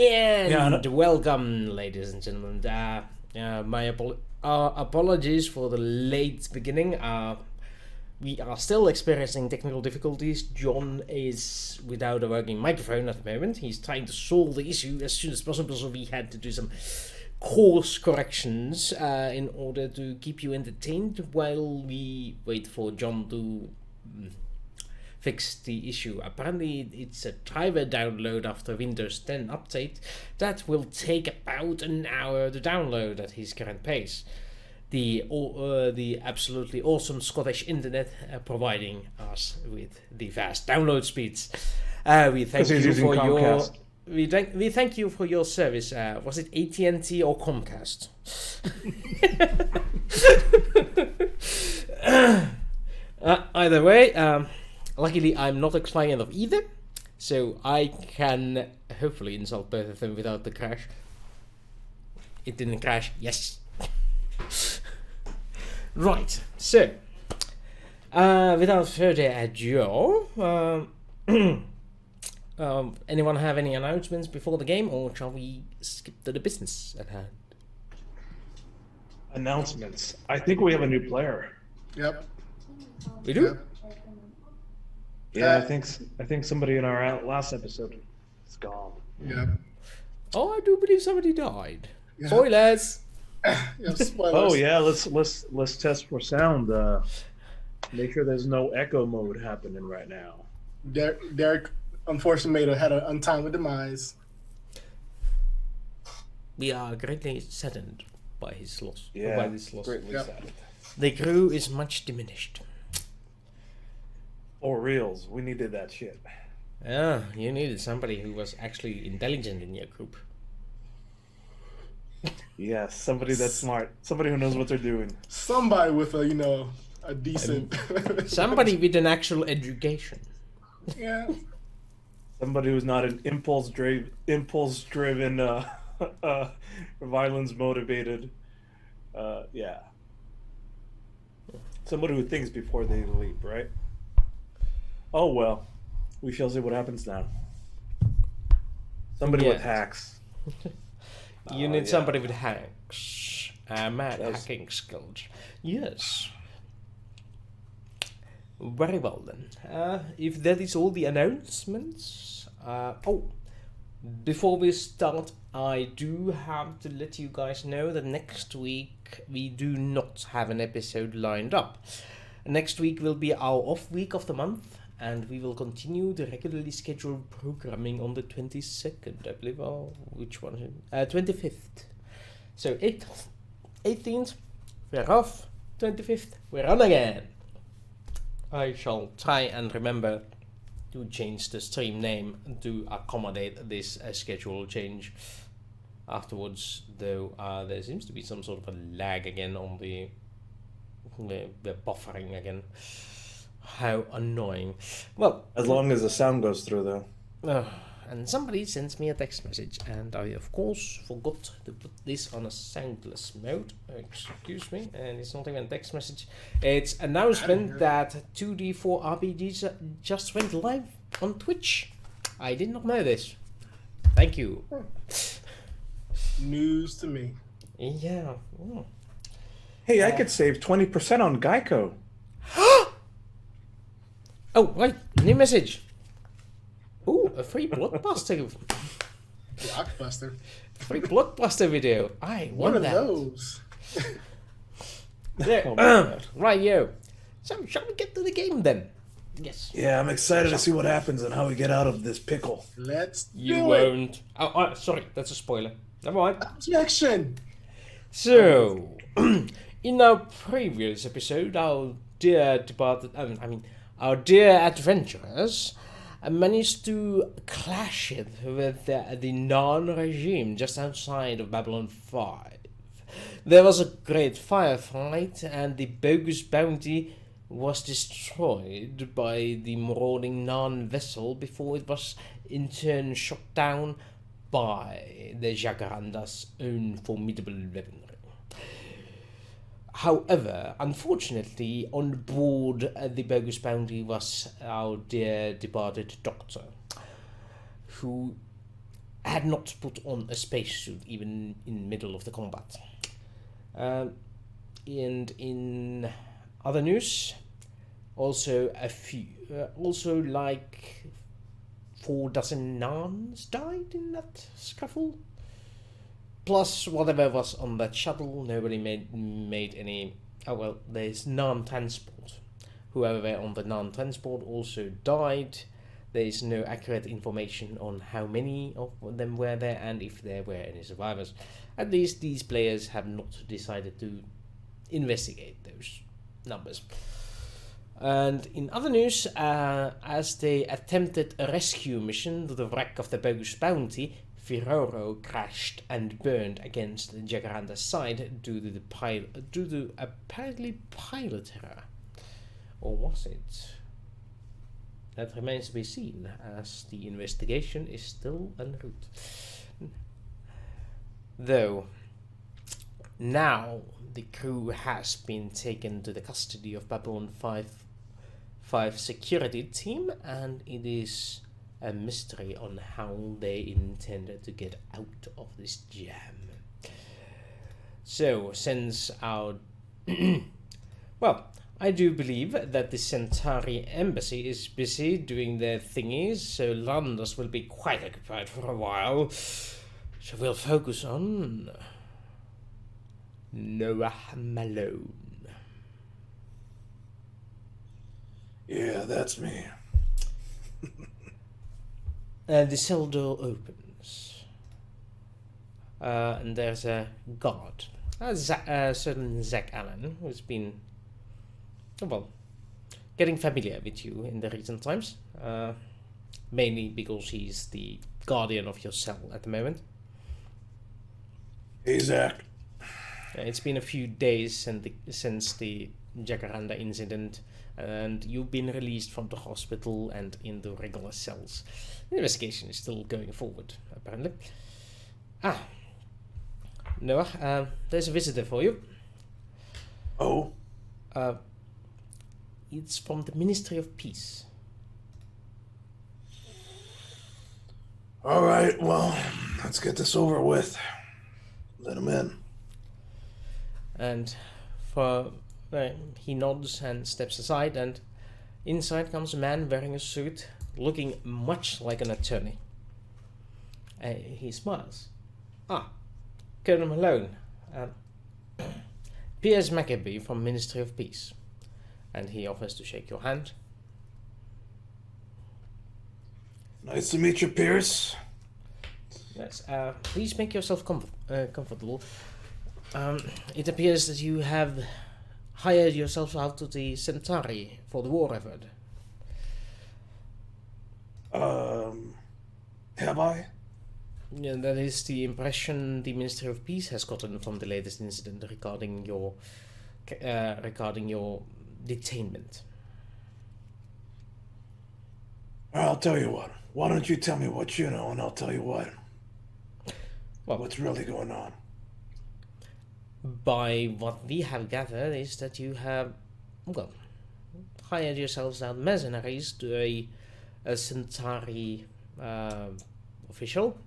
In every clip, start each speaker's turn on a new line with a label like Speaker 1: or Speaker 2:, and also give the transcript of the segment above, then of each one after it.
Speaker 1: And welcome, ladies and gentlemen. My apologies for the late beginning. We are still experiencing technical difficulties. John is without a working microphone at the moment. He's trying to solve the issue as soon as possible, so we had to do some course corrections in order to keep you entertained while we wait for John to fix the issue. Apparently it's a driver download after Windows 10 update that will take about an hour to download at his current pace. The absolutely awesome Scottish internet providing us with the fast download speeds. We thank you for Comcast. We thank you for your service. Was it AT&T or Comcast? Either way, luckily I'm not a client of either, so I can hopefully install both of them without the crash. It didn't crash. Yes. Right. So, without further ado, anyone have any announcements before the game, or shall we skip to the business at hand?
Speaker 2: Announcements. I think we have a new player.
Speaker 3: Yep.
Speaker 1: We do?
Speaker 2: Yeah, I think somebody in our last episode is gone.
Speaker 3: Yep.
Speaker 1: Oh, I do believe somebody died.
Speaker 3: Yeah.
Speaker 1: Spoilers.
Speaker 3: Yeah, spoilers.
Speaker 2: Oh yeah, let's test for sound. Make sure there's no echo mode happening right now.
Speaker 3: Derek unfortunately had an untimely demise.
Speaker 1: We are greatly saddened by his loss.
Speaker 2: Yeah,
Speaker 1: by this loss.
Speaker 2: greatly
Speaker 3: Yep.
Speaker 2: saddened.
Speaker 1: The crew is much diminished.
Speaker 2: For reals, we needed that shit.
Speaker 1: Yeah, you needed somebody who was actually intelligent in your group.
Speaker 2: Yes, somebody that's smart, somebody who knows what they're doing.
Speaker 3: Somebody with a decent
Speaker 1: Somebody with an actual education.
Speaker 3: Yeah.
Speaker 2: Somebody who's not an impulse-driven, violence-motivated. Yeah. Somebody who thinks before they leap, right? Oh well, we shall see what happens now. Somebody with hacks.
Speaker 1: You need somebody with hacks. Mad hacking skills. Yes. Very well then. If that is all the announcements. Before we start, I do have to let you guys know that next week we do not have an episode lined up. Next week will be our off week of the month, and we will continue the regularly scheduled programming on the 22nd, I believe. Oh, which one is it? 25th. So 8th, 18th, we're off. 25th, we're on again. I shall try and remember to change the stream name to accommodate this schedule change afterwards, though there seems to be some sort of a lag again on the buffering again. How annoying. Well,
Speaker 2: As long as the sound goes through, though.
Speaker 1: And somebody sends me a text message, and I of course forgot to put this on a soundless mode. Excuse me, and it's not even a text message. It's announcement that 2D4 RPGs just went live on Twitch. I did not know this. Thank you.
Speaker 3: News to me.
Speaker 1: Yeah. Mm.
Speaker 2: Hey, I could save 20% on Geico.
Speaker 1: Oh, wait, new message. Ooh, a free blockbuster.
Speaker 3: Blockbuster.
Speaker 1: Free blockbuster video. I
Speaker 3: One
Speaker 1: want
Speaker 3: of
Speaker 1: that.
Speaker 3: those.
Speaker 1: There.
Speaker 2: Oh my God.
Speaker 1: Right, yo. So, shall we get to the game then? Yes.
Speaker 2: Yeah, I'm excited to see what happens and how we get out of this pickle.
Speaker 3: Let's
Speaker 1: You
Speaker 3: do
Speaker 1: won't. Oh, sorry, that's a spoiler. Never mind.
Speaker 3: it. Objection.
Speaker 1: So, in our previous episode, our dear adventurers managed to clash it with the non-regime just outside of Babylon 5. There was a great firefight, and the bogus bounty was destroyed by the marauding non-vessel before it was in turn shot down by the Jacaranda's own formidable weaponry. However, unfortunately, on board the bogus bounty was our dear departed doctor, who had not put on a spacesuit even in middle of the combat. And in other news, also also like 4 dozen nuns died in that scuffle. Plus whatever was on that shuttle, nobody made any. Oh well, there's non-transport. Whoever were on the non-transport also died. There is no accurate information on how many of them were there and if there were any survivors. At least these players have not decided to investigate those numbers. And in other news, as they attempted a rescue mission to the wreck of the bogus bounty, Firoro crashed and burned against Jacaranda's side due to apparently pilot error. Or was it? That remains to be seen, as the investigation is still en route. Though, now the crew has been taken to the custody of Babylon 5 security team, and it is a mystery on how they intended to get out of this jam. So, since our... well, I do believe that the Centauri embassy is busy doing their thingies, so Landas will be quite occupied for a while. So we'll focus on... Noah Malone.
Speaker 2: Yeah, that's me.
Speaker 1: The cell door opens. And there's a guard. Certain Zach Allen, who's been, well, getting familiar with you in the recent times. Mainly because he's the guardian of your cell at the moment.
Speaker 2: Hey, Zach.
Speaker 1: It's been a few days since the Jacaranda incident, and you've been released from the hospital and in the regular cells. The investigation is still going forward, apparently. Noah, there's a visitor for you.
Speaker 2: Oh?
Speaker 1: It's from the Ministry of Peace.
Speaker 2: All right, well, let's get this over with. Let him in.
Speaker 1: And he nods and steps aside, and inside comes a man wearing a suit, looking much like an attorney. He smiles. Colonel Malone. Piers Maccabee from Ministry of Peace. And he offers to shake your hand.
Speaker 2: Nice to meet you, Pierce.
Speaker 1: Yes, please make yourself comfortable. It appears that you have hired yourself out to the Centauri for the war effort.
Speaker 2: Have I?
Speaker 1: Yeah, that is the impression the Ministry of Peace has gotten from the latest incident regarding your detainment.
Speaker 2: I'll tell you what. Why don't you tell me what you know, and I'll tell you what.
Speaker 1: Well,
Speaker 2: what's really going on?
Speaker 1: By what we have gathered is that you have, well, hired yourselves out mercenaries to a Centauri official,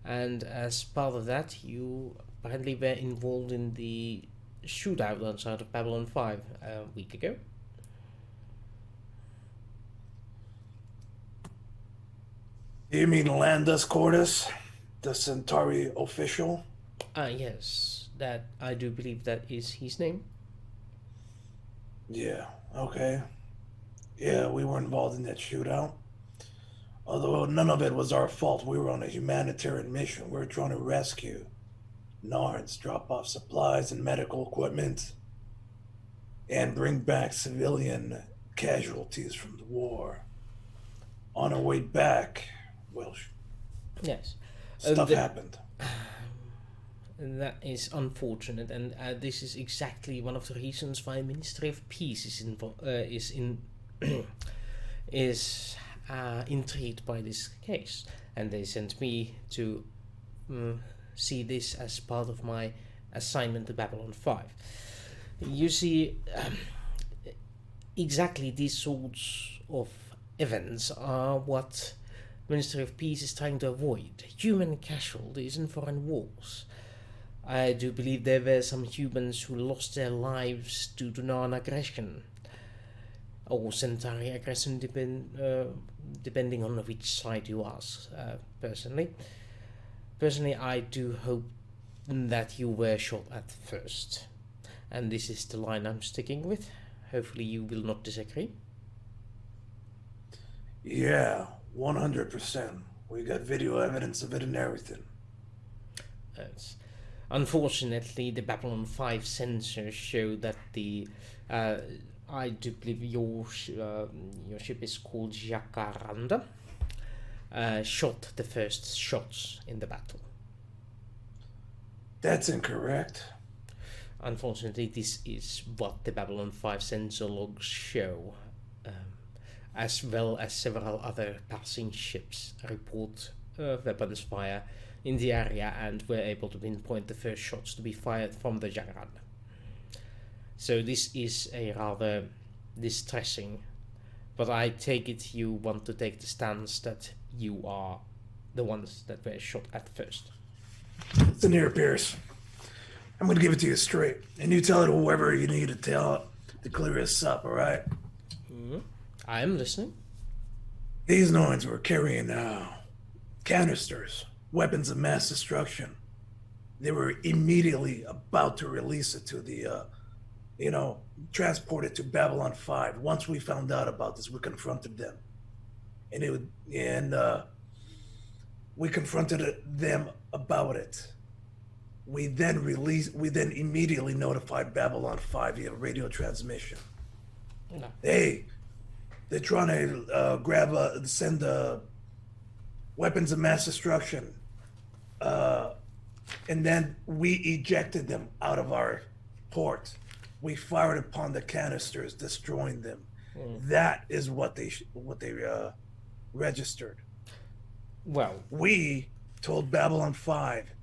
Speaker 1: and as part of that, you apparently were involved in the shootout outside of Babylon 5 a week ago.
Speaker 2: You mean Landas Cordis, the Centauri official?
Speaker 1: Yes, that I do believe that is his name.
Speaker 2: Yeah, okay. Yeah, we were involved in that shootout. Although none of it was our fault. We were on a humanitarian mission. We were trying to rescue Nards, drop off supplies and medical equipment, and bring back civilian casualties from the war. On our way back, well,
Speaker 1: yes,
Speaker 2: stuff happened.
Speaker 1: That is unfortunate, and this is exactly one of the reasons why Ministry of Peace is intrigued by this case, and they sent me to see this as part of my assignment to Babylon 5. You see, exactly these sorts of events are what Ministry of Peace is trying to avoid human casualties in foreign wars. I do believe there were some humans who lost their lives due to non-aggression, or Centauri aggression, depending on which side you ask. Personally, I do hope that you were shot at first, and this is the line I'm sticking with. Hopefully you will not disagree.
Speaker 2: Yeah, 100%. We got video evidence of it and everything.
Speaker 1: Yes. Unfortunately, the Babylon 5 sensors show that the I do believe your ship is called Jacaranda. Shot the first shots in the battle.
Speaker 2: That's incorrect.
Speaker 1: Unfortunately, this is what the Babylon 5 sensor logs show, as well as several other passing ships report weapons fire in the area and were able to pinpoint the first shots to be fired from the Jacaranda. So this is a rather distressing, but I take it you want to take the stance that you are the ones that were shot at first.
Speaker 2: Listen here, Pierce. I'm going to give it to you straight, and you tell it whoever you need to tell to clear this up, all right?
Speaker 1: I am listening.
Speaker 2: These Noins were carrying canisters, weapons of mass destruction. They were immediately about to release it to the, transport it to Babylon 5. Once we found out about this, we confronted them. We confronted them about it. We then immediately notified Babylon 5 via radio transmission.
Speaker 1: No.
Speaker 2: Hey, they're trying to send weapons of mass destruction. And then we ejected them out of our port. We fired upon the canisters, destroying them. That is what they registered.
Speaker 1: Well,
Speaker 2: we told Babylon 5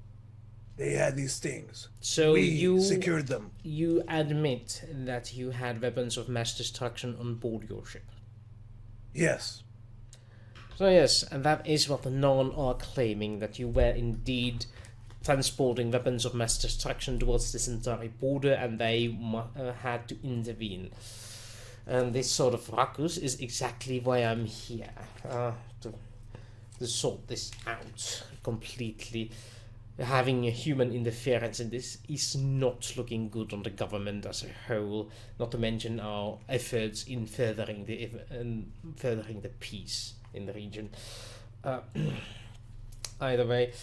Speaker 2: they had these things.
Speaker 1: So
Speaker 2: we secured them.
Speaker 1: You admit that you had weapons of mass destruction on board your ship?
Speaker 2: Yes.
Speaker 1: So yes, and that is what the Norn are claiming, that you were indeed transporting weapons of mass destruction towards the Centauri border, and they had to intervene. And this sort of ruckus is exactly why I'm here, to sort this out completely. Having a human interference in this is not looking good on the government as a whole, not to mention our efforts in furthering the peace in the region. Either way,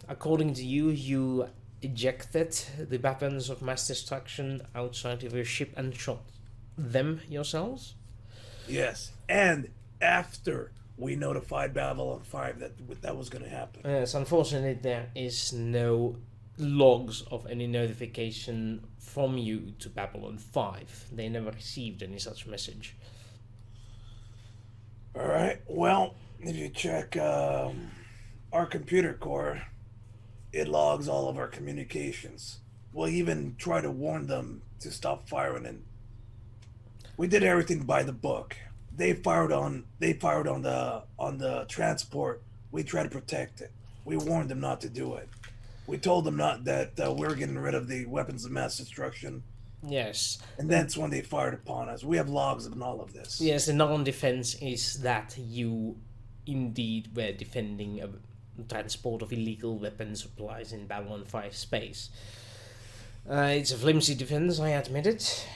Speaker 1: according to you, you ejected the weapons of mass destruction outside of your ship and shot them yourselves?
Speaker 2: Yes, and after we notified Babylon 5 that was going to happen.
Speaker 1: Yes, unfortunately, there is no logs of any notification from you to Babylon 5. They never received any such message.
Speaker 2: All right, well, if you check our computer core, it logs all of our communications. We'll even try to warn them to stop firing, and we did everything by the book. They fired on the transport. We tried to protect it. We warned them not to do it. We told them not that we're getting rid of the weapons of mass destruction.
Speaker 1: Yes.
Speaker 2: And that's when they fired upon us. We have logs of all of this.
Speaker 1: Yes, the non-defense is that you indeed were defending a transport of illegal weapon supplies in Babylon 5 space. It's a flimsy defense, I admit it.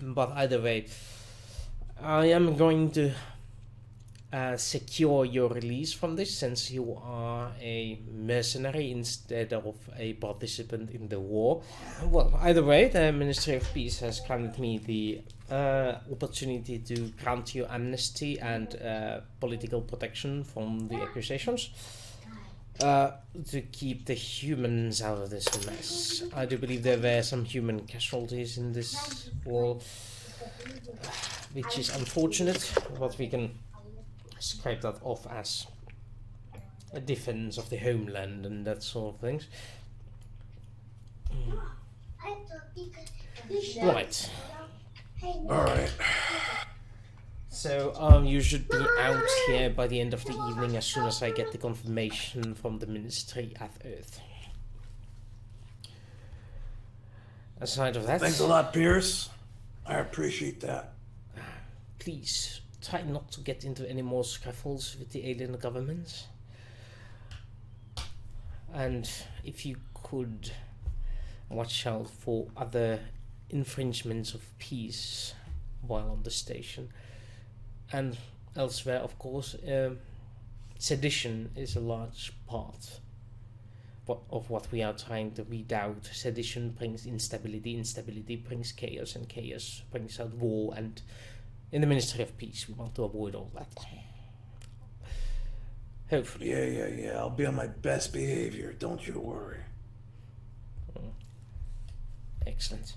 Speaker 1: But either way, I am going to secure your release from this, since you are a mercenary instead of a participant in the war. Well, either way, the Ministry of Peace has granted me the opportunity to grant you amnesty and political protection from the accusations, to keep the humans out of this mess. I do believe there were some human casualties in this war, which is unfortunate, but we can scrape that off as a defense of the homeland and that sort of things. Right.
Speaker 2: All right.
Speaker 1: So, you should be out here by the end of the evening as soon as I get the confirmation from the Ministry of Earth. Aside of that,
Speaker 2: Thanks a lot, Pierce. I appreciate that.
Speaker 1: please try not to get into any more scuffles with the alien governments. And if you could watch out for other infringements of peace while on the station. And elsewhere, of course, sedition is a large part of what we are trying to weed out. Sedition brings instability, instability brings chaos, and chaos brings out war, and in the Ministry of Peace we want to avoid all that. Hopefully.
Speaker 2: Yeah. I'll be on my best behavior. Don't you worry.
Speaker 1: Excellent.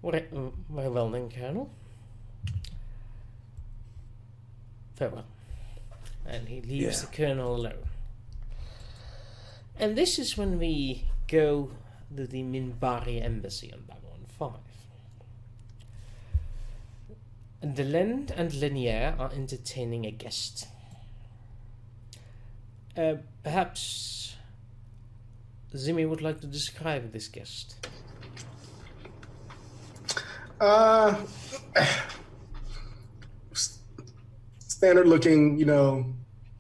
Speaker 1: Very well then, Colonel. Farewell. And he leaves the Colonel alone. And this is when we go to the Minbari embassy on Babylon 5. Delenn and Lanier are entertaining a guest. Perhaps Zimmy would like to describe this guest.
Speaker 3: Standard looking,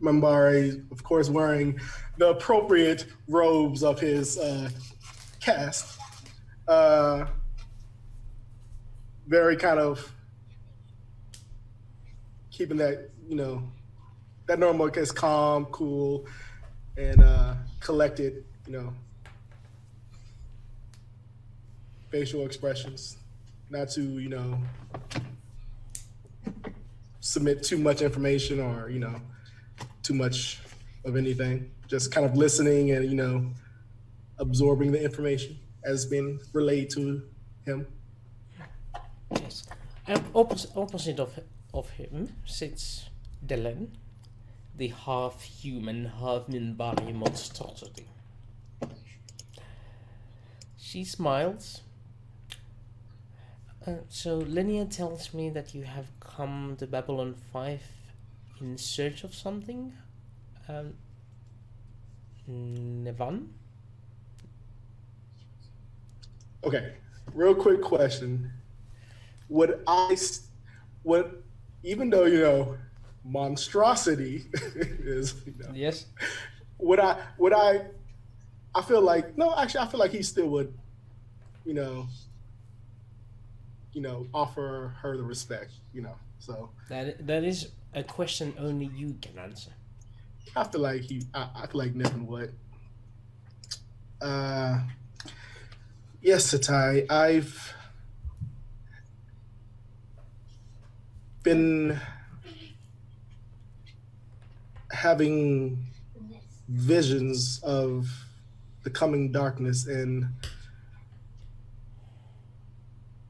Speaker 3: Minbari, of course, wearing the appropriate robes of his caste. Very kind of keeping that, that normal case calm, cool, and collected, facial expressions. Not to, submit too much information or, too much of anything. Just kind of listening and, absorbing the information as being relayed to him.
Speaker 1: Yes. And opposite of him sits Delenn, the half-human, half-Minbari monstrosity. She smiles. So Linnea tells me that you have come to Babylon 5 in search of something. Nevan?
Speaker 3: Okay, real quick question. Even though, monstrosity is,
Speaker 1: Yes.
Speaker 3: I feel like, no, actually, I feel like he still would, offer her the respect, so.
Speaker 1: That is a question only you can answer.
Speaker 3: I feel like Nevin would. Yes, Satai, I've been having visions of the coming darkness, and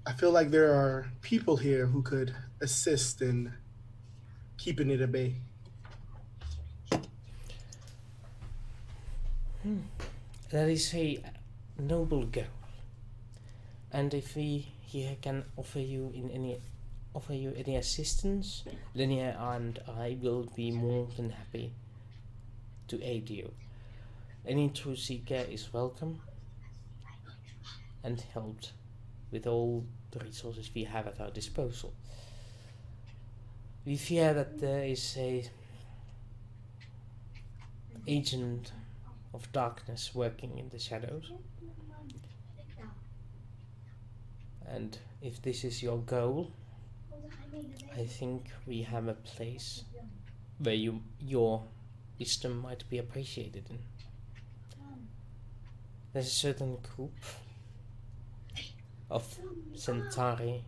Speaker 3: I feel like there are people here who could assist in keeping it at bay.
Speaker 1: That is a noble goal. And if we here can offer you any assistance, Linnea and I will be more than happy to aid you. Any truth seeker is welcome and helped with all the resources we have at our disposal. We fear that there is a agent of darkness working in the shadows. And if this is your goal, I think we have a place where your wisdom might be appreciated in. There's a certain group of Centauri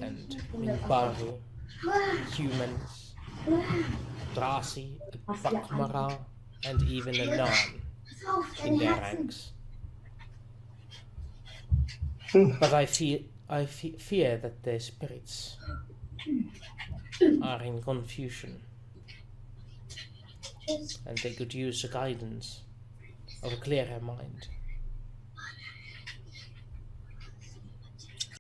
Speaker 1: and Minbari, humans, Drasi, Bakmara, and even a Nan in their ranks. But I fear that their spirits are in confusion, and they could use the guidance of a clearer mind.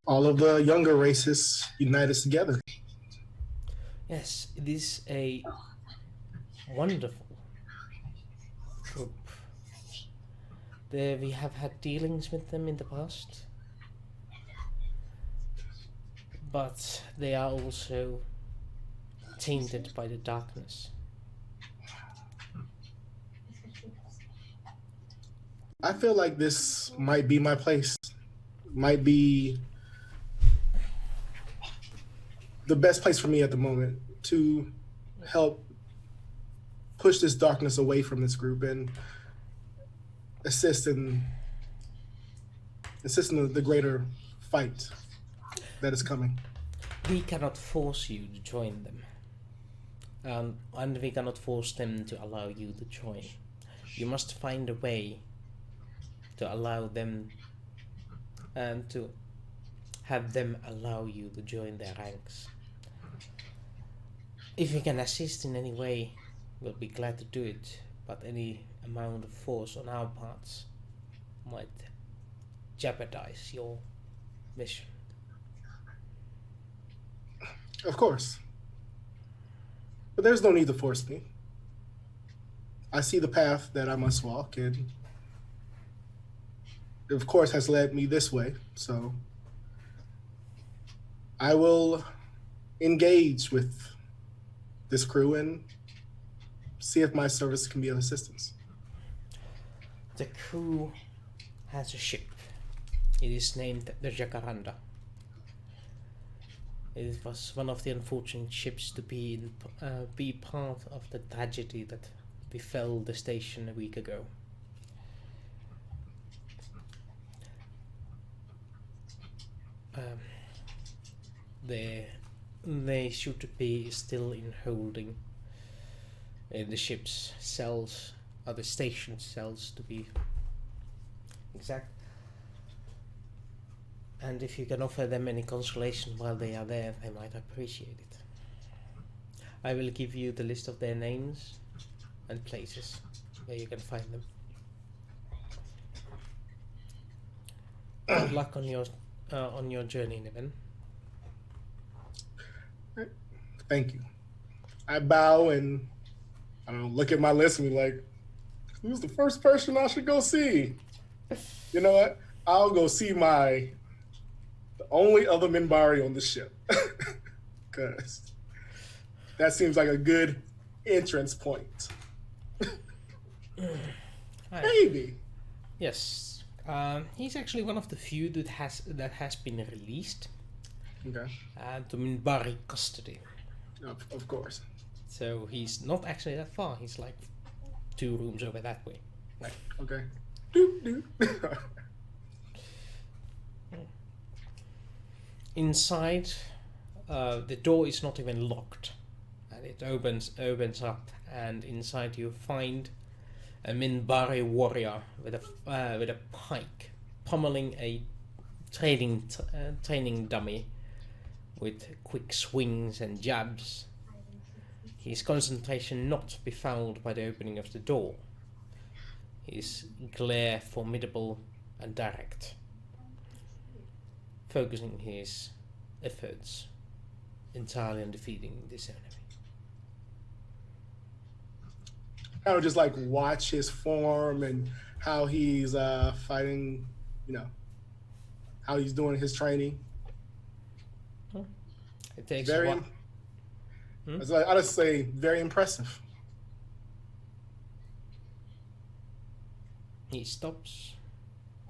Speaker 3: All of the younger races unite us together.
Speaker 1: Yes, it is a wonderful group. We have had dealings with them in the past, but they are also tainted by the darkness.
Speaker 3: I feel like this might be my place. Might be the best place for me at the moment to help push this darkness away from this group and assist in the greater fight that is coming.
Speaker 1: We cannot force you to join them, and we cannot force them to allow you to join. You must find a way to allow them and to have them allow you to join their ranks. If we can assist in any way, we'll be glad to do it, but any amount of force on our parts might jeopardize your mission.
Speaker 3: Of course. But there's no need to force me. I see the path that I must walk, and it, of course, has led me this way. So I will engage with this crew and see if my service can be of assistance.
Speaker 1: The crew has a ship. It is named the Jacaranda. It was one of the unfortunate ships to be part of the tragedy that befell the station a week ago. They should be still in holding in the ship's cells, or the station cells to be exact. And if you can offer them any consolation while they are there, they might appreciate it. I will give you the list of their names and places where you can find them. Good luck on your journey, Niven.
Speaker 3: Thank you. I bow and I don't know, look at my list and be like, who's the first person I should go see? You know what? I'll go see the only other Minbari on the ship. Because that seems like a good entrance point. Maybe.
Speaker 1: Yes. He's actually one of the few that has been released.
Speaker 3: Okay.
Speaker 1: To Minbari custody.
Speaker 3: Of course.
Speaker 1: So he's not actually that far. He's like 2 rooms over that way.
Speaker 3: Okay.
Speaker 1: Inside, the door is not even locked, and it opens up, and inside you find a Minbari warrior with a pike, pummeling a training dummy with quick swings and jabs. His concentration not befouled by the opening of the door. His glare formidable and direct, focusing his efforts entirely on defeating this enemy.
Speaker 3: I would just like watch his form and how he's fighting, how he's doing his training.
Speaker 1: It takes
Speaker 3: very,
Speaker 1: a while.
Speaker 3: I just say very impressive.
Speaker 1: He stops,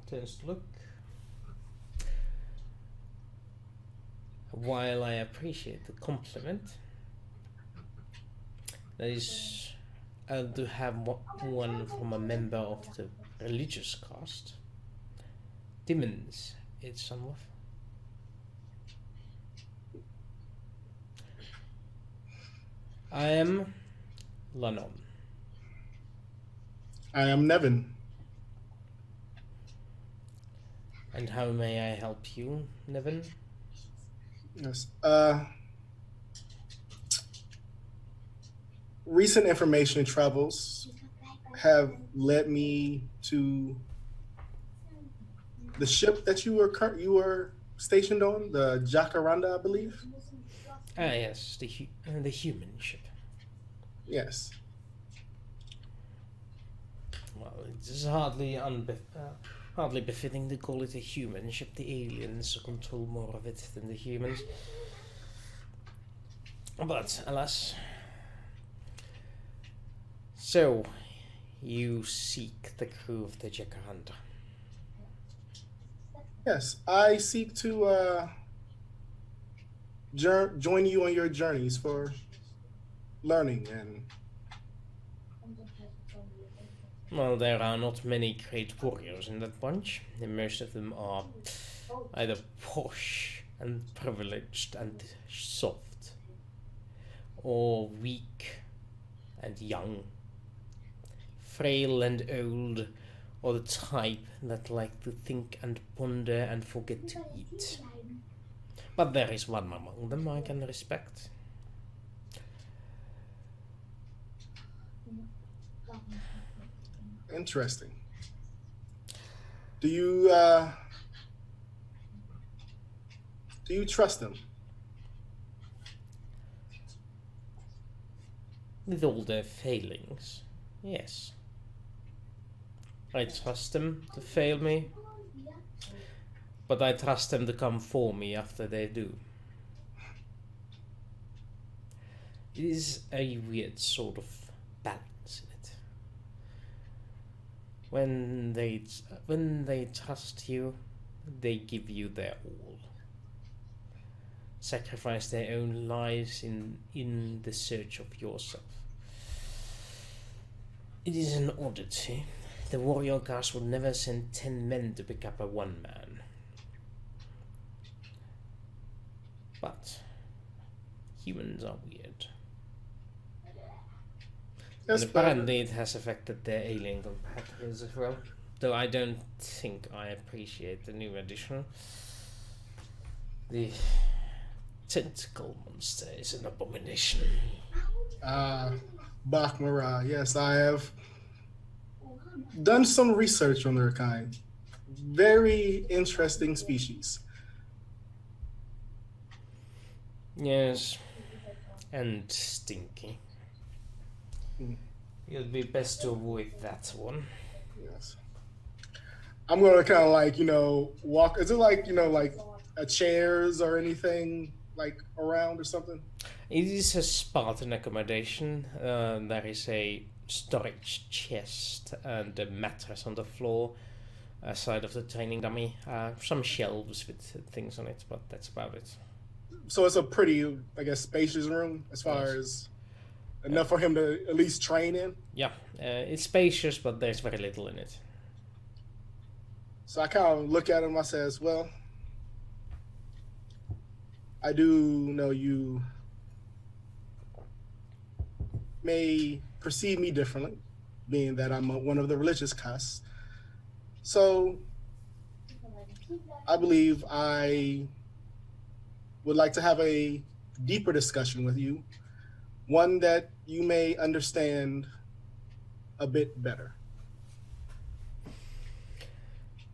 Speaker 1: turns to look. While I appreciate the compliment, that is to have one from a member of the religious caste demands it somewhat. I am Landas.
Speaker 3: I am Nevin.
Speaker 1: And how may I help you, Nevin?
Speaker 3: Yes. Recent information and travels have led me to the ship that you were stationed on? The Jacaranda, I believe?
Speaker 1: Ah, yes, the human ship.
Speaker 3: Yes.
Speaker 1: Well, it is hardly befitting to call it a human ship. The aliens control more of it than the humans. But, alas. So, you seek the crew of the Jacaranda.
Speaker 3: Yes, I seek to join you on your journeys for learning and
Speaker 1: Well, there are not many great warriors in that bunch, and most of them are either posh and privileged and soft, or weak and young, frail and old, or the type that like to think and ponder and forget to eat. But there is one among them I can respect.
Speaker 3: interesting. Do you trust them?
Speaker 1: With all their failings, yes. I trust them to fail me, but I trust them to come for me after they do. It is a weird sort of balance in it. When they trust you, they give you their all. Sacrifice their own lives in the search of yourself. It is an oddity. The warrior caste would never send 10 men to pick up a one man. But humans are weird.
Speaker 3: Yes,
Speaker 1: And
Speaker 3: but
Speaker 1: apparently it has affected their alien competitors as well. Though I don't think I appreciate the new addition. The tentacle monster is an abomination.
Speaker 3: Bakhmara, yes, I have done some research on their kind. Very interesting species.
Speaker 1: Yes. And stinky.
Speaker 3: Hmm.
Speaker 1: It'd be best to avoid that one.
Speaker 3: Yes. I'm gonna kind of like, walk. Is it like, like a chairs or anything like around or something?
Speaker 1: It is a Spartan accommodation. There is a storage chest and a mattress on the floor, aside of the training dummy. Some shelves with things on it, but that's about it.
Speaker 3: So it's a pretty, I guess, spacious room as far
Speaker 1: Yes.
Speaker 3: as enough for him to at least train in.
Speaker 1: Yeah, it's spacious, but there's very little in it.
Speaker 3: So I kind of look at him. I says, "Well, I do know you may perceive me differently, being that I'm one of the religious castes. So I believe I would like to have a deeper discussion with you, one that you may understand a bit better."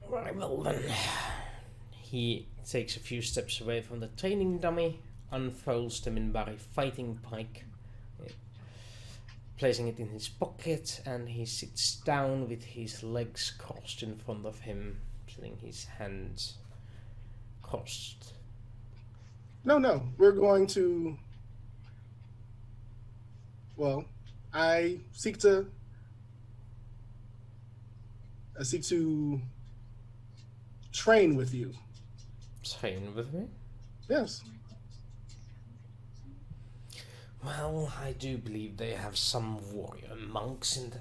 Speaker 1: Right, well then. He takes a few steps away from the training dummy, unfolds the Minbari fighting pike, placing it in his pocket, and he sits down with his legs crossed in front of him, putting his hands crossed.
Speaker 3: No, we're going to. Well, I seek to train with you.
Speaker 1: Train with me?
Speaker 3: Yes.
Speaker 1: Well, I do believe they have some warrior monks in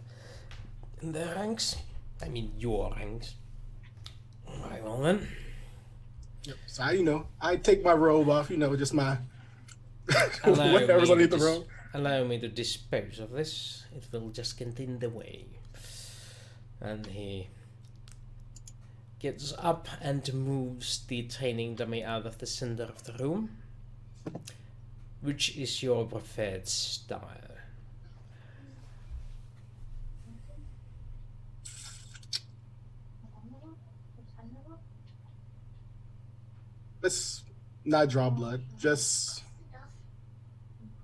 Speaker 1: their ranks. I mean, your ranks. Right, well then.
Speaker 3: Yep. So I take my robe off. Just my
Speaker 1: Allow
Speaker 3: whatever's
Speaker 1: me
Speaker 3: underneath
Speaker 1: to
Speaker 3: the robe.
Speaker 1: Allow me to dispose of this. It will just get in the way. And he gets up and moves the training dummy out of the center of the room. Which is your preferred style?
Speaker 3: let's not draw blood. Just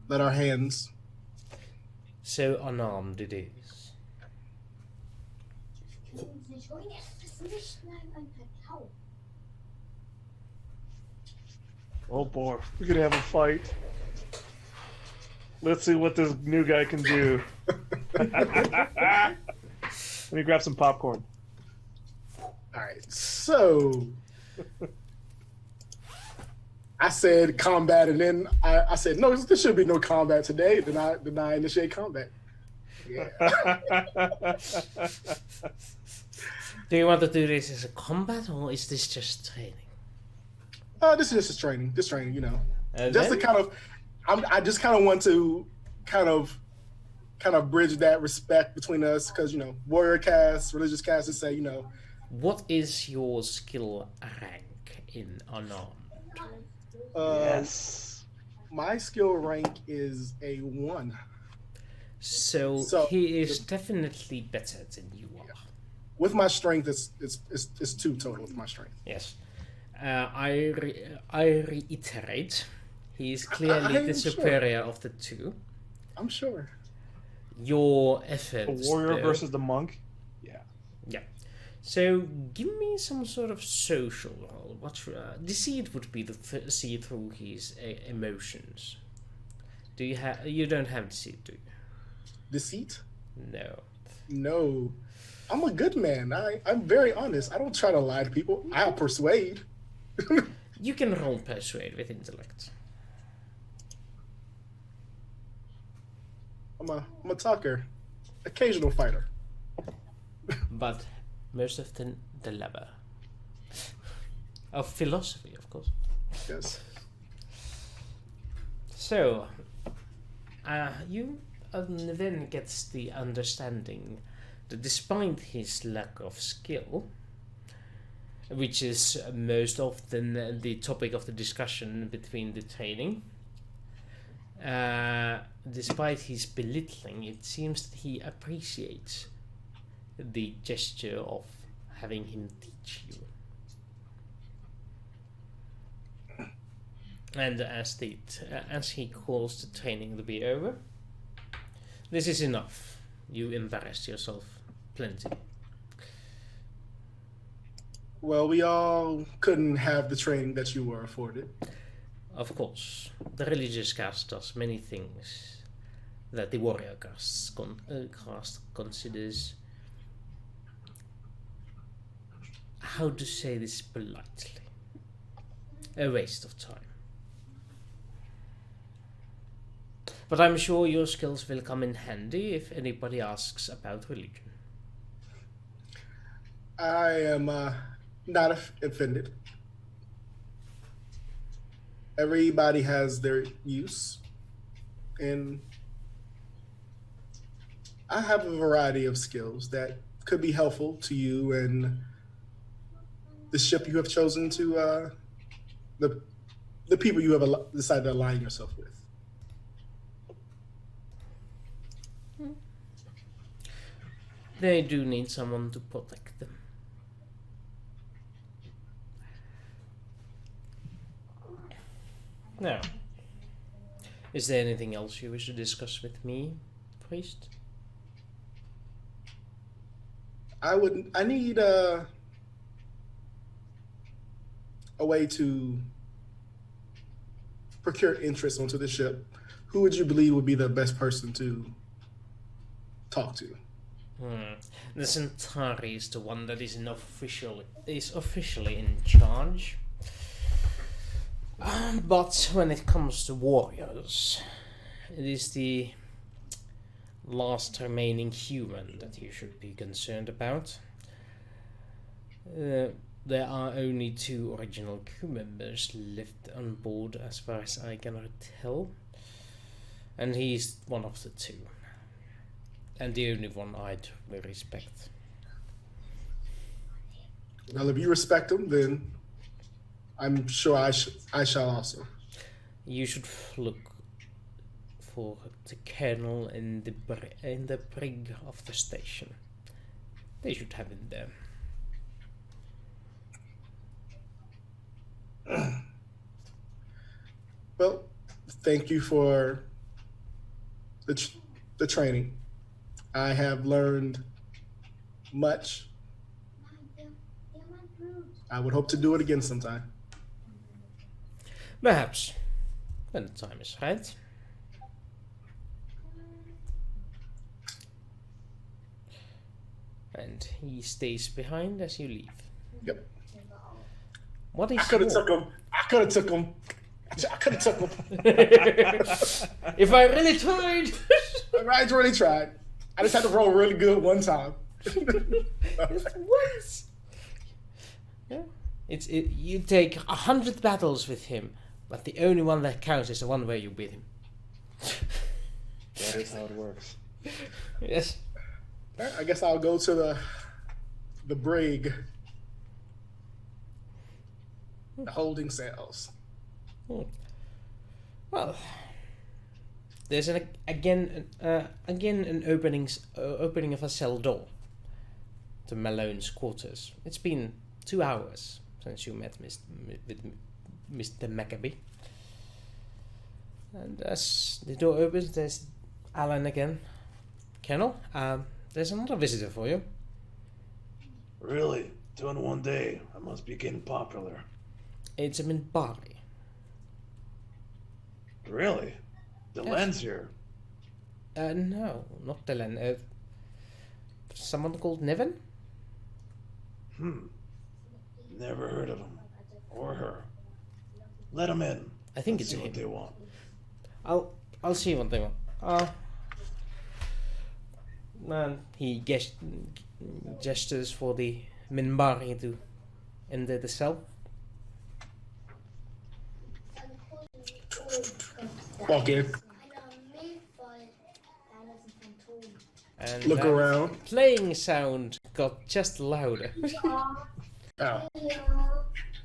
Speaker 3: let our hands.
Speaker 1: So unarmed it is.
Speaker 4: Oh boy, we're gonna have a fight. Let's see what this new guy can do. Let me grab some popcorn.
Speaker 3: All right. So I said combat, and then I said no. There should be no combat today. Then I initiate combat. Yeah.
Speaker 1: Do you want to do this as a combat, or is this just training?
Speaker 3: This is just training. Just training, you know.
Speaker 1: And
Speaker 3: Just
Speaker 1: then?
Speaker 3: to kind of, I just kind of want to kind of bridge that respect between us, because you know, warrior casts, religious casts, say, you know,
Speaker 1: What is your skill rank in unarmed?
Speaker 4: Yes.
Speaker 3: my skill rank is a 1.
Speaker 1: So,
Speaker 3: So-
Speaker 1: he is definitely better than you are.
Speaker 3: With my strength, it's 2 total with my strength.
Speaker 1: Yes. I reiterate, he is clearly
Speaker 3: I
Speaker 1: the
Speaker 3: am sure.
Speaker 1: superior of the two.
Speaker 3: I'm sure.
Speaker 1: Your
Speaker 4: The
Speaker 1: efforts,
Speaker 4: warrior
Speaker 1: though-
Speaker 4: versus the monk.
Speaker 1: Yeah. So give me some sort of social roll. What deceit would be to see through his emotions. Do you have? You don't have deceit, do you?
Speaker 3: Deceit?
Speaker 1: No.
Speaker 3: No. I'm a good man. I'm very honest. I don't try to lie to people. I'll persuade.
Speaker 1: You can roll persuade with intellect.
Speaker 3: I'm a talker, occasional fighter.
Speaker 1: But most often the lever. Of philosophy, of course.
Speaker 3: Yes.
Speaker 1: So, you then gets the understanding that despite his lack of skill, which is most often the topic of the discussion between the training, despite his belittling, it seems that he appreciates the gesture of having him teach you. And as he calls the training to be over, this is enough. You embarrassed yourself plenty.
Speaker 3: Well, we all couldn't have the training that you were afforded.
Speaker 1: Of course, the religious caste does many things that the warrior caste considers, how to say this politely, a waste of time. But I'm sure your skills will come in handy if anybody asks about religion.
Speaker 3: I am not offended. Everybody has their use, and I have a variety of skills that could be helpful to you and the ship you have chosen to the people you have decided to align yourself with.
Speaker 1: They do need someone to protect them. Now, is there anything else you wish to discuss with me, priest?
Speaker 3: I need a way to procure interest onto the ship. Who would you believe would be the best person to talk to?
Speaker 1: The Centauri is the one that is officially in charge. But when it comes to warriors, it is the last remaining human that you should be concerned about. There are only 2 original crew members left on board, as far as I can tell, and he's one of the 2, and the only one I'd respect.
Speaker 3: Well, if you respect him, then I'm sure I shall also.
Speaker 1: You should look for the colonel in the brig of the station. They should have it there.
Speaker 3: Well, thank you for the training. I have learned much. I would hope to do it again sometime.
Speaker 1: Perhaps, when the time is right. And he stays behind as you leave.
Speaker 3: Yep.
Speaker 1: What is
Speaker 3: I could have
Speaker 1: your-
Speaker 3: took him. I could have took him. I could have took him.
Speaker 1: If I really tried.
Speaker 3: I really tried. I just had to roll really good one time.
Speaker 1: Just once. Yeah. You take 100 battles with him, but the only one that counts is the one where you beat him.
Speaker 4: That is how it works.
Speaker 1: Yes.
Speaker 3: All right, I guess I'll go to the brig. The holding cells.
Speaker 1: Well, there's again an opening of a cell door to Malone's quarters. It's been 2 hours since you met with Mr. Maccabee. And as the door opens, there's Alan again. Colonel, there's another visitor for you.
Speaker 2: Really? 2 in one day. I must be getting popular.
Speaker 1: It's a Minbari.
Speaker 2: Really? The
Speaker 1: Yes.
Speaker 2: lens here.
Speaker 1: No, not Dylan. Someone called Nevin?
Speaker 2: Never heard of him. Or her. Let him in.
Speaker 1: I think
Speaker 2: Let's
Speaker 1: it's
Speaker 2: see what
Speaker 1: him.
Speaker 2: they want.
Speaker 1: I'll see what they want. Man, he gestures for the Minbari to enter the cell.
Speaker 3: Walk in.
Speaker 1: And
Speaker 3: Look around.
Speaker 1: playing sound got just louder.
Speaker 3: Oh.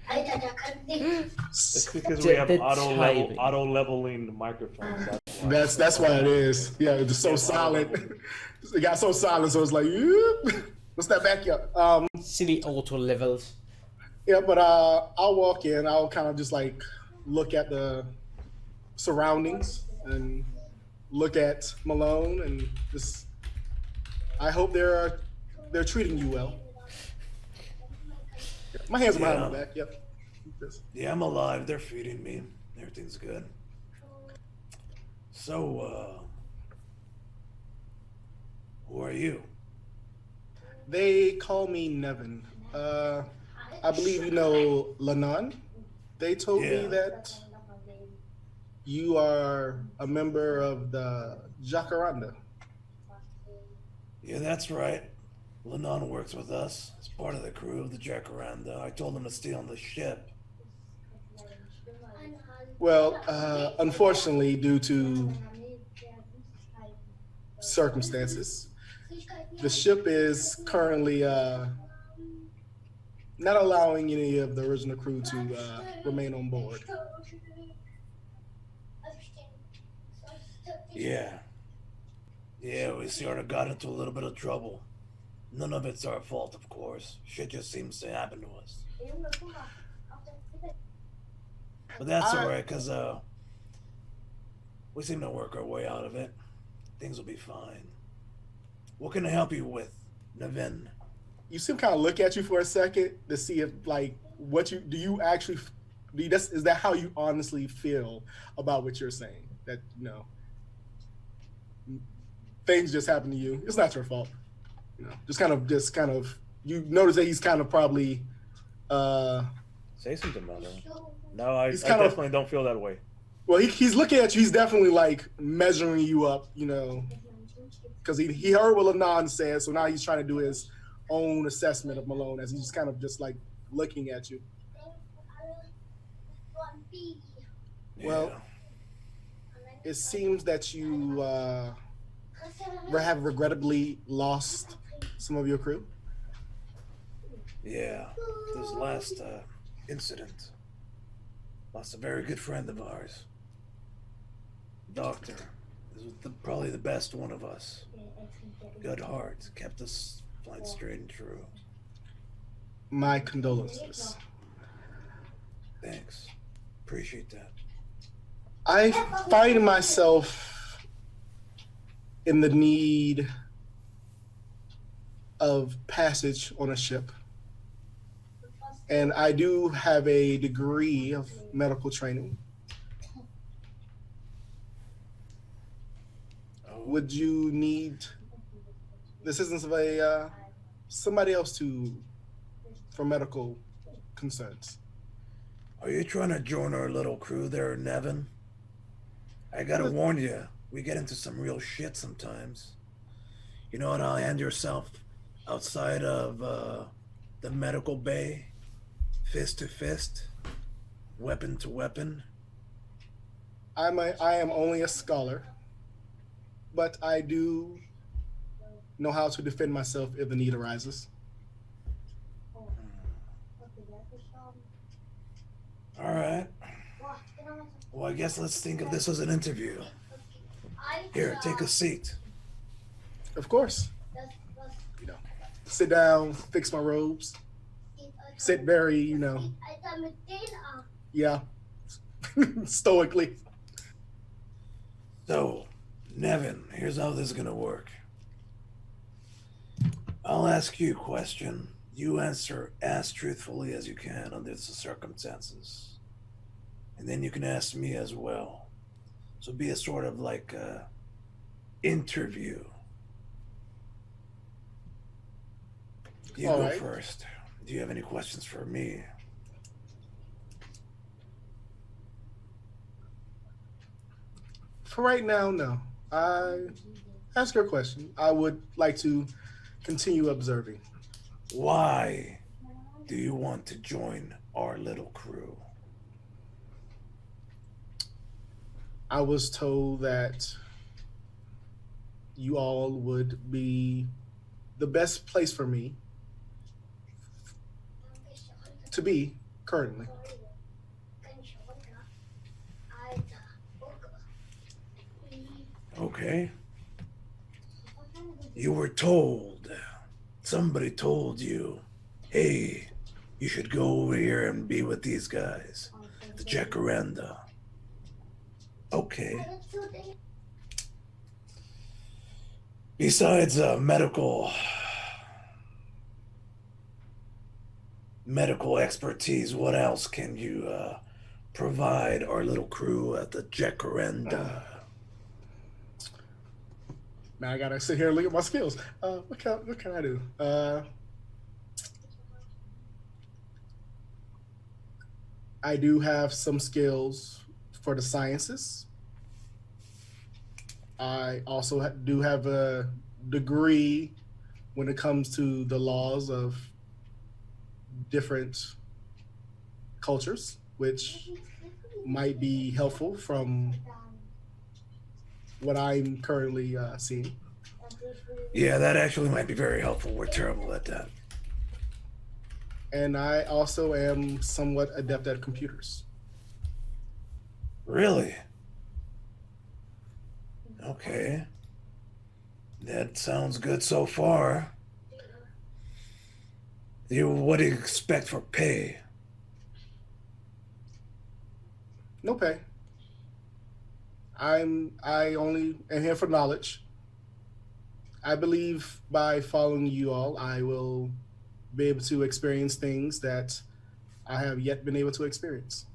Speaker 4: It's because we have
Speaker 1: The timing.
Speaker 4: auto leveling microphones. That's why.
Speaker 3: That's why it is. Yeah, it's just so silent. It got so silent, so it's like, what's that back up?
Speaker 1: Silly auto levels.
Speaker 3: Yeah, but I'll walk in. I'll kind of just like look at the surroundings and look at Malone and just. I hope they're treating you well. My hands are behind my back. Yep.
Speaker 2: Yeah, I'm alive. They're feeding me. Everything's good. So, who are you?
Speaker 3: They call me Nevin. I believe you know Landan. They told me
Speaker 2: Yeah.
Speaker 3: that you are a member of the Jacaranda.
Speaker 2: Yeah, that's right. Landan works with us. As part of the crew of the Jacaranda. I told him to stay on the ship.
Speaker 3: Well, unfortunately, due to circumstances, the ship is currently not allowing any of the original crew to remain on board.
Speaker 2: Yeah. Yeah, we sort of got into a little bit of trouble. None of it's our fault, of course. Shit just seems to happen to us. But that's alright, because we seem to work our way out of it. Things will be fine. What can I help you with, Nevin?
Speaker 3: You see him kind of look at you for a second to see if, like, is that how you honestly feel about what you're saying? That, things just happen to you. It's not your fault. Just kind of, you notice that he's kind of probably,
Speaker 4: Say something, Malone. No, I
Speaker 3: He's kind of-
Speaker 4: definitely don't feel that way.
Speaker 3: well, he's looking at you. He's definitely like measuring you up, because he heard what Landan said. So now he's trying to do his own assessment of Malone as he's kind of just like looking at you. Well, it seems that you have regrettably lost some of your crew.
Speaker 2: Yeah, this last incident. Lost a very good friend of ours. Doctor. This was probably the best one of us. Good heart. Kept us flying straight and true.
Speaker 3: My condolences.
Speaker 2: Thanks. Appreciate that.
Speaker 3: I find myself in the need of passage on a ship, and I do have a degree of medical training. Would you need the assistance of a somebody else for medical concerns?
Speaker 2: Are you trying to join our little crew there, Nevin? I gotta warn you, we get into some real shit sometimes. You know how to hand yourself outside of the medical bay, fist to fist, weapon to weapon?
Speaker 3: I am only a scholar, but I do know how to defend myself if the need arises.
Speaker 2: All right. Well, I guess let's think of this as an interview. Here, take a seat.
Speaker 3: Of course. Sit down, fix my robes, sit very, yeah, stoically.
Speaker 2: So, Nevin, here's how this is gonna work. I'll ask you a question. You answer as truthfully as you can under the circumstances. And then you can ask me as well. So be a sort of like a interview. You
Speaker 3: All
Speaker 2: go
Speaker 3: right.
Speaker 2: first. Do you have any questions for me?
Speaker 3: For right now, no. I ask her a question. I would like to continue observing.
Speaker 2: Why do you want to join our little crew?
Speaker 3: I was told that you all would be the best place for me to be currently.
Speaker 2: Okay. You were told, somebody told you, hey, you should go over here and be with these guys, the Jacaranda. Okay. Besides medical expertise, what else can you provide our little crew at the Jacaranda?
Speaker 3: Now I gotta sit here and look at my skills. What can I do? I do have some skills for the sciences. I also do have a degree when it comes to the laws of different cultures, which might be helpful from what I'm currently seeing.
Speaker 2: Yeah, that actually might be very helpful. We're terrible at that.
Speaker 3: And I also am somewhat adept at computers.
Speaker 2: Really? Okay. That sounds good so far. What do you expect for pay?
Speaker 3: No pay. I only am here for knowledge. I believe by following you all, I will be able to experience things that I have yet been able to experience.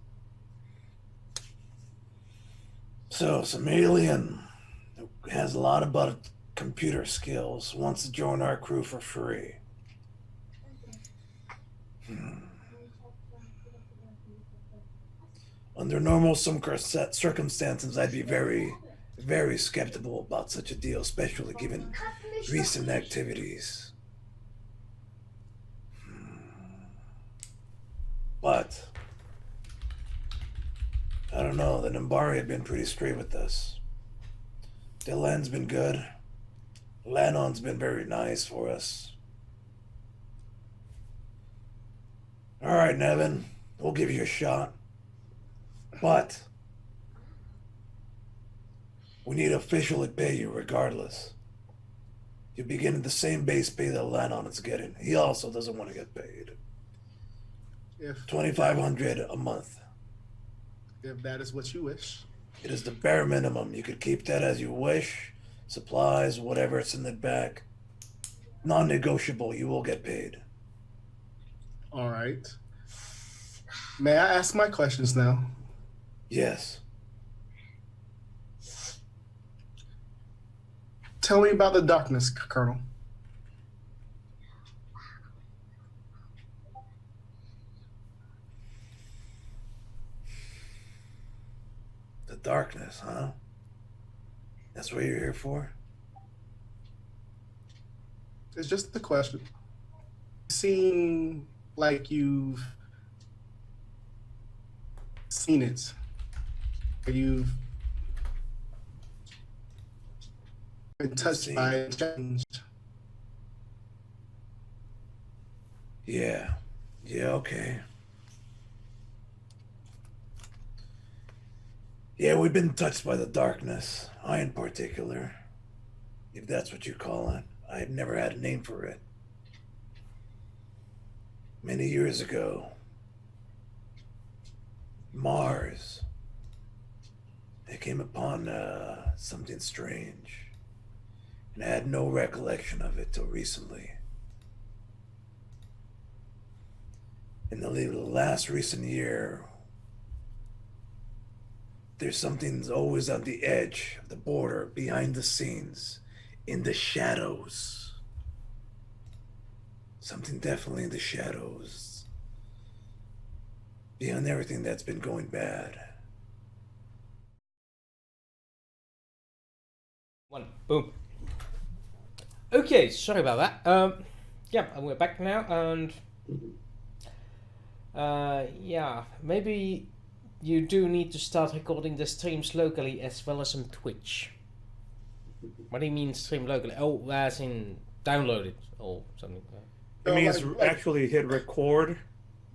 Speaker 2: So, some alien who has a lot of computer skills wants to join our crew for free. Under normal circumstances, I'd be very, very skeptical about such a deal, especially given recent activities. But I don't know. The Minbari have been pretty straight with us. Dylan's been good. Lanon's been very nice for us. All right, Nevin, we'll give you a shot. But we need to officially pay you regardless. You begin at the same base pay that Lanon is getting. He also doesn't want to get paid.
Speaker 3: If
Speaker 2: $2,500 a month.
Speaker 3: if that is what you wish.
Speaker 2: It is the bare minimum. You could keep that as you wish. Supplies, whatever, send it back. Non-negotiable. You will get paid.
Speaker 3: All right. May I ask my questions now?
Speaker 2: Yes.
Speaker 3: Tell me about the darkness, Colonel.
Speaker 2: The darkness, huh? That's what you're here for?
Speaker 3: It's just a question. Seem like you've seen it. You've been touched by it, changed.
Speaker 2: Yeah. Yeah, okay. Yeah, we've been touched by the darkness. I in particular. If that's what you call it. I've never had a name for it. Many years ago, Mars, I came upon something strange, and I had no recollection of it till recently. In the last recent year, there's something always on the edge of the border, behind the scenes, in the shadows. Something definitely in the shadows. Beyond everything that's been going bad.
Speaker 1: One. Boom. Okay, sorry about that. Yeah, and we're back now, and yeah, maybe you do need to start recording the streams locally as well as on Twitch. What do you mean stream locally? Oh, as in download it or something.
Speaker 4: It means actually hit record,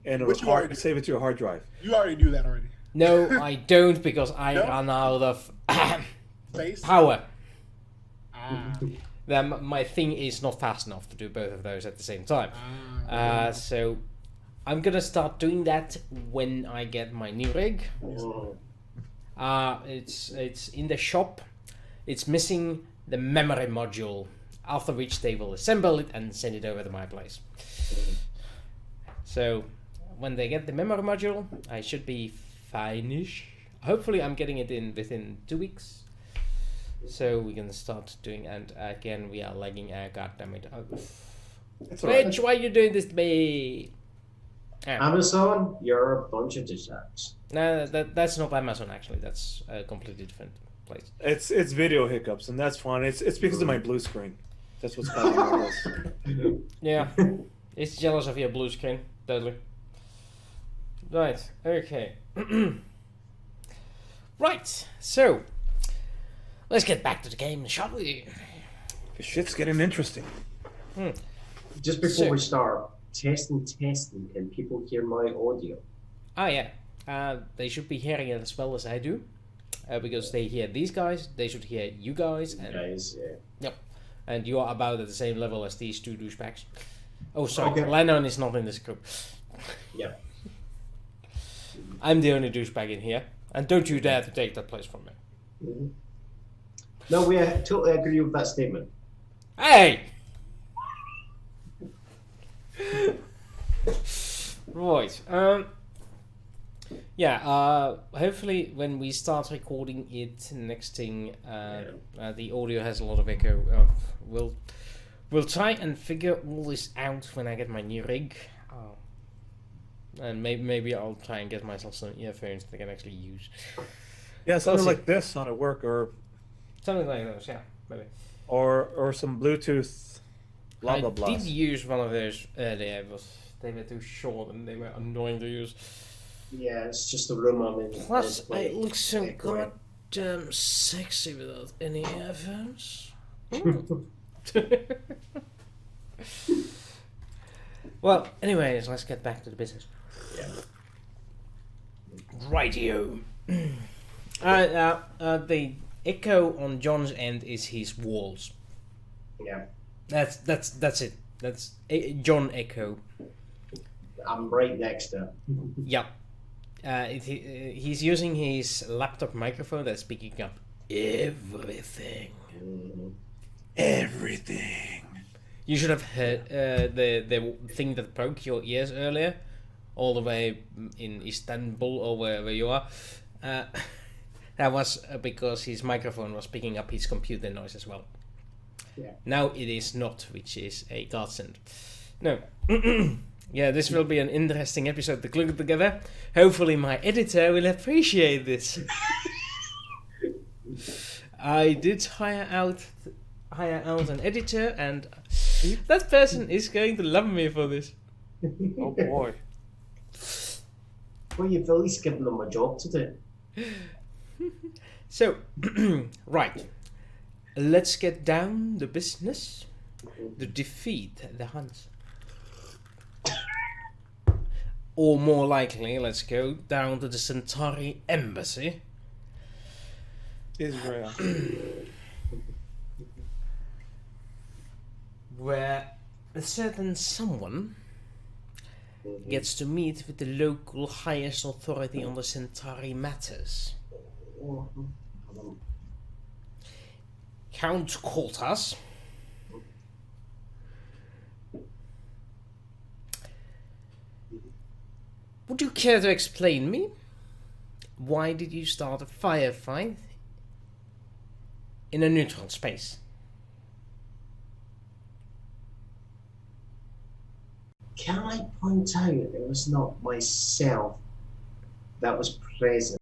Speaker 4: and
Speaker 3: Which you already-
Speaker 4: save it to your hard drive.
Speaker 3: You already do that already.
Speaker 1: No, I don't, because I
Speaker 3: No?
Speaker 1: run out of
Speaker 3: Space?
Speaker 1: power.
Speaker 3: Ah.
Speaker 1: Then my thing is not fast enough to do both of those at the same time. So I'm gonna start doing that when I get my new rig. It's in the shop. It's missing the memory module, after which they will assemble it and send it over to my place. So when they get the memory module, I should be fine-ish. Hopefully I'm getting it in within 2 weeks. So we can start doing, and again we are lagging, goddammit.
Speaker 4: That's all right.
Speaker 1: Bitch, why are you doing this to me?
Speaker 5: Amazon, you're a bunch of distracts.
Speaker 1: No, that's not Amazon actually. That's a completely different place.
Speaker 4: It's video hiccups, and that's fine. It's because of my blue screen. That's what's causing all this.
Speaker 1: Yeah, it's jealous of your blue screen. Totally. Right. Okay. Right. So let's get back to the game, shall we?
Speaker 2: This shit's getting interesting.
Speaker 5: Just before
Speaker 1: So-
Speaker 5: we start, testing. Can people hear my audio?
Speaker 1: Ah, yeah. They should be hearing it as well as I do, because they hear these guys. They should hear you guys, and
Speaker 5: Guys, yeah.
Speaker 1: and you are about at the same level as these two douchebags. Oh, sorry,
Speaker 5: Okay.
Speaker 1: Landas is not in this group.
Speaker 5: Yeah.
Speaker 1: I'm the only douchebag in here, and don't you dare to take that place from me.
Speaker 5: Mm-hmm. No, we totally agree with that statement.
Speaker 1: Hey! Right. Yeah. Hopefully, when we start recording it, next thing, the audio has a lot of echo. We'll try and figure all this out when I get my new rig. And maybe I'll try and get myself some earphones that I can actually use.
Speaker 4: Yeah, something
Speaker 1: see.
Speaker 4: like this ought to work, or
Speaker 1: Something like those, yeah, maybe.
Speaker 4: some Bluetooth. Blah blah blah.
Speaker 1: I did use one of those earlier, but they were too short and they were annoying to use.
Speaker 5: Yeah, it's just the room I'm in.
Speaker 1: Plus,
Speaker 5: It's like-
Speaker 1: it looks so
Speaker 5: echoing.
Speaker 1: goddamn sexy without any earphones. Well, anyways, let's get back to the business.
Speaker 5: Yeah.
Speaker 1: Rightio. The echo on John's end is his walls.
Speaker 5: Yeah.
Speaker 1: That's it. That's John echo.
Speaker 5: I'm right next to it.
Speaker 1: Yeah. He's using his laptop microphone that's picking up everything.
Speaker 2: Everything.
Speaker 1: You should have heard the thing that broke your ears earlier, all the way in Istanbul or wherever you are. That was because his microphone was picking up his computer noise as well.
Speaker 5: Yeah.
Speaker 1: Now it is not, which is a godsend. No. Yeah, this will be an interesting episode to glue together. Hopefully my editor will appreciate this. I did hire out an editor, and that person is going to love me for this.
Speaker 4: Oh boy.
Speaker 5: Well, you've at least given them a job to do.
Speaker 1: So, right. Let's get down to business. To defeat the Huns. Or more likely, let's go down to the Centauri embassy.
Speaker 4: Israel.
Speaker 1: Where a certain someone gets to meet with the local highest authority on the Centauri matters. Count Cortas. Would you care to explain me? Why did you start a firefight in a neutral space?
Speaker 5: Can I point out it was not myself that was present?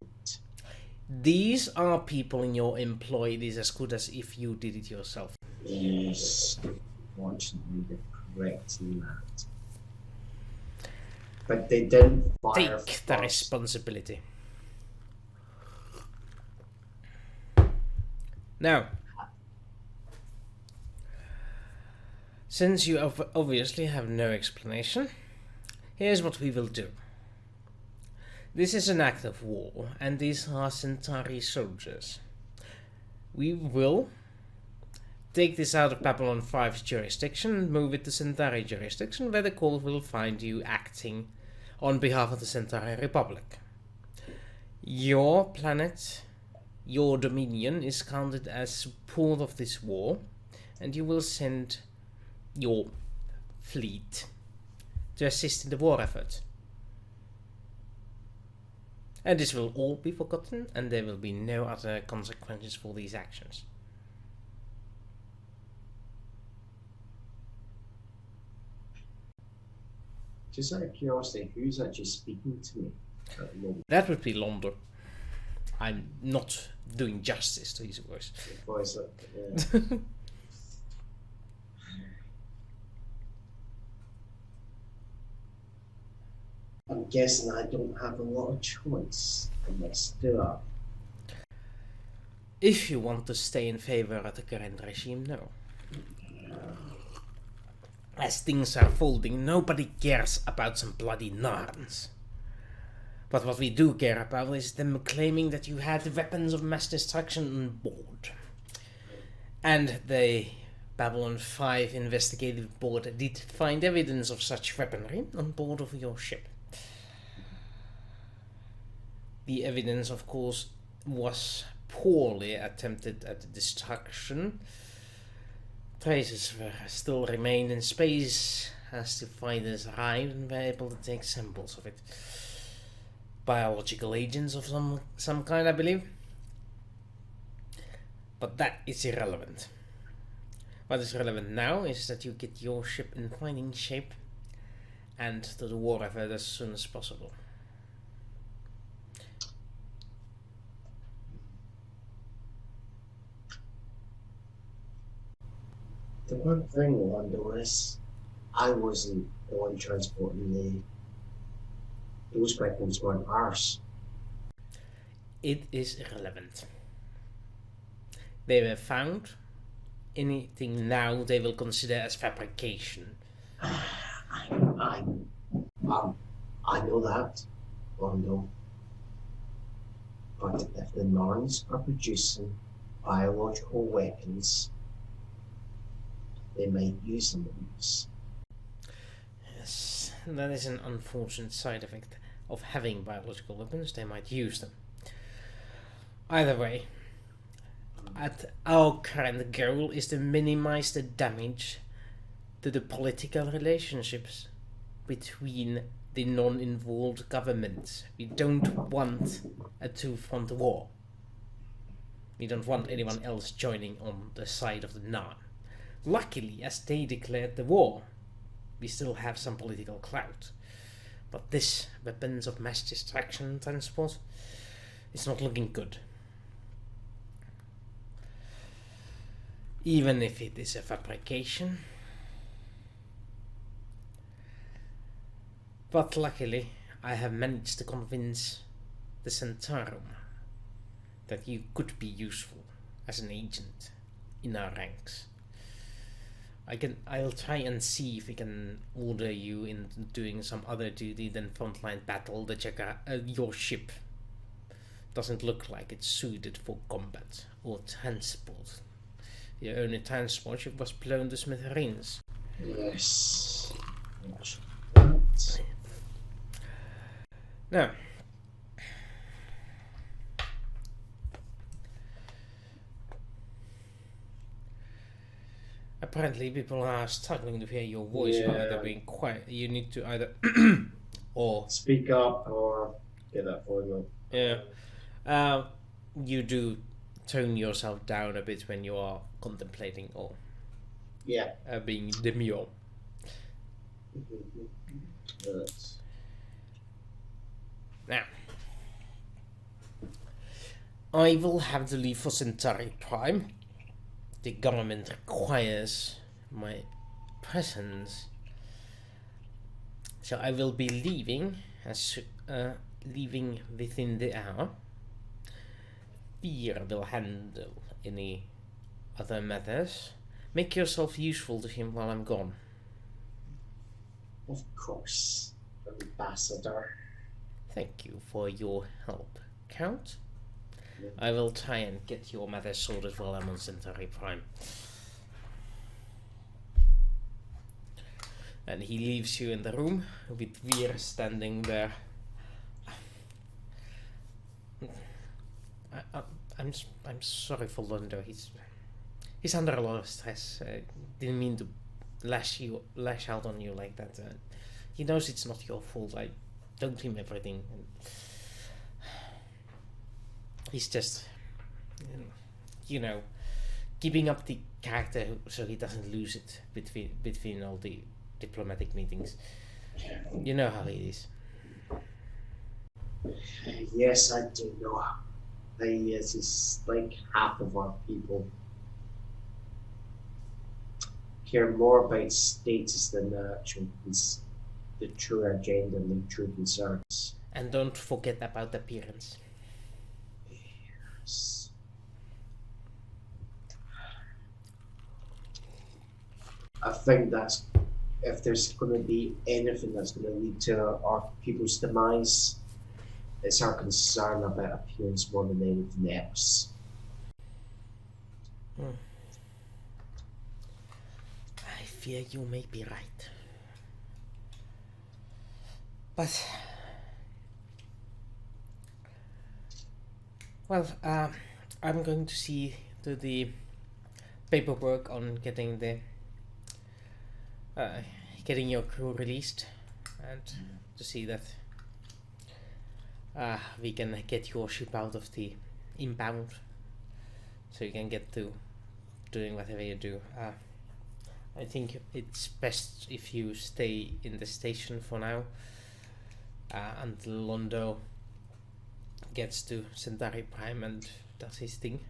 Speaker 1: These are people in your employ. It is as good as if you did it yourself.
Speaker 5: Yes, fortunately, they're correct in that. But they didn't fire
Speaker 1: Take the
Speaker 5: first.
Speaker 1: responsibility. Now, since you obviously have no explanation, here's what we will do. This is an act of war, and these are Centauri soldiers. We will take this out of Babylon 5's jurisdiction and move it to Centauri jurisdiction, where the court will find you acting on behalf of the Centauri Republic. Your planet, your dominion, is counted as support of this war, and you will send your fleet to assist in the war effort. And this will all be forgotten, and there will be no other consequences for these actions.
Speaker 5: Just out of curiosity, who's actually speaking to me at the moment?
Speaker 1: That would be London. I'm not doing justice to his voice.
Speaker 5: Or is it, I'm guessing I don't have a lot of choice in this, do I?
Speaker 1: If you want to stay in favor of the current regime, no. As things are folding, nobody cares about some bloody Narns. But what we do care about is them claiming that you had weapons of mass destruction on board. And the Babylon 5 investigative board did find evidence of such weaponry on board of your ship. The evidence, of course, was poorly attempted at destruction. Traces still remained in space as the fighters arrived and were able to take samples of it. Biological agents of some kind, I believe. But that is irrelevant. What is relevant now is that you get your ship in fighting shape and to the war effort as soon as possible.
Speaker 5: The one thing, Lando, is I wasn't the one transporting those weapons weren't ours.
Speaker 1: It is irrelevant. They were found. Anything now they will consider as fabrication.
Speaker 5: I know that, Lando. But if the Narns are producing biological weapons, they might use them on us.
Speaker 1: Yes, that is an unfortunate side effect. of having biological weapons, they might use them. Either way, our current goal is to minimize the damage to the political relationships between the non-involved governments. We don't want a two-front war. We don't want anyone else joining on the side of the Narn. Luckily, as they declared the war, we still have some political clout. But this weapons of mass destruction transport is not looking good. Even if it is a fabrication. But luckily, I have managed to convince the Centaurum that you could be useful as an agent in our ranks. I'll try and see if we can order you into doing some other duty than frontline battle to check your ship. Doesn't look like it's suited for combat or transport. Your only transport ship was blown to smithereens.
Speaker 5: Yes.
Speaker 1: Now, apparently people are struggling to hear your voice.
Speaker 5: Yeah.
Speaker 1: Either being quiet. You need to either or
Speaker 5: Speak up or get that volume.
Speaker 1: yeah. You do tone yourself down a bit when you are contemplating or
Speaker 5: Yeah.
Speaker 1: being demure.
Speaker 5: Yes.
Speaker 1: Now, I will have to leave for Centauri Prime. The government requires my presence, so I will be leaving leaving within the hour. Fear will handle any other matters. Make yourself useful to him while I'm gone.
Speaker 5: Of course, Ambassador.
Speaker 1: Thank you for your help, Count. I will try and get your matter sorted while I'm on Centauri Prime. And he leaves you in the room with Veer standing there. I'm sorry for Londo. He's under a lot of stress. Didn't mean to lash out on you like that. He knows it's not your fault. I told him everything. And he's just, keeping up the character so he doesn't lose it between all the diplomatic meetings. You know how he is.
Speaker 5: Yes, I do know. He is. He's like half of our people. Care more about status than the true agenda and the true concerns.
Speaker 1: And don't forget about appearance.
Speaker 5: Yes. I think that's if there's going to be anything that's going to lead to our people's demise, it's our concern about appearance more than anything else.
Speaker 1: I fear you may be right. But, well, I'm going to see to the paperwork on getting getting your crew released, and to see that we can get your ship out of the impound, so you can get to doing whatever you do. I think it's best if you stay in the station for now until Londo gets to Centauri Prime and does his thing.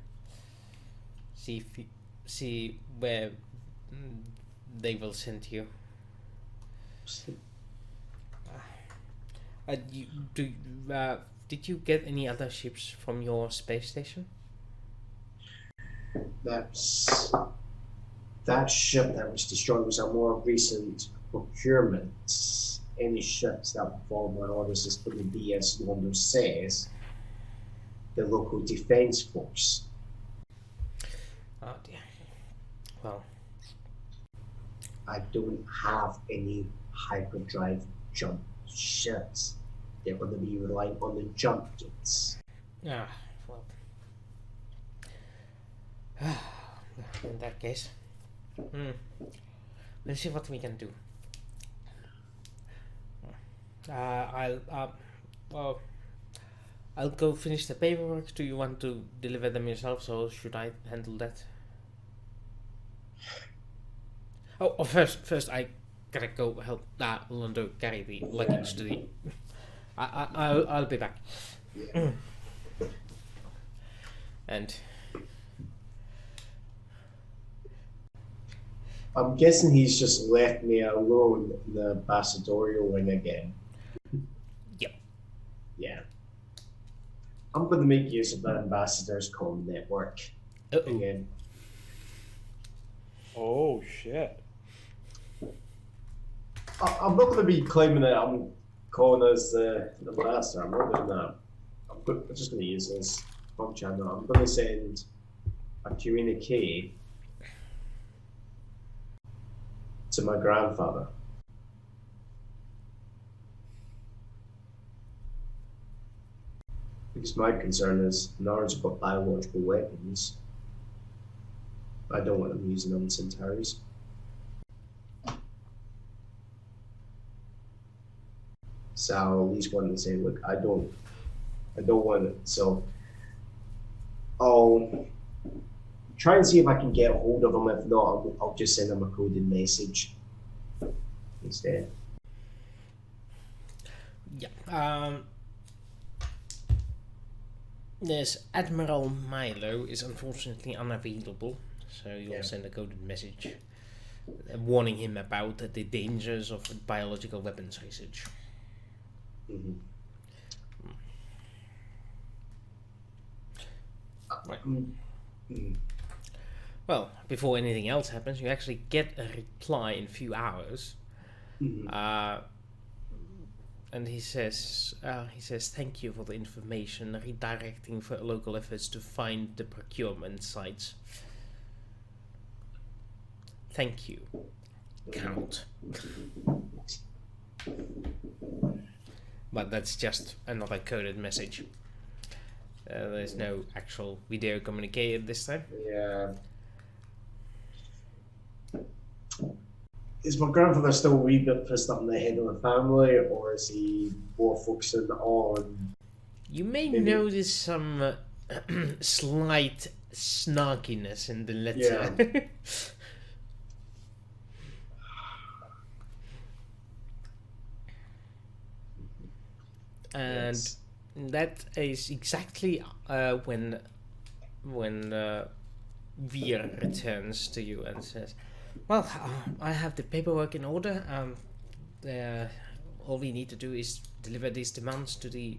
Speaker 1: See where they will send you. Did you get any other ships from your space station?
Speaker 5: That ship that was destroyed was a more recent procurement. Any ships that will follow my orders is going to be, as Londo says, the local defense force.
Speaker 1: Oh dear. Well,
Speaker 5: I don't have any hyperdrive jump ships. they're going to be relying on the jump gates.
Speaker 1: Yeah, well. In that case, let's see what we can do. I'll go finish the paperwork. Do you want to deliver them yourself, or should I handle that? Oh, first I gotta go help Lando carry the luggage to the. I'll be back.
Speaker 5: Yeah.
Speaker 1: And
Speaker 5: I'm guessing he's just left me alone in the ambassadorial wing again.
Speaker 1: Yep.
Speaker 5: Yeah. I'm going to make use of the ambassador's comm network again.
Speaker 4: Oh shit.
Speaker 5: I'm not going to be claiming that I'm calling as the master. I'm not doing that. I'm just going to use this function. I'm going to send a communique to my grandfather. Because my concern is Nard's got biological weapons. I don't want them using them in Centauri's. So I at least want to say, look, I don't want it. So I'll try and see if I can get a hold of him. If not, I'll just send him a coded message instead.
Speaker 1: yeah, yes, Admiral Milo is unfortunately unavailable, so you'll send a coded message warning him about the dangers of biological weapons research.
Speaker 5: Mm-hmm.
Speaker 1: Right.
Speaker 5: Mm-hmm.
Speaker 1: Well, before anything else happens, you actually get a reply in a few hours.
Speaker 5: Mm-hmm.
Speaker 1: And he says, thank you for the information, redirecting for local efforts to find the procurement sites. Thank you, Count. But that's just another coded message. There's no actual video communicated this time.
Speaker 5: Yeah. Is my grandfather still a wee bit pissed up in the head of the family, or is he more focusing on...
Speaker 1: You may notice some slight snarkiness in the letter.
Speaker 5: Yeah.
Speaker 1: And
Speaker 5: Yes.
Speaker 1: that is exactly when Veer returns to you and says, well, I have the paperwork in order. All we need to do is deliver these demands to the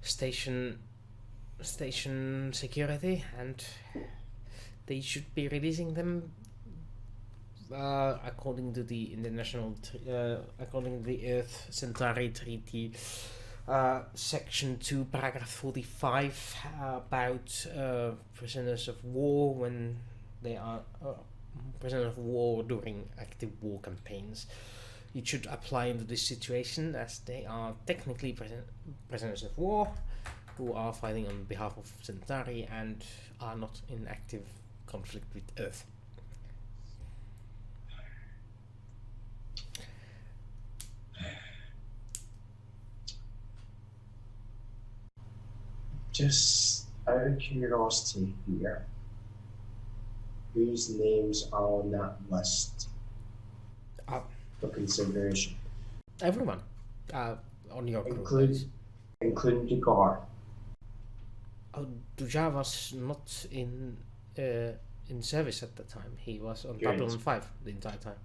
Speaker 1: station security, and they should be releasing them according to the according to the Earth Centauri Treaty, Section 2, Paragraph 45, about prisoners of war when they are prisoners of war during active war campaigns. It should apply into this situation, as they are technically prisoners of war who are fighting on behalf of Centauri and are not in active conflict with Earth.
Speaker 5: Just out of curiosity here, whose names are on that list for consideration?
Speaker 1: Everyone on your group.
Speaker 5: Including Dugar.
Speaker 1: Oh, Dujar was not in service at the time. He was on
Speaker 5: Good.
Speaker 1: Babylon 5 the entire time.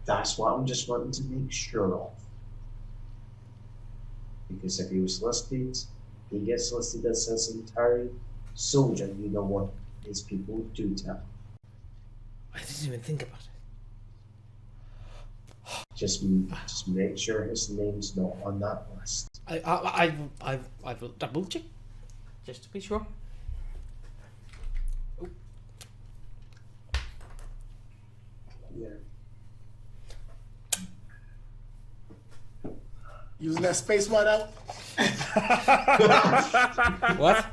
Speaker 5: That's what I'm just wanting to make sure of. Because if he was listed, he gets listed as a Centauri soldier, you know what his people do to him.
Speaker 1: I didn't even think about it.
Speaker 5: Just make sure his name's not on that list.
Speaker 1: I will double check, just to be sure. Oh.
Speaker 5: Yeah.
Speaker 3: Using that space whiteout.
Speaker 1: What?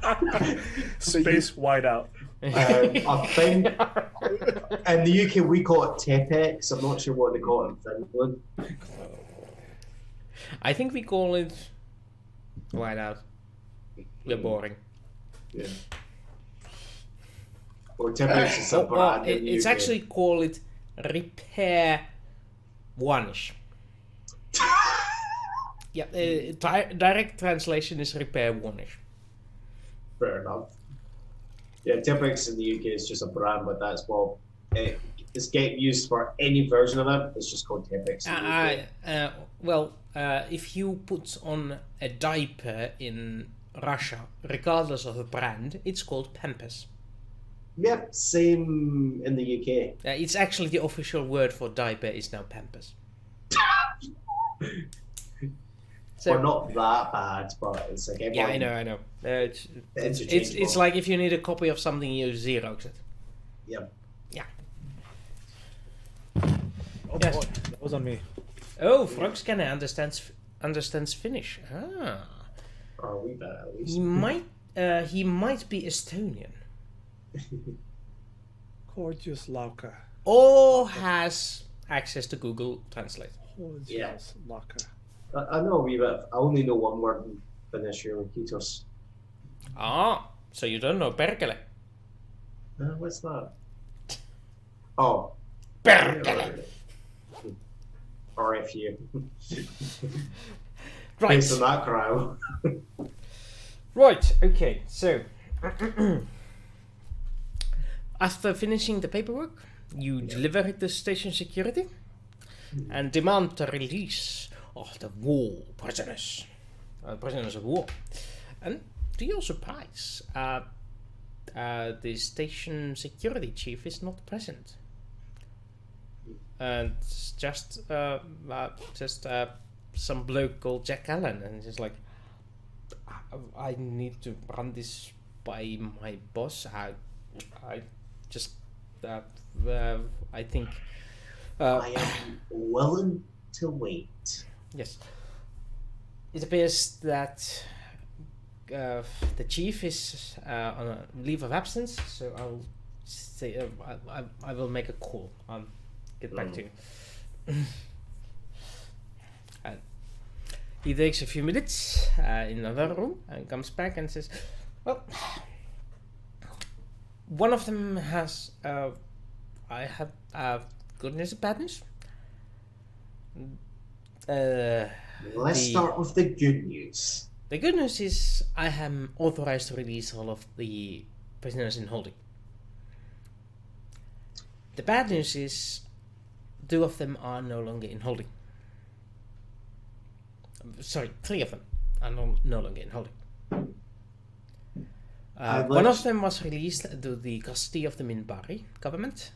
Speaker 3: So you-
Speaker 4: Space whiteout.
Speaker 5: I think in the UK we call it Tepex. I'm not sure what they call it in Finland.
Speaker 1: I think we call it whiteout. We're boring.
Speaker 5: Yeah. Or Tepex is a
Speaker 1: Oh,
Speaker 5: brand in the
Speaker 1: it's
Speaker 5: UK.
Speaker 1: actually called it repair one-ish. Yeah, direct translation is repair one-ish.
Speaker 5: Fair enough. Yeah, Tepex in the UK is just a brand, but that's what it's getting used for any version of it. It's just called Tepex in the UK.
Speaker 1: Well, if you put on a diaper in Russia, regardless of the brand, it's called Pampers.
Speaker 5: Yep, same in the UK.
Speaker 1: It's actually the official word for diaper is now Pampers. So,
Speaker 5: We're not that bad, but it's like
Speaker 1: yeah,
Speaker 5: everyone.
Speaker 1: I know. It's
Speaker 5: Interchangeable.
Speaker 1: like if you need a copy of something, you Xerox it.
Speaker 5: Yep.
Speaker 1: Yeah.
Speaker 4: Oh
Speaker 1: Yes.
Speaker 4: boy, that was on me.
Speaker 1: Oh, Frogscanner understands Finnish. Ah,
Speaker 5: Or we bet at least.
Speaker 1: he might be Estonian
Speaker 4: Gorgeous Lauka.
Speaker 1: or has access to Google Translate.
Speaker 4: Gorgeous
Speaker 5: Yeah.
Speaker 4: Lauka.
Speaker 5: I know a wee bit. I only know one word in Finnish here, Kitos.
Speaker 1: Ah, so you don't know Perkele.
Speaker 5: What's that? Oh.
Speaker 1: Perkele.
Speaker 5: RFU.
Speaker 1: Right.
Speaker 5: Based on that crowd.
Speaker 1: Right, okay, so after finishing the paperwork, you deliver it to station security and demand the release of the war prisoners. Prisoners of war. And to your surprise, the station security chief is not present. And it's just some bloke called Jack Allen, and he's like, I need to run this by my boss. I just I think
Speaker 5: I am willing to wait.
Speaker 1: yes. It appears that the chief is on a leave of absence, so I'll say I will make a call. I'll get back to you. And he takes a few minutes in another room and comes back and says, "Well, one of them has. I have good news and bad news.
Speaker 5: Let's start with the good news.
Speaker 1: The good news is I am authorized to release all of the prisoners in holding. The bad news is 2 of them are no longer in holding. Sorry, 3 of them are no longer in holding. One of them was released to the custody of the Minbari government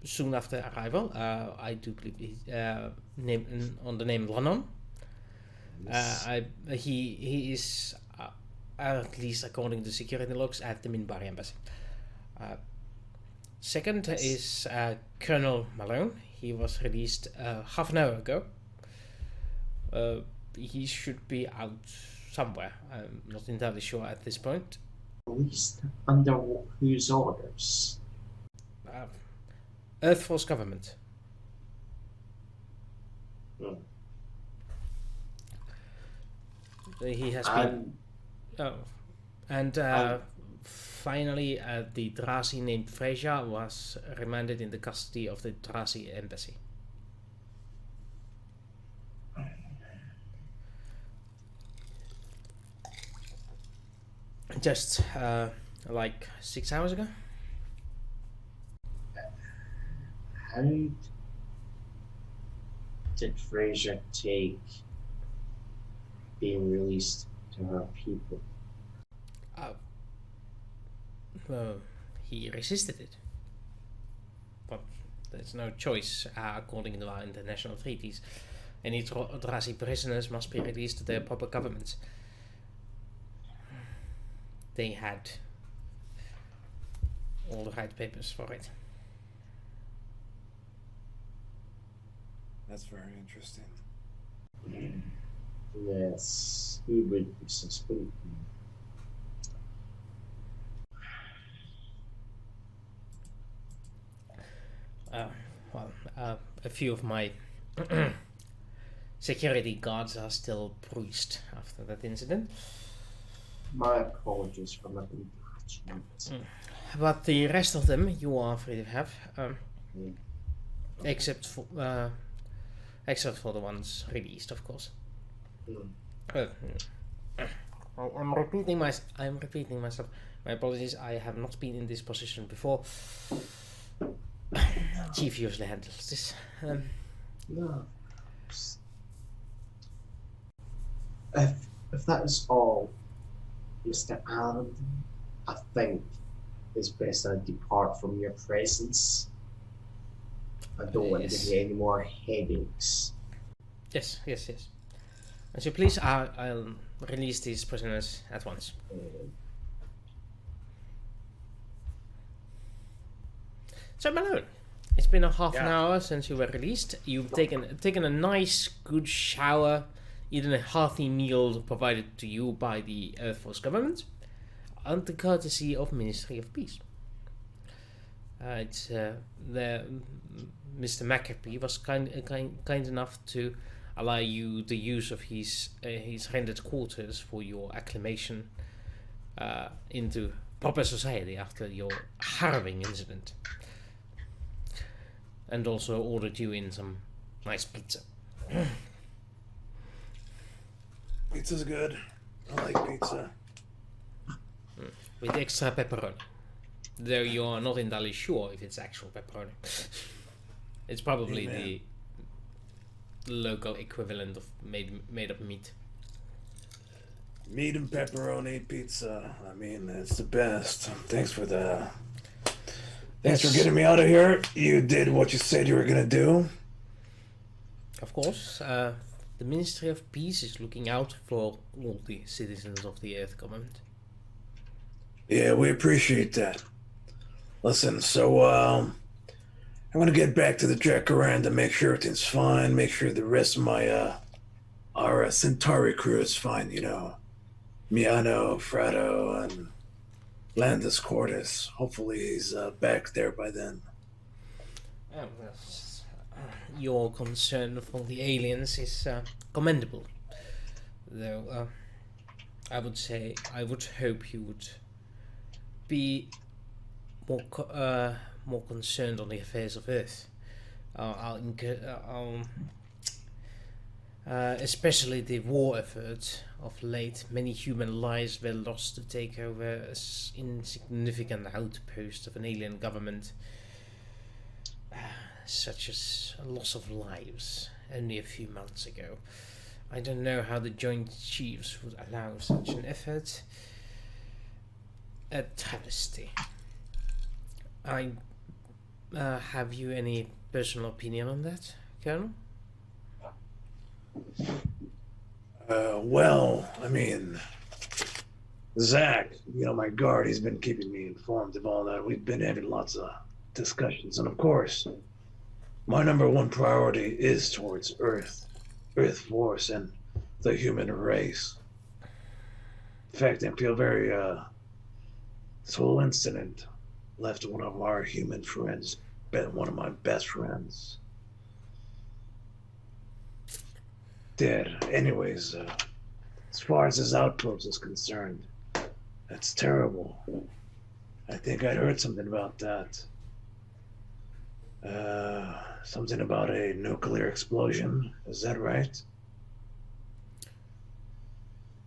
Speaker 1: soon after arrival. I do believe he's named on the name Landas. He is, at least according to security logs, at the Minbari embassy. Second is Colonel Malone. He was released half an hour ago. He should be out somewhere. I'm not entirely sure at this point.
Speaker 5: Released under whose orders?
Speaker 1: Earth Force government. He has been. Oh, and finally, the Drazi named Freja was remanded in the custody of the Drazi embassy. Just like 6 hours ago.
Speaker 5: How did Fraser take being released to her people?
Speaker 1: Well, he resisted it. But there's no choice according to our international treaties. Any Drazi prisoners must be released to their proper governments. They had all the right papers for it.
Speaker 2: That's very interesting.
Speaker 5: Yes, he would be suspected.
Speaker 1: A few of my security guards are still bruised after that incident.
Speaker 5: My apologies for not being judgment.
Speaker 1: But the rest of them you are free to have, except for the ones released, of course. I'm repeating myself. My apologies. I have not been in this position before. Chief usually handles this.
Speaker 5: No. If that is all, Mr. Allen, I think it's best I depart from your presence. I don't want to give you any more headaches.
Speaker 1: Yes. And so please, I'll release these prisoners at once. So Malone, it's been a half an hour since you were released. You've taken a nice, good shower, eaten a hearty meal provided to you by the Earth Force government, under the courtesy of Ministry of Peace. Mr. McAfee was kind enough to allow you the use of his rented quarters for your acclimation into proper society after your harrowing incident. And also ordered you in some nice pizza.
Speaker 2: Pizza's good. I like pizza.
Speaker 1: With extra pepperoni. Though you are not entirely sure if it's actual pepperoni. It's probably the local equivalent of made up meat.
Speaker 2: Meat and pepperoni pizza. I mean, it's the best. Thanks for getting me out of here. You did what you said you were gonna do.
Speaker 1: Of course, the Ministry of Peace is looking out for all the citizens of the Earth government.
Speaker 2: Yeah, we appreciate that. Listen, so I'm gonna get back to the Jacaranda, make sure everything's fine, make sure the rest of my our Centauri crew is fine. You know, Miano, Frato, and Landas Cordes. Hopefully he's back there by then.
Speaker 1: Your concern for the aliens is commendable. Though I would hope you would be more concerned on the affairs of Earth. Especially the war effort of late, many human lives were lost to take over an insignificant outpost of an alien government, such as a loss of lives only a few months ago. I don't know how the Joint Chiefs would allow such an effort. A travesty. Have you any personal opinion on that, Colonel?
Speaker 2: Well, I mean, Zach, you know, my guard, he's been keeping me informed of all that. We've been having lots of discussions. And of course, my number one priority is towards Earth Force, and the human race. In fact, I feel very, this whole incident left one of our human friends, one of my best friends, dead. Anyways, as far as his outpost is concerned, that's terrible. I think I'd heard something about that. Something about a nuclear explosion. Is that right?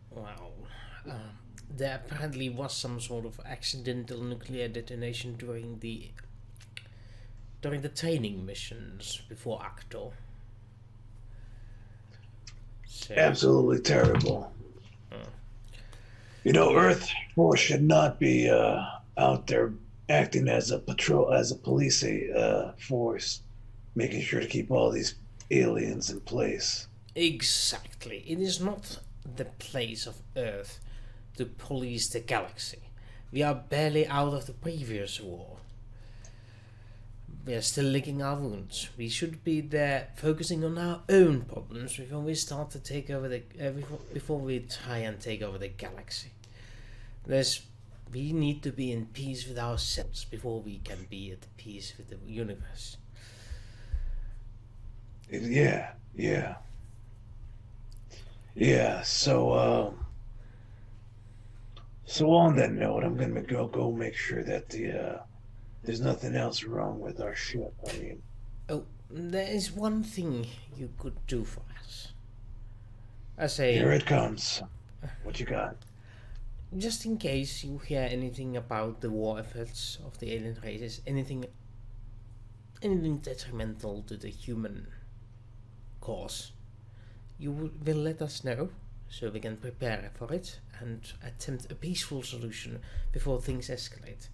Speaker 1: Well, there apparently was some sort of accidental nuclear detonation during the training missions before Acto. So,
Speaker 2: Absolutely terrible. You know, Earth Force should not be out there acting as a police force, making sure to keep all these aliens in place.
Speaker 1: Exactly. It is not the place of Earth to police the galaxy. We are barely out of the previous war. we are still licking our wounds. We should be there focusing on our own problems before we start to take over before we try and take over the galaxy. We need to be in peace with ourselves before we can be at peace with the universe.
Speaker 2: Yeah. So on that note, I'm gonna go make sure that there's nothing else wrong with our ship. I mean,
Speaker 1: Oh, there is one thing you could do for us.
Speaker 2: here it comes. What you got?
Speaker 1: Just in case you hear anything about the war efforts of the alien races, anything detrimental to the human cause, you will let us know so we can prepare for it and attempt a peaceful solution before things escalate.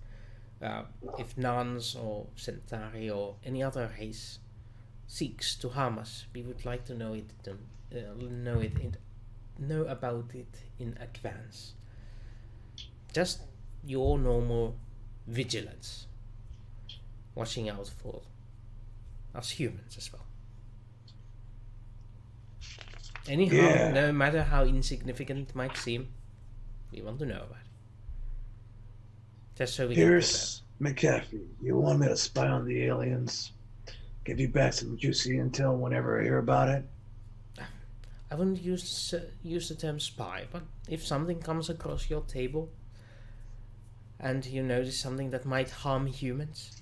Speaker 1: If Nans or Centauri or any other race seeks to harm us, we would like to know about it in advance. Just your normal vigilance, watching out for us humans as well. Any harm, no matter how insignificant it might seem, we want to know about it. Just so we
Speaker 2: Pierce McAfee, you want me to spy on the aliens? Give you back some juicy intel whenever I hear about it?
Speaker 1: I wouldn't use the term spy, but if something comes across your table and you notice something that might harm humans,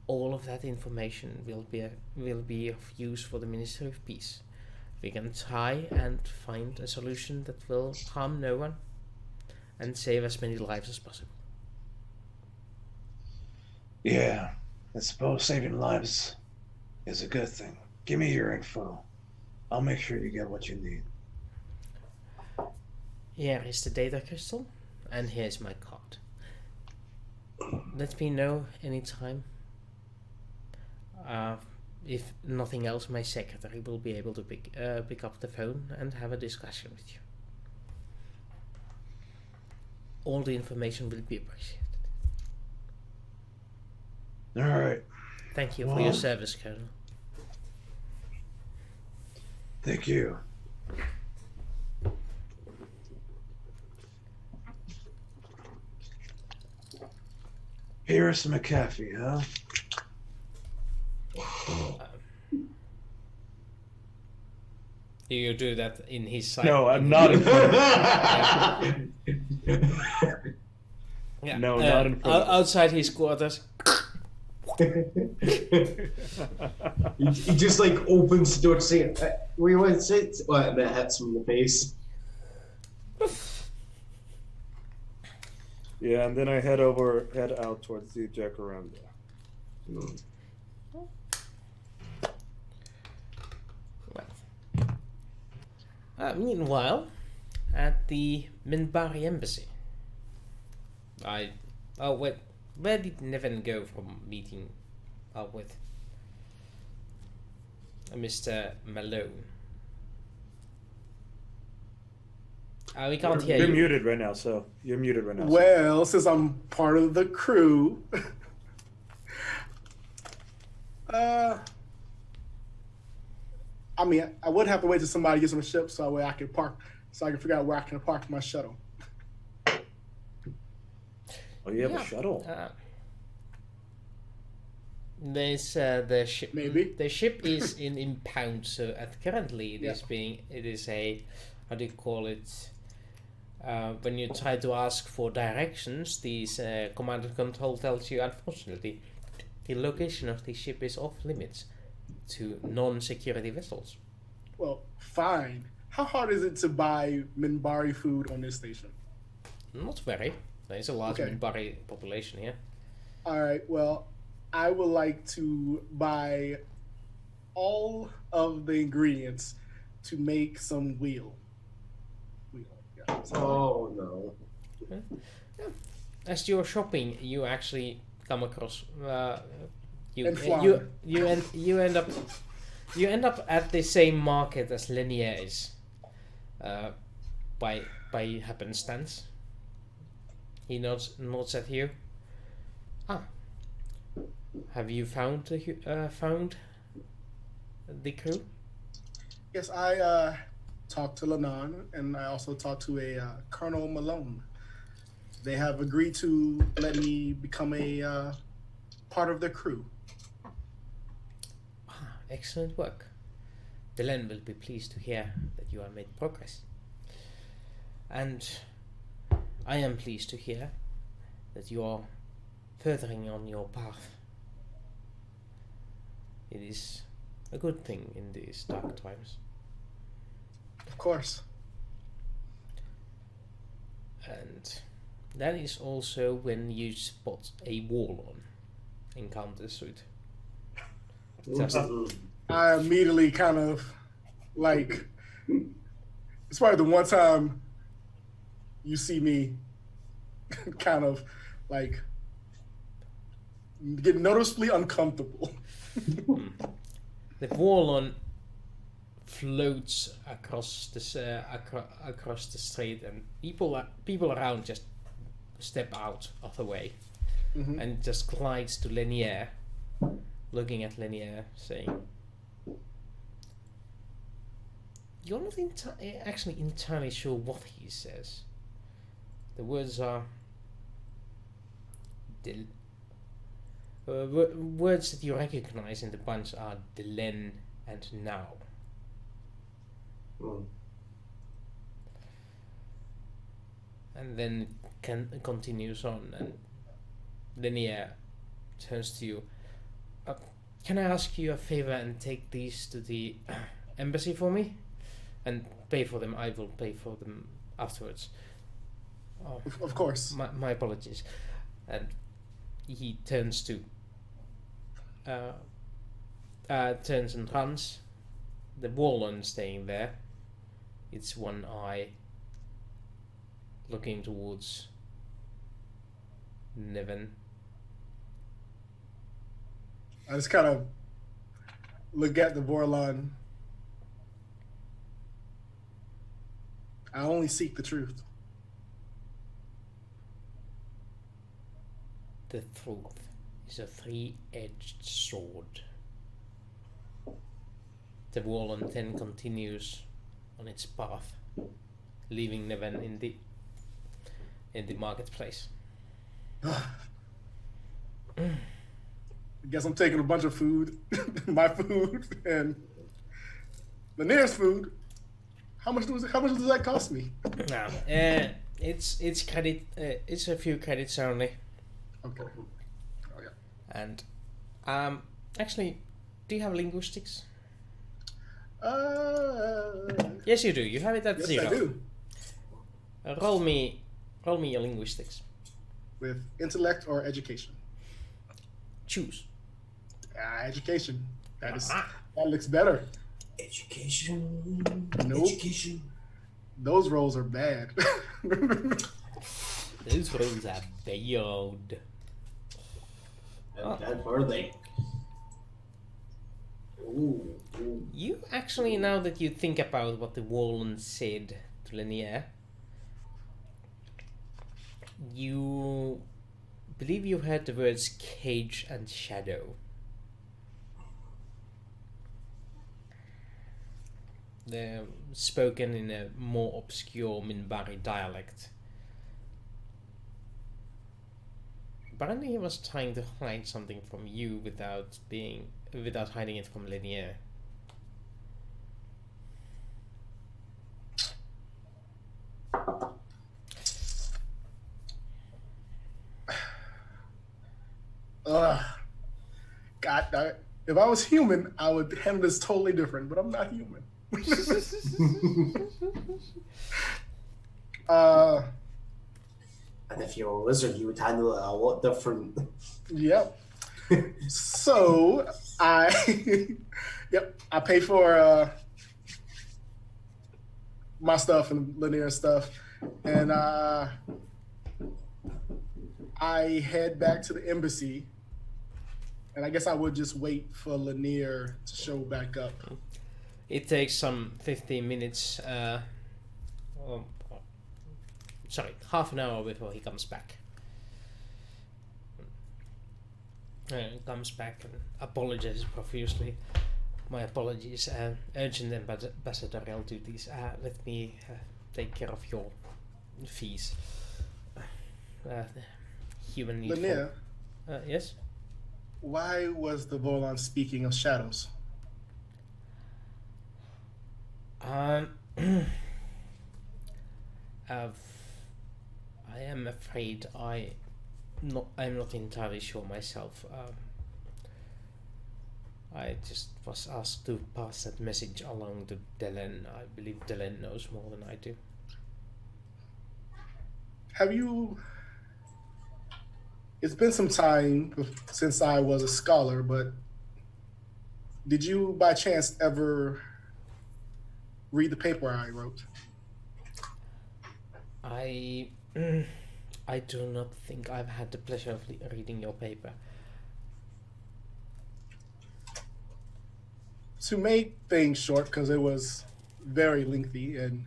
Speaker 1: all of that information will be of use for the Ministry of Peace. We can try and find a solution that will harm no one and save as many lives as possible.
Speaker 2: Yeah, I suppose saving lives is a good thing. Give me your info. I'll make sure you get what you need.
Speaker 1: Here is the data crystal, and here's my card. Let me know anytime. If nothing else, my secretary will be able to pick up the phone and have a discussion with you. All the information will be appreciated.
Speaker 2: All right.
Speaker 1: Thank you for your service, Colonel.
Speaker 2: Thank you. Pierce McAfee, huh?
Speaker 1: Do you do that in his side?
Speaker 4: No, I'm not in front of
Speaker 1: Yeah.
Speaker 4: No, not in front of him.
Speaker 1: Outside his quarters.
Speaker 5: He just like opens the door to say, "Where you want to sit?" Well, and it hits him in the face.
Speaker 4: Yeah, and then I head out towards the Jacaranda.
Speaker 1: Meanwhile, at the Minbari embassy, where did Nevin go from meeting up with Mr. Malone? We can't hear
Speaker 4: You're
Speaker 1: you.
Speaker 4: muted right now, so you're muted right now.
Speaker 3: Well, since I'm part of the crew, I mean, I would have to wait till somebody gets on the ship so that way I can figure out where I can park my shuttle.
Speaker 4: Oh, you have a shuttle?
Speaker 1: There's the ship.
Speaker 3: Maybe.
Speaker 1: The ship is in impound, so currently it is a, how do you call it? When you try to ask for directions, these command and control tells you, unfortunately, the location of the ship is off limits to non-security vessels.
Speaker 3: Well, fine. How hard is it to buy Minbari food on this station?
Speaker 1: Not very. There's a large Minbari population here.
Speaker 3: All right. Well, I would like to buy all of the ingredients to make some wheel. Yeah.
Speaker 5: Oh no!
Speaker 1: As you're shopping, you actually come across you end up at the same market as Lenier is, by happenstance. He nods at you. Have you found the crew?
Speaker 3: Yes, I talked to Landan, and I also talked to a Colonel Malone. They have agreed to let me become a part of their crew.
Speaker 1: Ah, excellent work. Delenn will be pleased to hear that you have made progress. And I am pleased to hear that you are furthering on your path. It is a good thing in these dark times.
Speaker 3: Of course.
Speaker 1: And that is also when you spot a Warlord in counter suit. Just
Speaker 3: I immediately kind of like, it's probably the one time you see me kind of like get noticeably uncomfortable.
Speaker 1: the Warlord floats across across the street, and people around just step out of the way, and just glides to Lanier, looking at Lanier, saying, "You're not actually entirely sure what he says. The words are words that you recognize in the bunch are Delenn and now." And then it continues on, and Lanier turns to you. Can I ask you a favor and take these to the embassy for me? And pay for them. I will pay for them afterwards. Oh,
Speaker 3: Of course.
Speaker 1: my apologies. And he turns to turns and runs. The Warlord staying there. It's one eye looking towards Niven.
Speaker 3: I just kind of look at the Vorlon. I only seek the truth.
Speaker 1: The truth is a three-edged sword. The Warlord then continues on its path, leaving Niven in the marketplace.
Speaker 3: I guess I'm taking a bunch of food, my food, and Lanier's food. How much does that cost me?
Speaker 1: Now, it's credit. It's a few credits only.
Speaker 3: Okay. Oh yeah.
Speaker 1: And actually, do you have linguistics? Yes, you do. You have it at
Speaker 3: Yes,
Speaker 1: 0.
Speaker 3: I do.
Speaker 1: Roll me your linguistics.
Speaker 3: With intellect or education?
Speaker 1: Choose.
Speaker 3: Education. That looks better.
Speaker 5: Education.
Speaker 3: Nope.
Speaker 5: Education.
Speaker 3: Those rolls are bad.
Speaker 1: Those rolls are bad.
Speaker 5: How bad were they? Ooh.
Speaker 1: You actually, now that you think about what the Warlord said to Lanier, you believe you heard the words cage and shadow. They're spoken in a more obscure Minbari dialect. Apparently he was trying to hide something from you without hiding it from Lanier.
Speaker 3: God, if I was human, I would handle this totally different, but I'm not human.
Speaker 5: And if you're a lizard, you would handle it a lot different.
Speaker 3: Yep. So I pay for my stuff and Lanier stuff, and I head back to the embassy, and I guess I would just wait for Lanier to show back up.
Speaker 1: It takes some 15 minutes, half an hour before he comes back. comes back and apologizes profusely. My apologies. Urgent ambassadorial duties. Let me take care of your fees. Human need.
Speaker 3: Lanier,
Speaker 1: Yes.
Speaker 3: why was the Volon speaking of shadows?
Speaker 1: I am afraid I'm not entirely sure myself. I just was asked to pass that message along to Delen. I believe Delen knows more than I do.
Speaker 3: Have you? It's been some time since I was a scholar, but did you by chance ever read the paper I wrote?
Speaker 1: I do not think I've had the pleasure of reading your paper.
Speaker 3: To make things short, because it was very lengthy and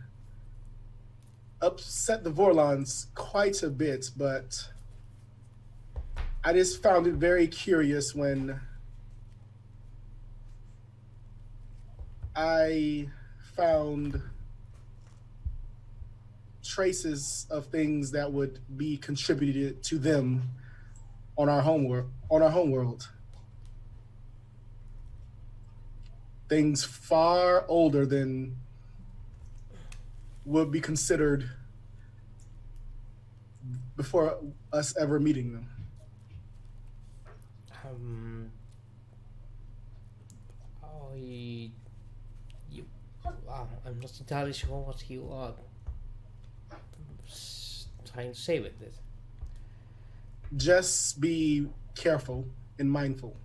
Speaker 3: upset the Vorlons quite a bit, but I just found it very curious when I found traces of things that would be contributed to them on our homeworld. Things far older than would be considered before us ever meeting them.
Speaker 1: I'm not entirely sure what you are trying to say with this.
Speaker 3: Just be careful and mindful.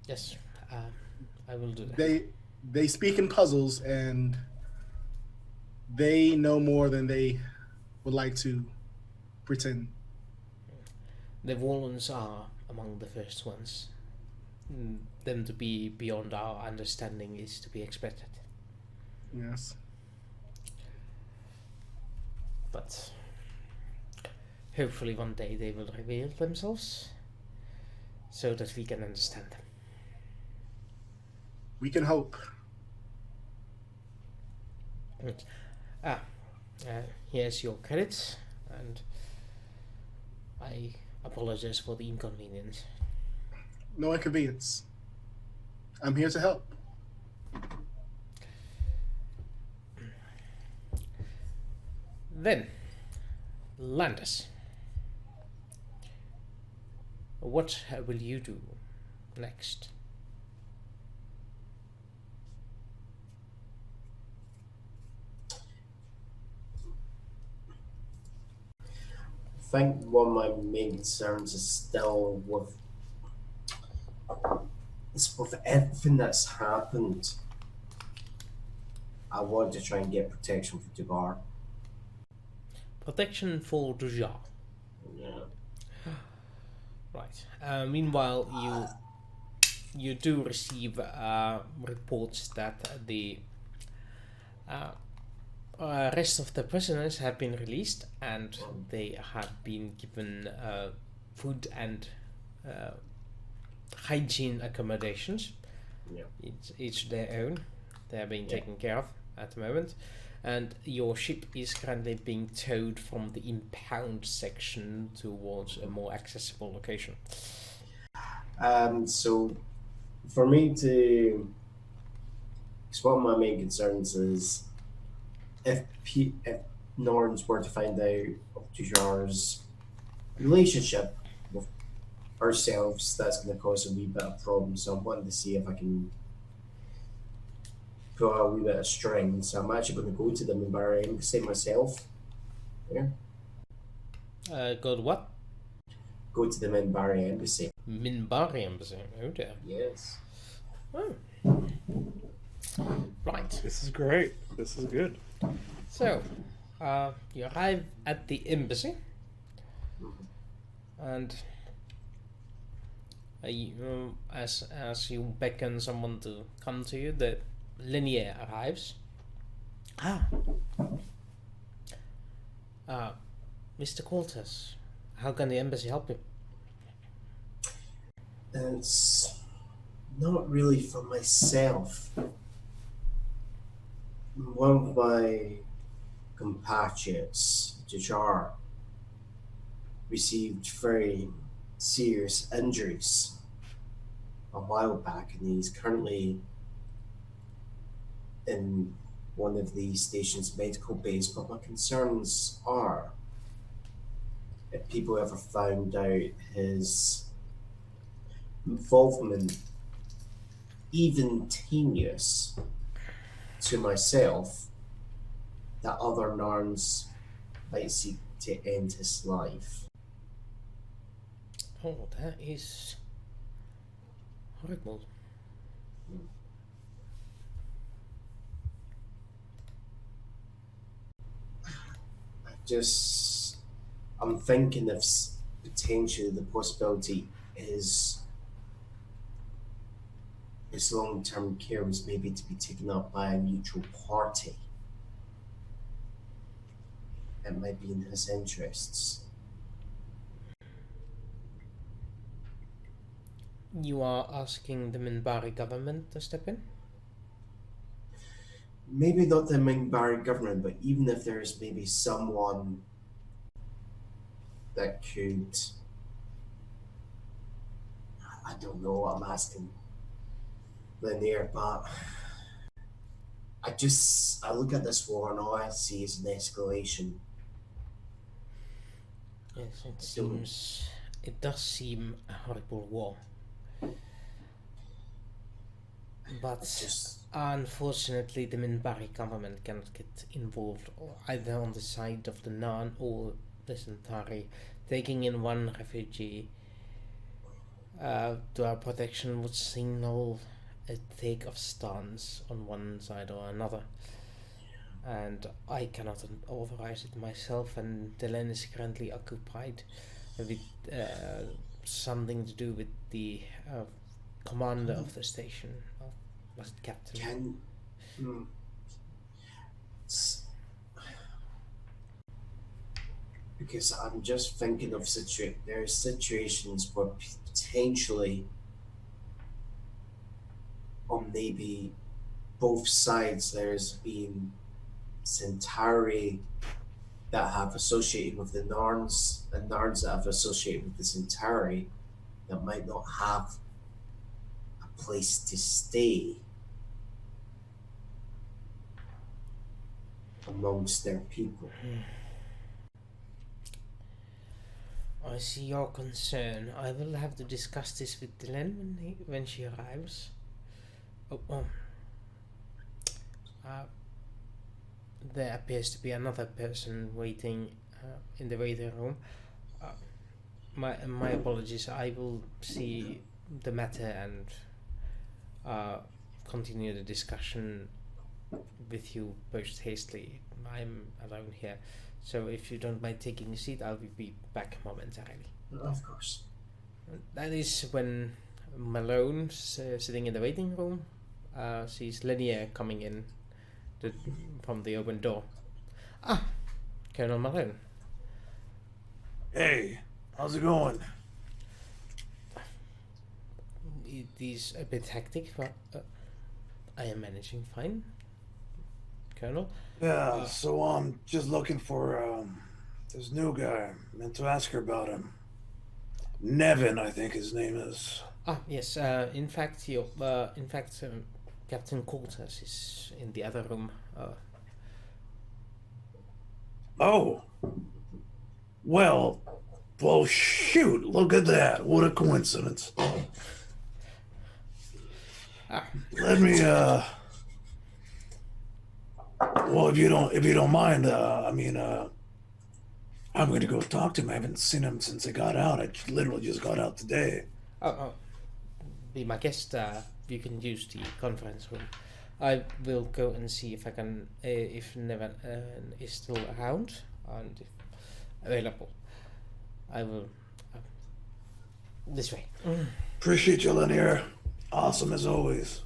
Speaker 1: Yes, I will do that.
Speaker 3: They speak in puzzles, and they know more than they would like to pretend.
Speaker 1: The Wallens are among the first ones. Them to be beyond our understanding is to be expected.
Speaker 3: Yes.
Speaker 1: But hopefully one day they will reveal themselves so that we can understand them.
Speaker 3: We can hope.
Speaker 1: Here's your credits, and I apologize for the inconvenience.
Speaker 3: No inconvenience. I'm here to help.
Speaker 1: Then, Landas. What will you do next?
Speaker 5: I think one of my main concerns is still with everything that's happened. I want to try and get protection for Dubar.
Speaker 1: Protection for Dujar.
Speaker 5: Yeah.
Speaker 1: Right. Meanwhile, you do receive reports that the rest of the prisoners have been released, and they have been given food and hygiene accommodations.
Speaker 5: Yeah.
Speaker 1: Each their own. They are being taken care of at the moment. And your ship is currently being towed from the impound section towards a more accessible location.
Speaker 5: So for me to, because one of my main concerns is if Norns were to find out of Tujar's relationship with ourselves, that's going to cause a wee bit of problems. So I'm wanting to see if I can pull a wee bit of string. So I'm actually going to go to the Minbari embassy myself. Yeah.
Speaker 1: Go to what?
Speaker 5: Go to the Minbari embassy.
Speaker 1: Minbari embassy. Oh dear.
Speaker 5: Yes.
Speaker 1: Oh. Right.
Speaker 4: This is great. This is good.
Speaker 1: So, you arrive at the embassy, and as you beckon someone to come to you, the Linear arrives. Mr. Quarters, How can the embassy help you?
Speaker 5: It's not really for myself. One of my compatriots, Jajar, received very serious injuries a while back, and he's currently in one of the station's medical bays. But my concerns are if people ever found out his involvement, even tenuous to myself, that other Narns might seek to end his life.
Speaker 1: Oh, that is horrible.
Speaker 5: I'm thinking if potentially the possibility is his long-term care was maybe to be taken up by a neutral party. It might be in his interests.
Speaker 1: You are asking the Minbari government to step in?
Speaker 5: Maybe not the Minbari government, but even if there's maybe someone that could, I don't know what I'm asking Lanier, but I look at this war and all I see is an escalation.
Speaker 1: Yes, it does seem a horrible war. But unfortunately, the Minbari government cannot get involved either on the side of the Narn or the Centauri. Taking in one refugee to our protection would signal a take of stance on one side or another. And I cannot authorize it myself, and Delenn is currently occupied with something to do with the commander of the station. Was it Captain?
Speaker 5: Because I'm just thinking of there's situations where potentially on maybe both sides there's been Centauri that have associated with the Narns and Narns that have associated with the Centauri that might not have a place to stay amongst their people.
Speaker 1: I see your concern. I will have to discuss this with Dylan when she arrives. There appears to be another person waiting in the waiting room. My apologies. I will see the matter and continue the discussion with you post hastily. I'm alone here, so if you don't mind taking a seat, I'll be back momentarily.
Speaker 5: Of course.
Speaker 1: That is when Malone, sitting in the waiting room, sees Linnea coming in from the open door. Colonel Malone.
Speaker 2: Hey, how's it going?
Speaker 1: It is a bit hectic, but I am managing fine, Colonel.
Speaker 2: Yeah, so I'm just looking for this new guy. Meant to ask her about him. Nevin, I think his name is.
Speaker 1: Yes. In fact, Captain Cortez is in the other room.
Speaker 2: Oh. Well, shoot! Look at that! What a coincidence. Let me. Well, if you don't mind, I'm going to go talk to him. I haven't seen him since I got out. I literally just got out today.
Speaker 1: Be my guest. You can use the conference room. I will go and see if I can, if Nevin is still around and if available. I will. This way.
Speaker 2: Appreciate you, Lanier. Awesome as always.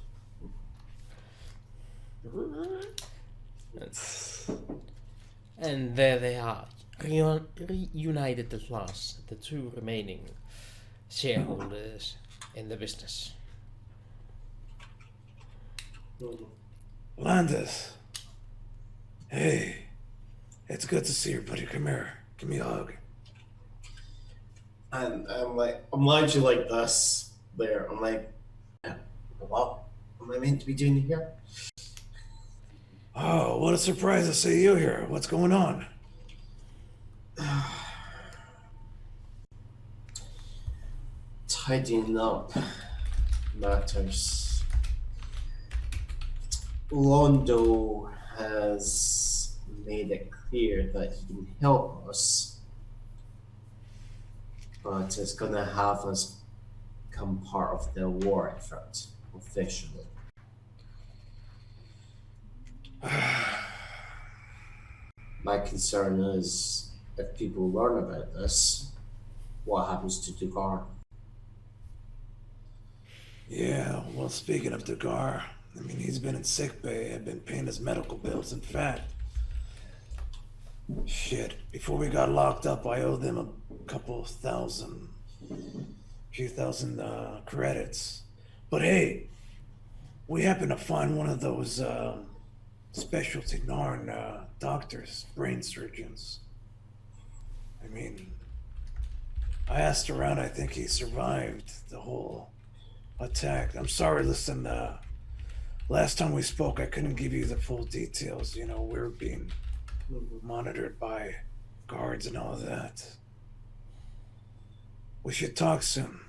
Speaker 1: And there they are. reunited at last the two remaining shareholders in the business.
Speaker 2: Landas. Hey. It's good to see you, buddy. Come here. Give me a hug.
Speaker 6: And I'm largely like this there. I'm like, what am I meant to be doing here?
Speaker 2: Oh, what a surprise to see you here. What's going on?
Speaker 6: Tidying up matters. Londo has made it clear that he can help us, but it's gonna have us become part of the war effort officially. My concern is if people learn about this, what happens to Dugar?
Speaker 2: Yeah, well, speaking of Dugar, I mean, he's been in sick bay. I've been paying his medical bills. In fact, shit, before we got locked up, I owed them a few thousand credits. But hey, we happened to find one of those specialty Narn doctors, brain surgeons. I mean, I asked around, I think he survived the whole attack. I'm sorry, listen, last time we spoke, I couldn't give you the full details. You know, we were being monitored by guards and all that. We should talk soon.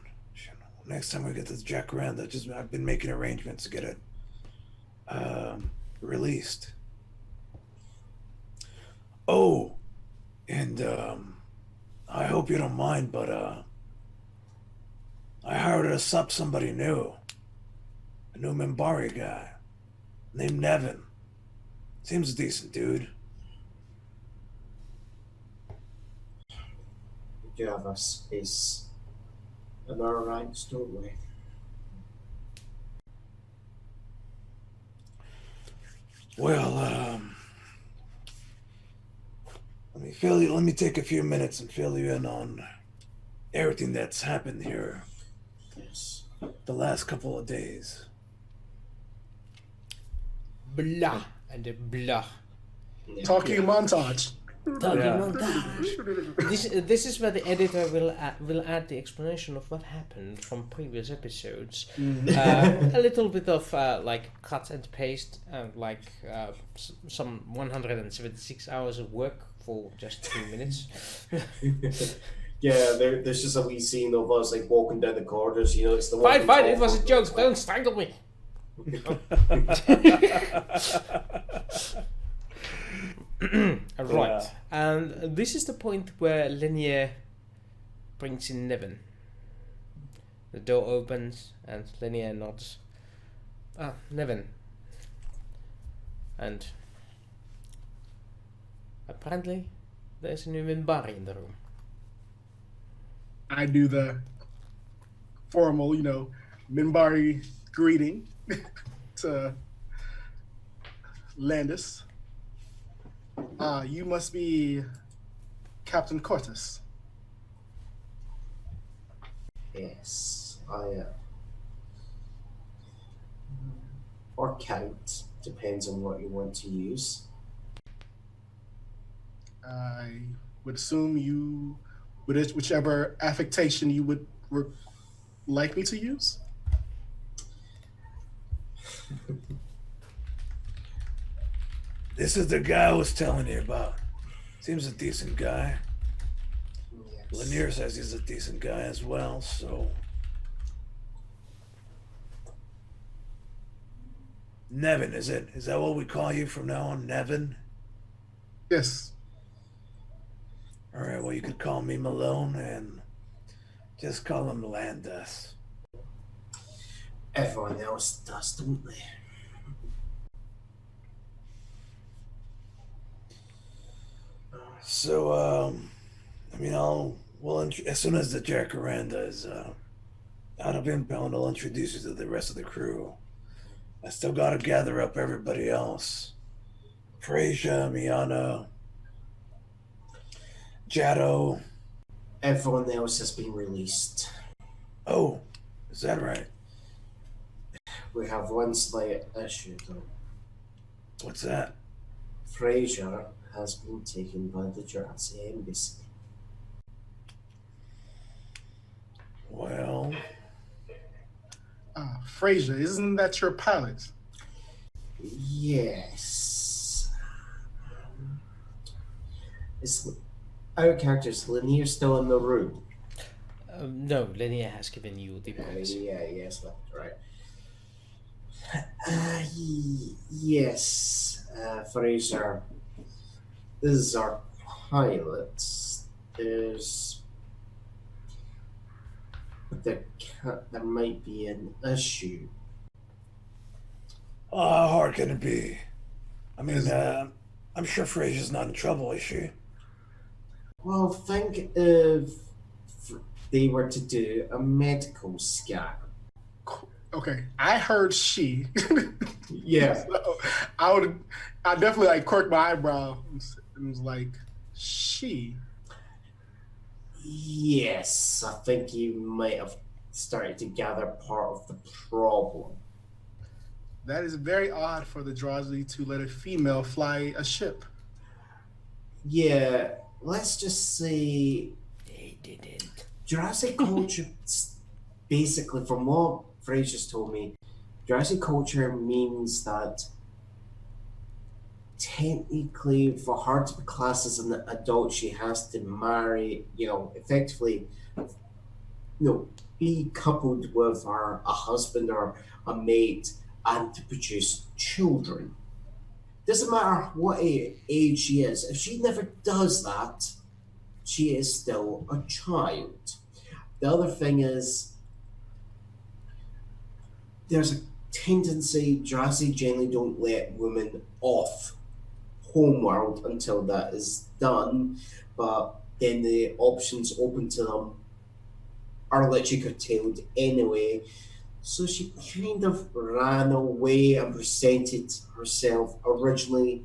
Speaker 2: Next time we get this Jacaranda, I've been making arrangements to get it released. Oh, and I hope you don't mind, but I hired us up somebody new. A new Minbari guy named Nevin. Seems a decent dude.
Speaker 6: We do have a space in our ranks, don't we?
Speaker 2: Well, let me take a few minutes and fill you in on everything that's happened here
Speaker 6: Yes.
Speaker 2: the last couple of days.
Speaker 1: Blah and blah.
Speaker 6: Yeah.
Speaker 3: Talking montage.
Speaker 1: Talking
Speaker 4: Yeah.
Speaker 1: montage. This is where the editor will add the explanation of what happened from previous episodes. A little bit of like cut and paste, some 176 hours of work for just 2 minutes.
Speaker 6: Yeah, there's just a wee scene of us like walking down the corridors. You know, it's the one.
Speaker 1: Fine, it was a joke. Don't strangle me. Right,
Speaker 4: Yeah.
Speaker 1: and this is the point where Lenier brings in Nevin. The door opens and Lenier nods. Ah, Nevin. And apparently there's a new Minbari in the room.
Speaker 3: I do the formal, Minbari greeting to Landas. You must be Captain Cortus.
Speaker 6: Yes, I am. Or count, depends on what you want to use.
Speaker 3: I would assume you would, whichever affectation you would like me to use.
Speaker 2: This is the guy I was telling you about. Seems a decent guy.
Speaker 6: Yes.
Speaker 2: Lanier says he's a decent guy as well, so. Nevin, is it? Is that what we call you from now on, Nevin?
Speaker 3: Yes.
Speaker 2: All right, well, you could call me Malone and just call him Landas.
Speaker 6: Everyone else does, don't they?
Speaker 2: So, as soon as the Jacaranda is out of impound, I'll introduce you to the rest of the crew. I still gotta gather up everybody else. Frasia, Miana. Jado.
Speaker 6: Everyone else has been released.
Speaker 2: Oh, is that right?
Speaker 6: We have one slight issue though.
Speaker 2: What's that?
Speaker 6: Fraser has been taken by the Jurassic Embassy.
Speaker 2: Well,
Speaker 3: Fraser, isn't that your pilot?
Speaker 6: Yes. Is our character's Linear still in the room?
Speaker 1: No, Linnea has given you the points.
Speaker 6: Yes, left, right. Yes, Fraser. This is our pilot. There might be an issue.
Speaker 2: how hard can it be? I mean, I'm sure Fraser's not in trouble, is she?
Speaker 6: Well, think if they were to do a medical scan.
Speaker 3: Okay, I heard she.
Speaker 6: Yeah.
Speaker 3: So I definitely like quirked my eyebrow and was like, she.
Speaker 6: Yes, I think you might have started to gather part of the problem.
Speaker 3: That is very odd for the Drosley to let a female fly a ship.
Speaker 6: Yeah, let's just say
Speaker 1: They didn't.
Speaker 6: Jurassic culture, basically, from what Fraser's told me, Jurassic culture means that technically, for her to be classed as an adult, she has to marry, effectively, be coupled with a husband or a mate and to produce children. Doesn't matter what age she is, if she never does that, she is still a child. The other thing is, there's a tendency, Jurassic generally don't let women off homeworld until that is done, but then the options open to them are literally curtailed anyway. So she kind of ran away and presented herself originally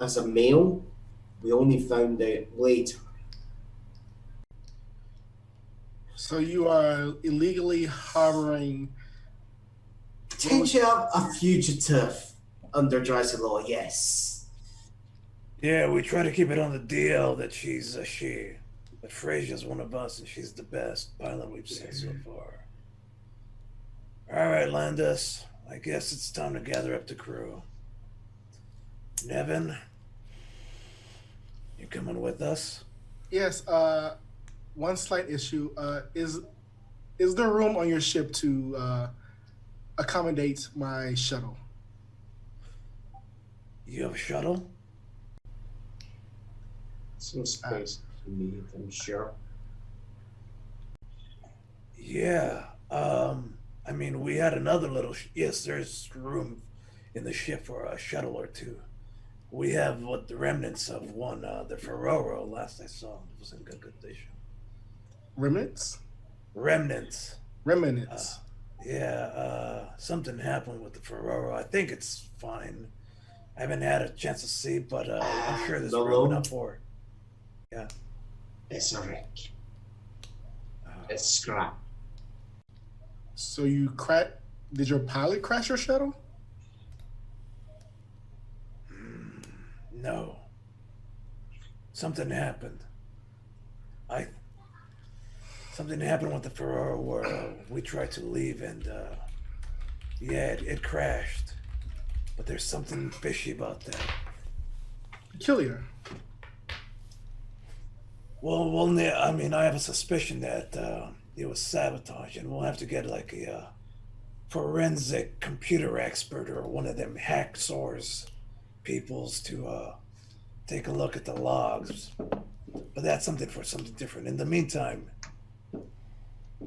Speaker 6: as a male. We only found out later.
Speaker 3: So you are illegally harboring
Speaker 6: Potentially a fugitive under Jurassic law, yes.
Speaker 2: Yeah, we try to keep it on the DL that she's a she. But Fraser's one of us, and she's the best pilot we've seen so far. All right, Landas. I guess it's time to gather up the crew. Nevin, you coming with us?
Speaker 3: Yes, one slight issue. Is there room on your ship to accommodate my shuttle?
Speaker 2: You have a shuttle?
Speaker 5: Some space to meet, I'm sure.
Speaker 2: Yeah. I mean, we had another little. Yes, there's room in the ship for a shuttle or two. We have what the remnants of one, the Ferraro. Last I saw, it was in good condition.
Speaker 3: Remnants?
Speaker 2: Remnants.
Speaker 3: Remnants.
Speaker 2: Something happened with the Ferraro. I think it's fine. I haven't had a chance to see, but I'm sure there's room
Speaker 6: Malone?
Speaker 2: enough for it. Yeah.
Speaker 5: It's a wreck. It's scrap.
Speaker 3: So did your pilot crash your shuttle?
Speaker 2: No. Something happened. Something happened with the Ferraro where we tried to leave and it crashed. But there's something fishy about that.
Speaker 3: Peculiar.
Speaker 2: Well, I mean, I have a suspicion that it was sabotage, and we'll have to get like a forensic computer expert or one of them hacksaws peoples to take a look at the logs. But that's something different. In the meantime,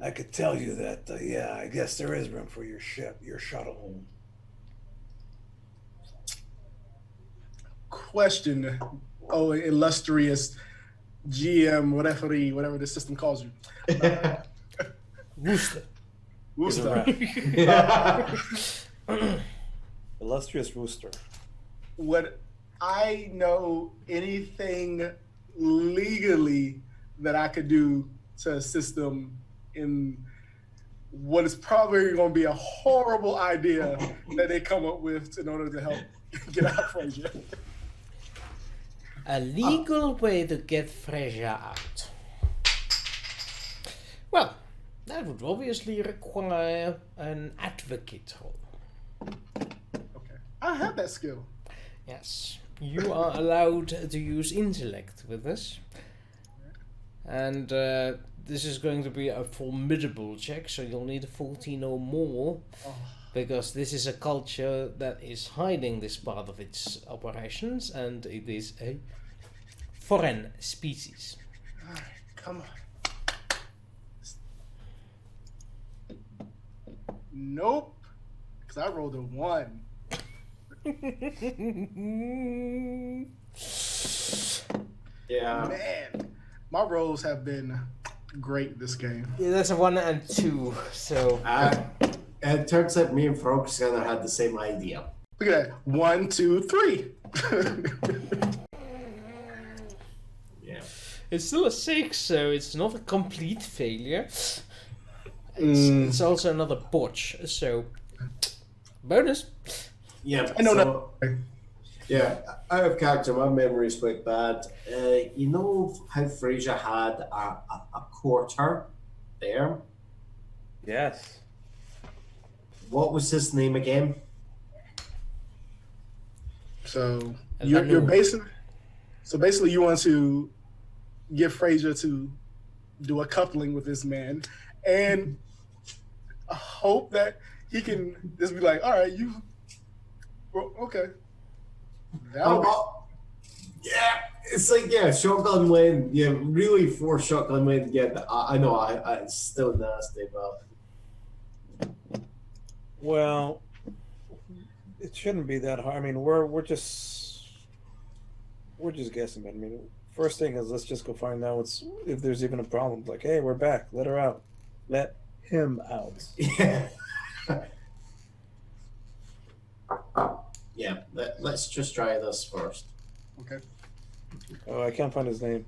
Speaker 2: I could tell you that, I guess there is room for your ship, your shuttle.
Speaker 3: Question. Oh, illustrious GM, whatever the system calls you.
Speaker 1: Wooster.
Speaker 3: Wooster.
Speaker 7: Illustrious Rooster.
Speaker 3: What I know anything legally that I could do to assist them in what is probably going to be a horrible idea that they come up with in order to help get out Frazier.
Speaker 1: A legal way to get Frazier out. Well, that would obviously require an advocate role.
Speaker 3: Okay. I have that skill.
Speaker 1: Yes, you are allowed to use intellect with this. And this is going to be a formidable check, so you'll need a 14 or more. Because this is a culture that is hiding this part of its operations, and it is a foreign species.
Speaker 3: All right, come on. Nope, because I rolled a 1.
Speaker 5: Yeah.
Speaker 3: Man, my rolls have been great this game.
Speaker 1: Yeah, that's a 1 and 2, so...
Speaker 5: It turns out me and Frog's kind of had the same idea.
Speaker 3: Look at that. 1, 2, 3.
Speaker 5: Yeah.
Speaker 1: It's still a 6, so it's not a complete failure. It's also another botch, so... Bonus!
Speaker 5: Yeah,
Speaker 3: I know
Speaker 5: so,
Speaker 3: that.
Speaker 5: yeah, out of character, my memory is quite bad. You know how Fraser had a quarter there?
Speaker 4: Yes.
Speaker 5: What was his name again?
Speaker 3: So you're basically you want to get Frazier to do a coupling with this man and hope that he can just be like, all right, okay.
Speaker 5: Yeah, it's like, yeah, shotgun win. Yeah, really for shotgun win. Yeah, I know, it's still nasty, but...
Speaker 7: Well, it shouldn't be that hard. I mean, we're just guessing. But I mean, first thing is let's just go find out if there's even a problem. Like, hey, we're back. Let her out. Let him out.
Speaker 5: Yeah. Yeah, let's just try this first.
Speaker 3: Okay.
Speaker 7: Oh, I can't find his name.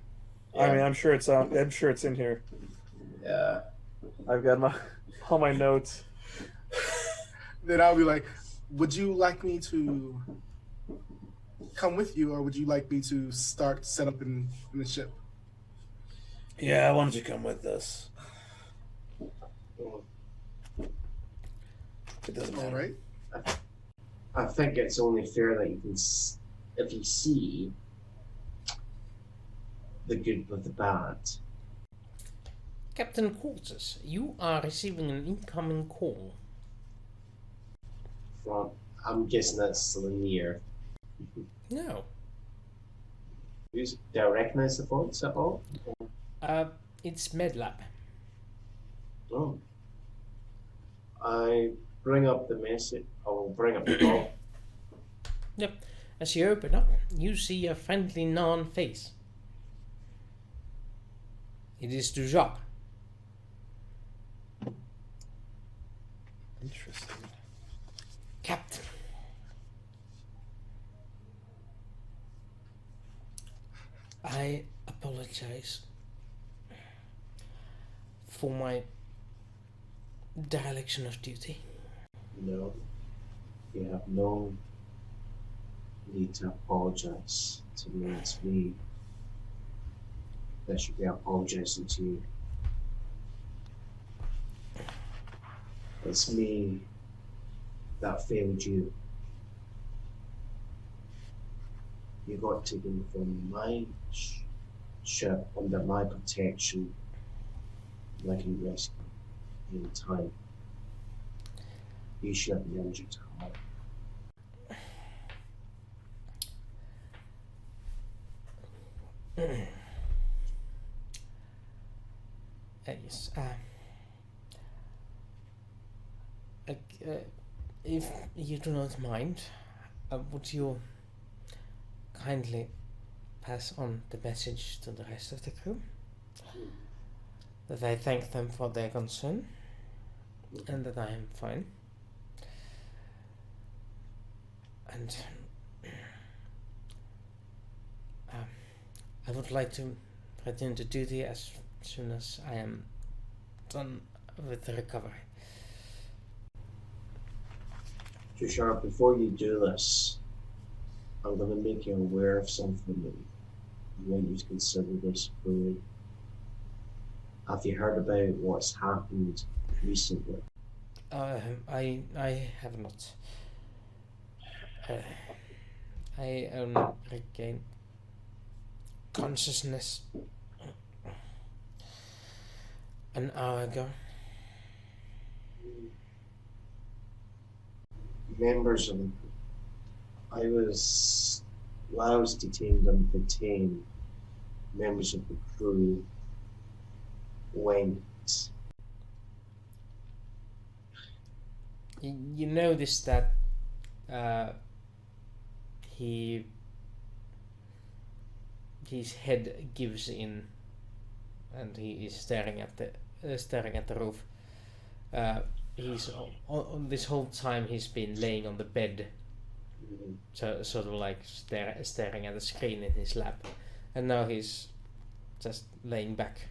Speaker 5: Yeah.
Speaker 7: I mean, I'm sure it's out. I'm sure it's in here.
Speaker 5: Yeah.
Speaker 7: I've got all my notes.
Speaker 3: Then I'll be like, would you like me to come with you, or would you like me to set up in the ship?
Speaker 7: Yeah, why don't you come with us? It doesn't matter.
Speaker 3: All right.
Speaker 5: I think it's only fair that you can, if you see the good with the bad.
Speaker 1: Captain Quarters, you are receiving an incoming call.
Speaker 5: Well, I'm guessing that's Lanier.
Speaker 1: No.
Speaker 5: Do I recognize the voice at all?
Speaker 1: It's MedLab.
Speaker 5: Oh. I bring up the message. I will bring up the call.
Speaker 1: Yep. As you open up, you see a friendly Nan face. It is to Jacques.
Speaker 7: Interesting.
Speaker 1: Captain. I apologize for my dereliction of duty.
Speaker 5: No. You have no need to apologize to me. It's me that should be apologizing to you. It's me that failed you. You got taken from my ship under my protection, and I can rescue you in time. You should have the energy to help.
Speaker 1: Yes. If you do not mind, would you kindly pass on the message to the rest of the crew? That I thank them for their concern, and that I am fine. I would like to return to duty as soon as I am done with the recovery.
Speaker 5: Tushar, before you do this, I'm going to make you aware of something that you might need to consider this fully. Have you heard about what's happened recently?
Speaker 1: I have not. I regained consciousness an hour ago.
Speaker 5: Members of I was detained and detained. Members of the crew went.
Speaker 1: You notice that his head gives in, and he is staring at the roof. He's on this whole time he's been laying on the bed, so sort of like staring at the screen in his lap, and now he's just laying back.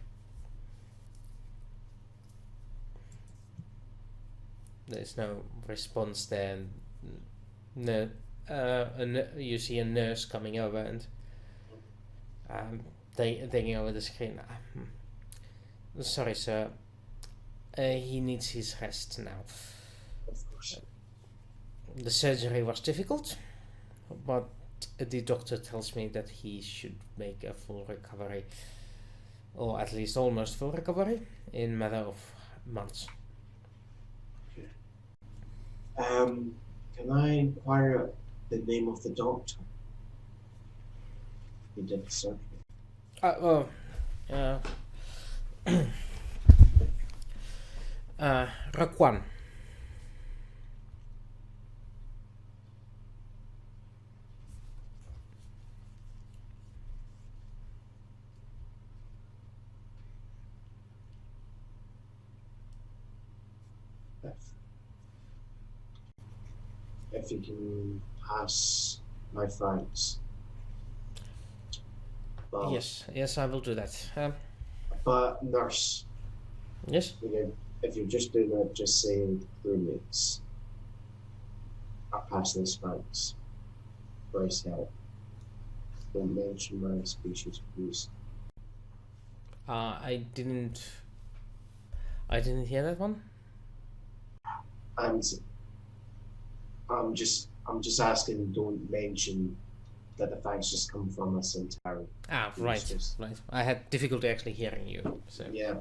Speaker 1: There's no response there. No, you see a nurse coming over and taking over the screen. Sorry, sir. He needs his rest now.
Speaker 5: Of course.
Speaker 1: The surgery was difficult, but the doctor tells me that he should make a full recovery, or at least almost full recovery, in a matter of months.
Speaker 5: Can I inquire the name of the doctor who did the surgery?
Speaker 1: Rakwan.
Speaker 5: If you can pass my thanks. But,
Speaker 1: Yes, I will do that.
Speaker 5: but nurse,
Speaker 1: Yes.
Speaker 5: if you're just doing that, just saying crewmates are passing his thanks for his help. Don't mention my species, please.
Speaker 1: I didn't hear that one.
Speaker 5: And I'm just asking, don't mention that the thanks just come from us entirely.
Speaker 1: Right. I had difficulty actually hearing you. So
Speaker 5: Yeah.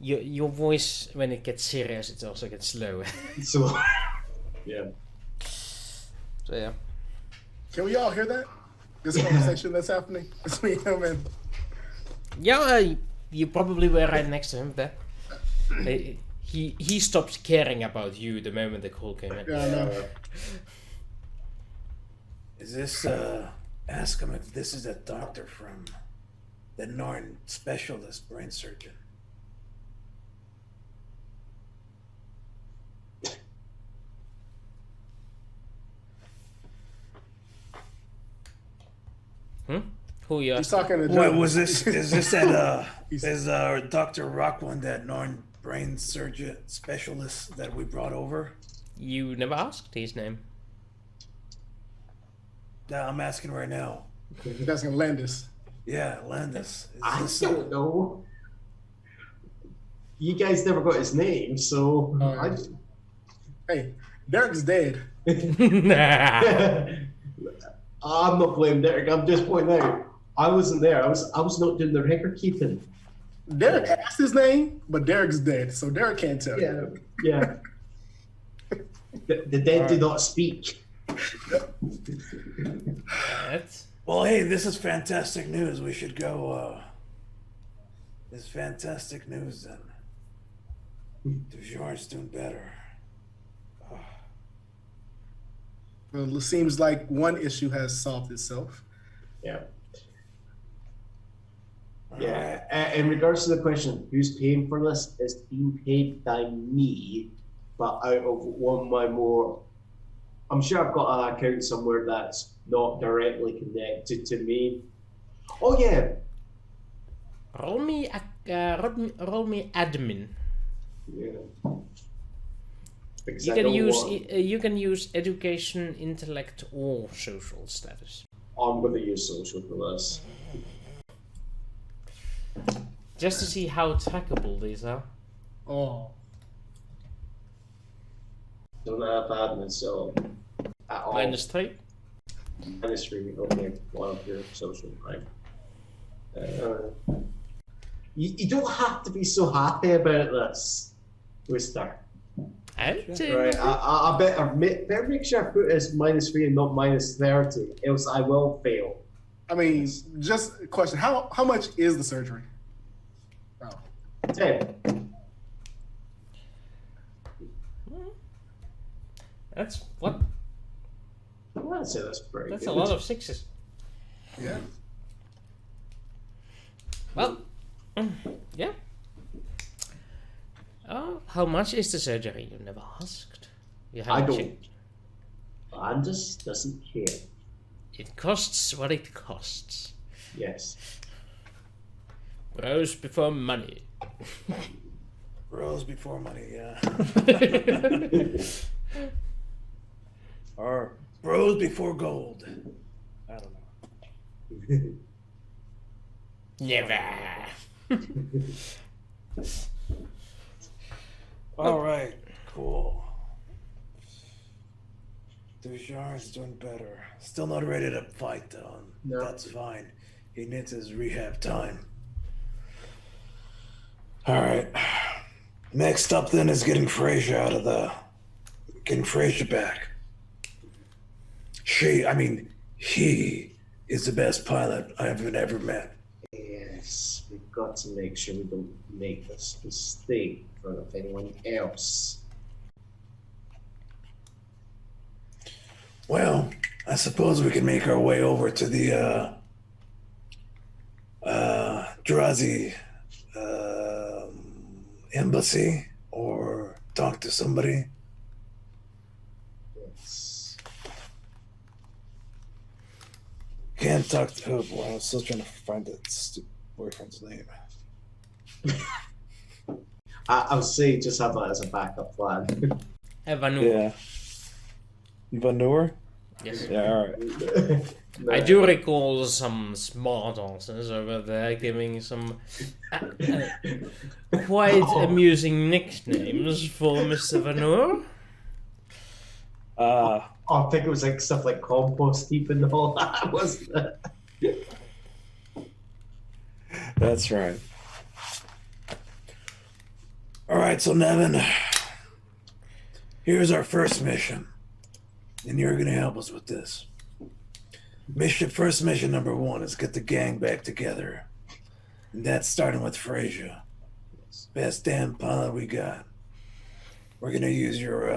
Speaker 1: your voice, when it gets serious, it also gets slow.
Speaker 5: So, yeah.
Speaker 1: So yeah.
Speaker 3: Can we all hear that? This conversation that's happening between him and.
Speaker 1: Yeah, you probably were right next to him there. He stopped caring about you the moment the call came in.
Speaker 3: Yeah, I know.
Speaker 2: Is this, ask him if this is a doctor from the Norn specialist brain surgeon.
Speaker 1: Who you
Speaker 3: He's
Speaker 1: asking?
Speaker 3: talking to
Speaker 2: What
Speaker 3: John.
Speaker 2: was this? Is this that, is, Dr. Rockwan that Norn brain surgeon specialist that we brought over?
Speaker 1: You never asked his name.
Speaker 2: No, I'm asking right now.
Speaker 3: He's asking Landis.
Speaker 2: Yeah, Landas.
Speaker 5: I
Speaker 2: Is this,
Speaker 5: don't know. You guys never got his name, so
Speaker 3: Hey, Derek's dead.
Speaker 5: I'm not blaming Derek. I'm just pointing out I wasn't there. I was not doing the record keeping.
Speaker 3: Derek asked his name, but Derek's dead, so Derek can't tell.
Speaker 5: Yeah. The dead do not speak.
Speaker 2: well, hey, this is fantastic news. We should go, this is fantastic news then. Dujar's doing better.
Speaker 3: Well, it seems like one issue has solved itself.
Speaker 5: Yeah.
Speaker 2: All
Speaker 5: Yeah.
Speaker 2: right.
Speaker 5: In regards to the question, who's paying for this? It's being paid by me, but out of one of my more I'm sure I've got an account somewhere that's not directly connected to me. Oh yeah.
Speaker 1: Roll me admin.
Speaker 5: Yeah. Because
Speaker 1: You
Speaker 5: I
Speaker 1: can
Speaker 5: don't
Speaker 1: use
Speaker 5: want-
Speaker 1: you can use education, intellect, or social status.
Speaker 5: I'm going to use social for this.
Speaker 1: Just to see how trackable these are.
Speaker 3: Oh,
Speaker 5: Don't have admin, so at all.
Speaker 1: -3.
Speaker 5: -3. Okay, one of your social, right? You don't have to be so happy about this, Wister. Right, I better make sure I put it as -3 and not -30, else I will fail.
Speaker 3: I mean, just a question. How much is the surgery? Oh,
Speaker 5: 10.
Speaker 1: That's what?
Speaker 5: I'd say that's pretty
Speaker 1: That's
Speaker 5: good.
Speaker 1: a lot of 6s.
Speaker 3: yeah.
Speaker 1: Well, yeah. Oh, how much is the surgery? You never asked. You
Speaker 5: I
Speaker 1: haven't
Speaker 5: don't.
Speaker 1: checked.
Speaker 5: Landis doesn't care.
Speaker 1: It costs what it costs.
Speaker 5: Yes.
Speaker 1: Bros before money.
Speaker 2: Rose before money, yeah.
Speaker 7: Or
Speaker 2: Rose before gold.
Speaker 7: I don't know.
Speaker 1: Never.
Speaker 2: All right, cool. Dujar's doing better. Still not ready to fight, though.
Speaker 5: No.
Speaker 2: That's fine. He needs his rehab time. All right. Next up, then, is getting Frasier back. He is the best pilot I've ever met.
Speaker 5: Yes, we've got to make sure we don't make this mistake in front of anyone else.
Speaker 2: Well, I suppose we can make our way over to the Drazi embassy or talk to somebody.
Speaker 5: Yes.
Speaker 2: Can't talk to
Speaker 7: Oh boy, I was still trying to find that stupid boyfriend's name.
Speaker 5: I'll say just have that as a backup plan.
Speaker 1: Evanu.
Speaker 7: Yeah. Vanur?
Speaker 1: Yes.
Speaker 7: Yeah, alright.
Speaker 1: I do recall some smart answers over there giving some quite amusing nicknames for Mr. Vanur.
Speaker 5: Oh, I think it was like stuff like compost heap and all that, wasn't it?
Speaker 7: That's right.
Speaker 2: All right, so Nevin, here's our first mission, and you're gonna help us with this. First mission number 1 is get the gang back together, and that's starting with Frasier. Best damn pilot we got. We're gonna use your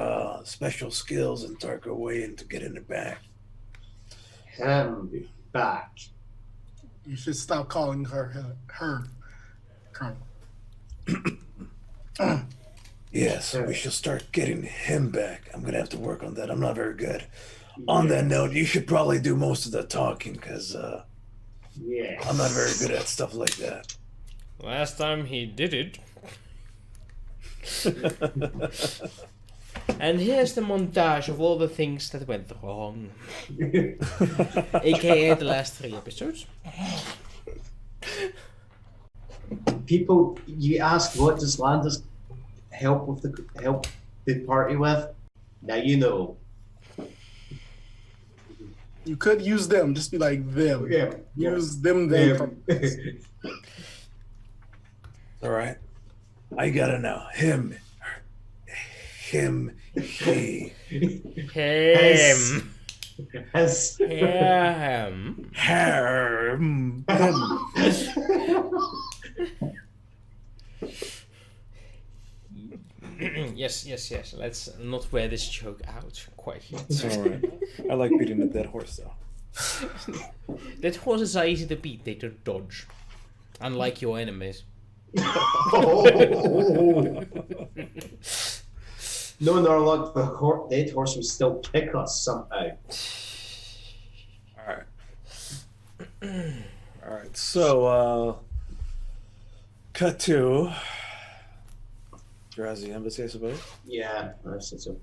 Speaker 2: special skills and Tarko Wayne to get in the back.
Speaker 5: Him back.
Speaker 3: You should stop calling her Colonel.
Speaker 2: Yes, we shall start getting him back. I'm gonna have to work on that. I'm not very good. On that note, you should probably do most of the talking, because
Speaker 5: Yes.
Speaker 2: I'm not very good at stuff like that.
Speaker 1: Last time he did it. And here's the montage of all the things that went wrong. AKA the last 3 episodes.
Speaker 5: People, you ask, what does Landis help the party with? Now you know.
Speaker 3: You could use them. Just be like them.
Speaker 5: Yeah.
Speaker 3: Use them. They.
Speaker 2: All right. I gotta know. Him, he.
Speaker 1: Him.
Speaker 5: Yes.
Speaker 1: Him.
Speaker 2: Him.
Speaker 1: Yes. Let's not wear this joke out quite yet.
Speaker 7: It's alright. I like beating a dead horse though.
Speaker 1: Dead horses are easy to beat, they don't dodge. Unlike your enemies.
Speaker 5: Knowing our luck, the dead horse would still kick us somehow.
Speaker 7: All right. So, cut to Drazi Embassy, I suppose.
Speaker 5: Yeah, I said so.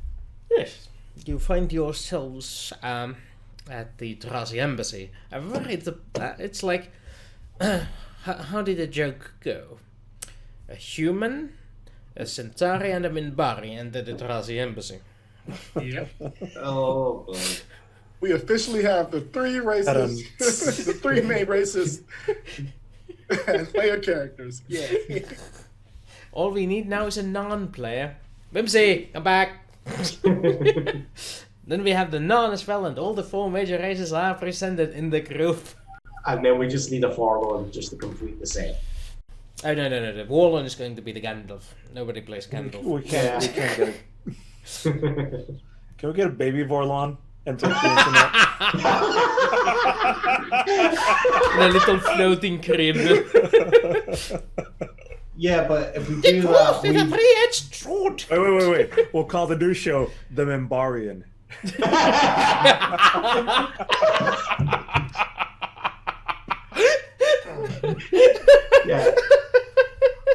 Speaker 1: Yes, you find yourselves at the Drazi Embassy. It's like, how did the joke go? A human, a Centauri, and a Minbari entered the Drazi Embassy.
Speaker 2: Yep.
Speaker 5: Oh, boy.
Speaker 3: We officially have the three races, the three main races, and player characters. Yeah.
Speaker 1: All we need now is a non-player. Whimsy, come back! Then we have the non as well, and all the 4 major races are presented in the group.
Speaker 5: And then we just need a Farlord just to complete the set.
Speaker 1: Oh, no. The Warlord is going to be the Gandalf. Nobody plays Gandalf.
Speaker 7: We can't get it. Can we get a baby Vorlon and break the internet?
Speaker 1: And a little floating crib.
Speaker 5: Yeah, but if we do that,
Speaker 1: With a
Speaker 5: we...
Speaker 1: 3-edged sword!
Speaker 7: Wait. We'll call the new show The Minbarian.
Speaker 5: Yeah.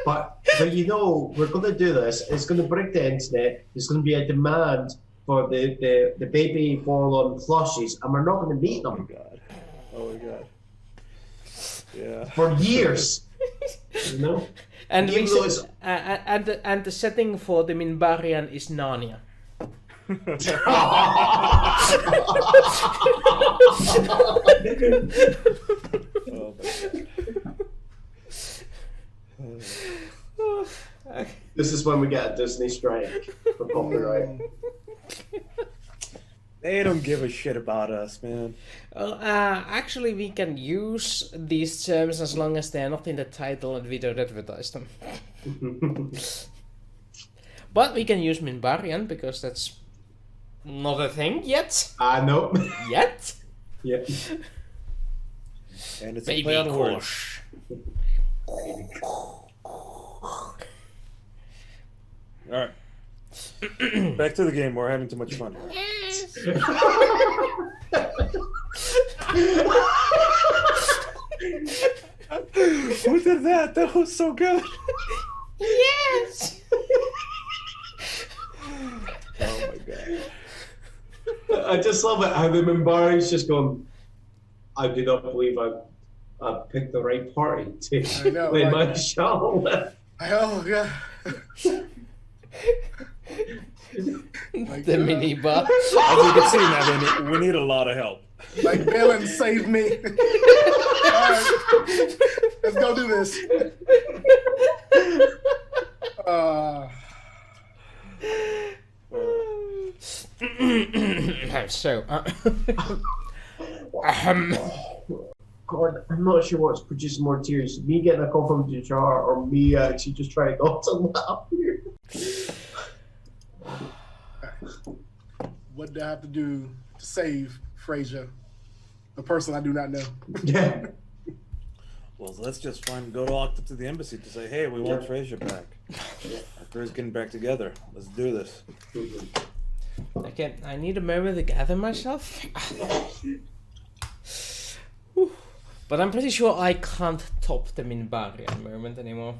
Speaker 5: But you know, we're going to do this. It's going to break the internet. There's going to be a demand for the baby Vorlon plushies, and we're not going to meet them
Speaker 7: Oh my god. Yeah.
Speaker 5: for years. You know?
Speaker 1: And
Speaker 5: Even though it's-
Speaker 1: and the setting for the Minbarian is Narnia.
Speaker 7: Oh my god.
Speaker 5: This is when we get a Disney strike for copyright.
Speaker 7: They don't give a shit about us, man.
Speaker 1: Well, actually, we can use these terms as long as they're not in the title and we don't advertise them. But we can use Minbarian because that's not a thing yet.
Speaker 5: No.
Speaker 1: Yet?
Speaker 5: Yeah.
Speaker 7: And it's a
Speaker 1: Baby
Speaker 7: play on words.
Speaker 1: Kosh.
Speaker 7: Alright. Back to the game. We're having too much fun. Who did that? That was so good.
Speaker 1: Yes!
Speaker 7: Oh my god.
Speaker 5: I just love it how the Minbari's just gone, I do not believe I picked the right party to
Speaker 3: I know,
Speaker 5: play
Speaker 3: right?
Speaker 5: my show.
Speaker 3: Oh god.
Speaker 1: The minibar.
Speaker 7: As you can see, Nevin, we need a lot of help.
Speaker 3: Like Balin saved me. Alright. Let's go do this.
Speaker 1: So,
Speaker 5: God, I'm not sure what's producing more tears. Me getting a call from the jar or me actually just trying not to laugh here.
Speaker 3: What do I have to do to save Frasier, the person I do not know?
Speaker 5: Yeah.
Speaker 7: Well, let's just go up to the embassy to say, hey, we want
Speaker 5: Yeah.
Speaker 7: Frasier back. Our crew's getting back together. Let's do this.
Speaker 1: okay, I need a moment to gather myself. Whew. But I'm pretty sure I can't top the Minbarian moment anymore.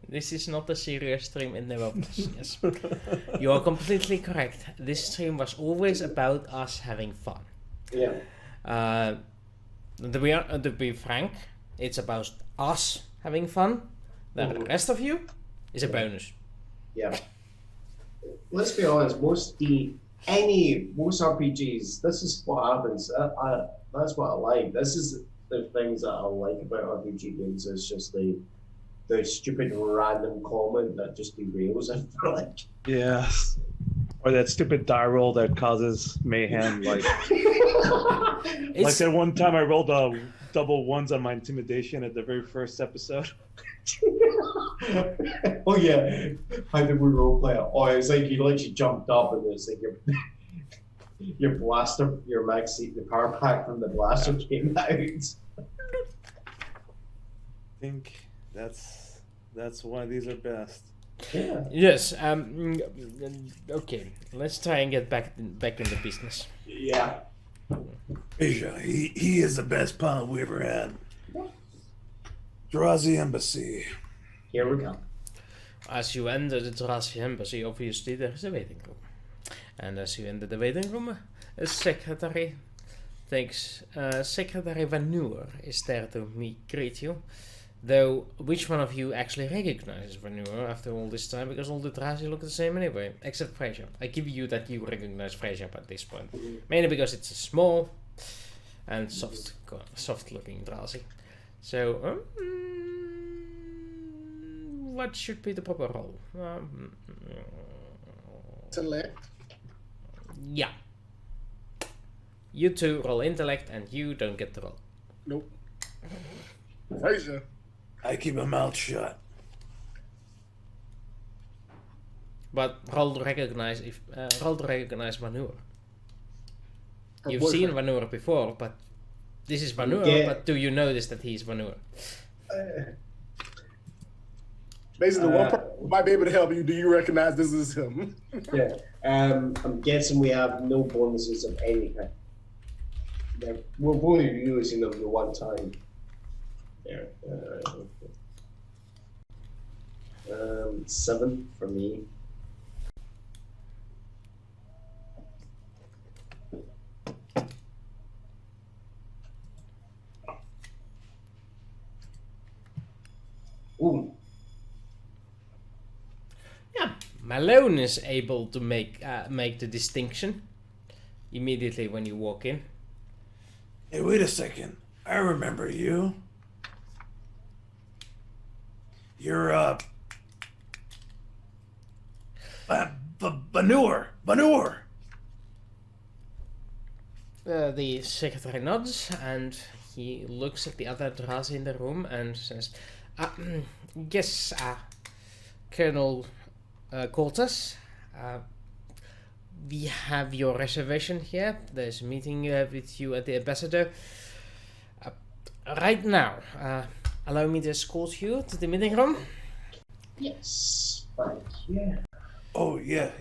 Speaker 1: This is not a serious stream in the wilderness. Yes. You are completely correct. This stream was always about us having fun.
Speaker 5: Yeah.
Speaker 1: To be frank, it's about us having fun. The rest of you is a bonus.
Speaker 5: Yeah. Let's be honest, most RPGs, this is what happens. That's what I like. This is the things that I like about RPG games. It's just the stupid random comment that just derails it for like.
Speaker 4: Yes. Or that stupid die roll that causes mayhem. Like that one time I rolled double ones on my intimidation at the very first episode.
Speaker 5: Oh yeah, how did we roleplay it? Oh, it's like you literally jumped up and it's like your blaster, your mag seat, the power pack from the blaster came out.
Speaker 4: think that's why these are best.
Speaker 5: Yeah.
Speaker 1: Yes. Okay. Let's try and get back into business.
Speaker 5: Yeah.
Speaker 2: Asia, he is the best pilot we ever had. Drazi Embassy.
Speaker 5: Here we go.
Speaker 1: As you enter the Drazi Embassy, obviously there is a waiting room. And as you enter the waiting room, a secretary Secretary Vanur is there to greet you. Though, which one of you actually recognizes Vanur after all this time? Because all the Drazi look the same anyway, except Fraser. I give you that you recognize Fraser at this point. Mainly because it's a small and soft-looking Drazi. So, what should be the proper role?
Speaker 3: Intellect.
Speaker 1: Yeah. You two roll intellect and you don't get the roll.
Speaker 3: Nope. Fraser.
Speaker 2: I keep my mouth shut.
Speaker 1: But roll to recognize Vanur.
Speaker 3: Her
Speaker 1: You've
Speaker 3: boyfriend.
Speaker 1: seen Vanur before, but this is Vanur,
Speaker 5: Yeah.
Speaker 1: but do you notice that he's Vanur?
Speaker 3: Basically, one person might be able to help you. Do you recognize this is him?
Speaker 5: Yeah. I'm guessing we have no bonuses of any kind. We're only using them the one time. There. 7 for me. Ooh.
Speaker 1: Yeah, Malone is able to make the distinction immediately when you walk in.
Speaker 2: Hey, wait a second. I remember you. You're, Banur.
Speaker 1: The secretary nods and he looks at the other Drazi in the room and says, yes, Colonel Cortes, we have your reservation here. There's a meeting with you at the ambassador. Right now, allow me to escort you to the meeting room.
Speaker 5: Yes. Thank you.
Speaker 2: Oh, yeah.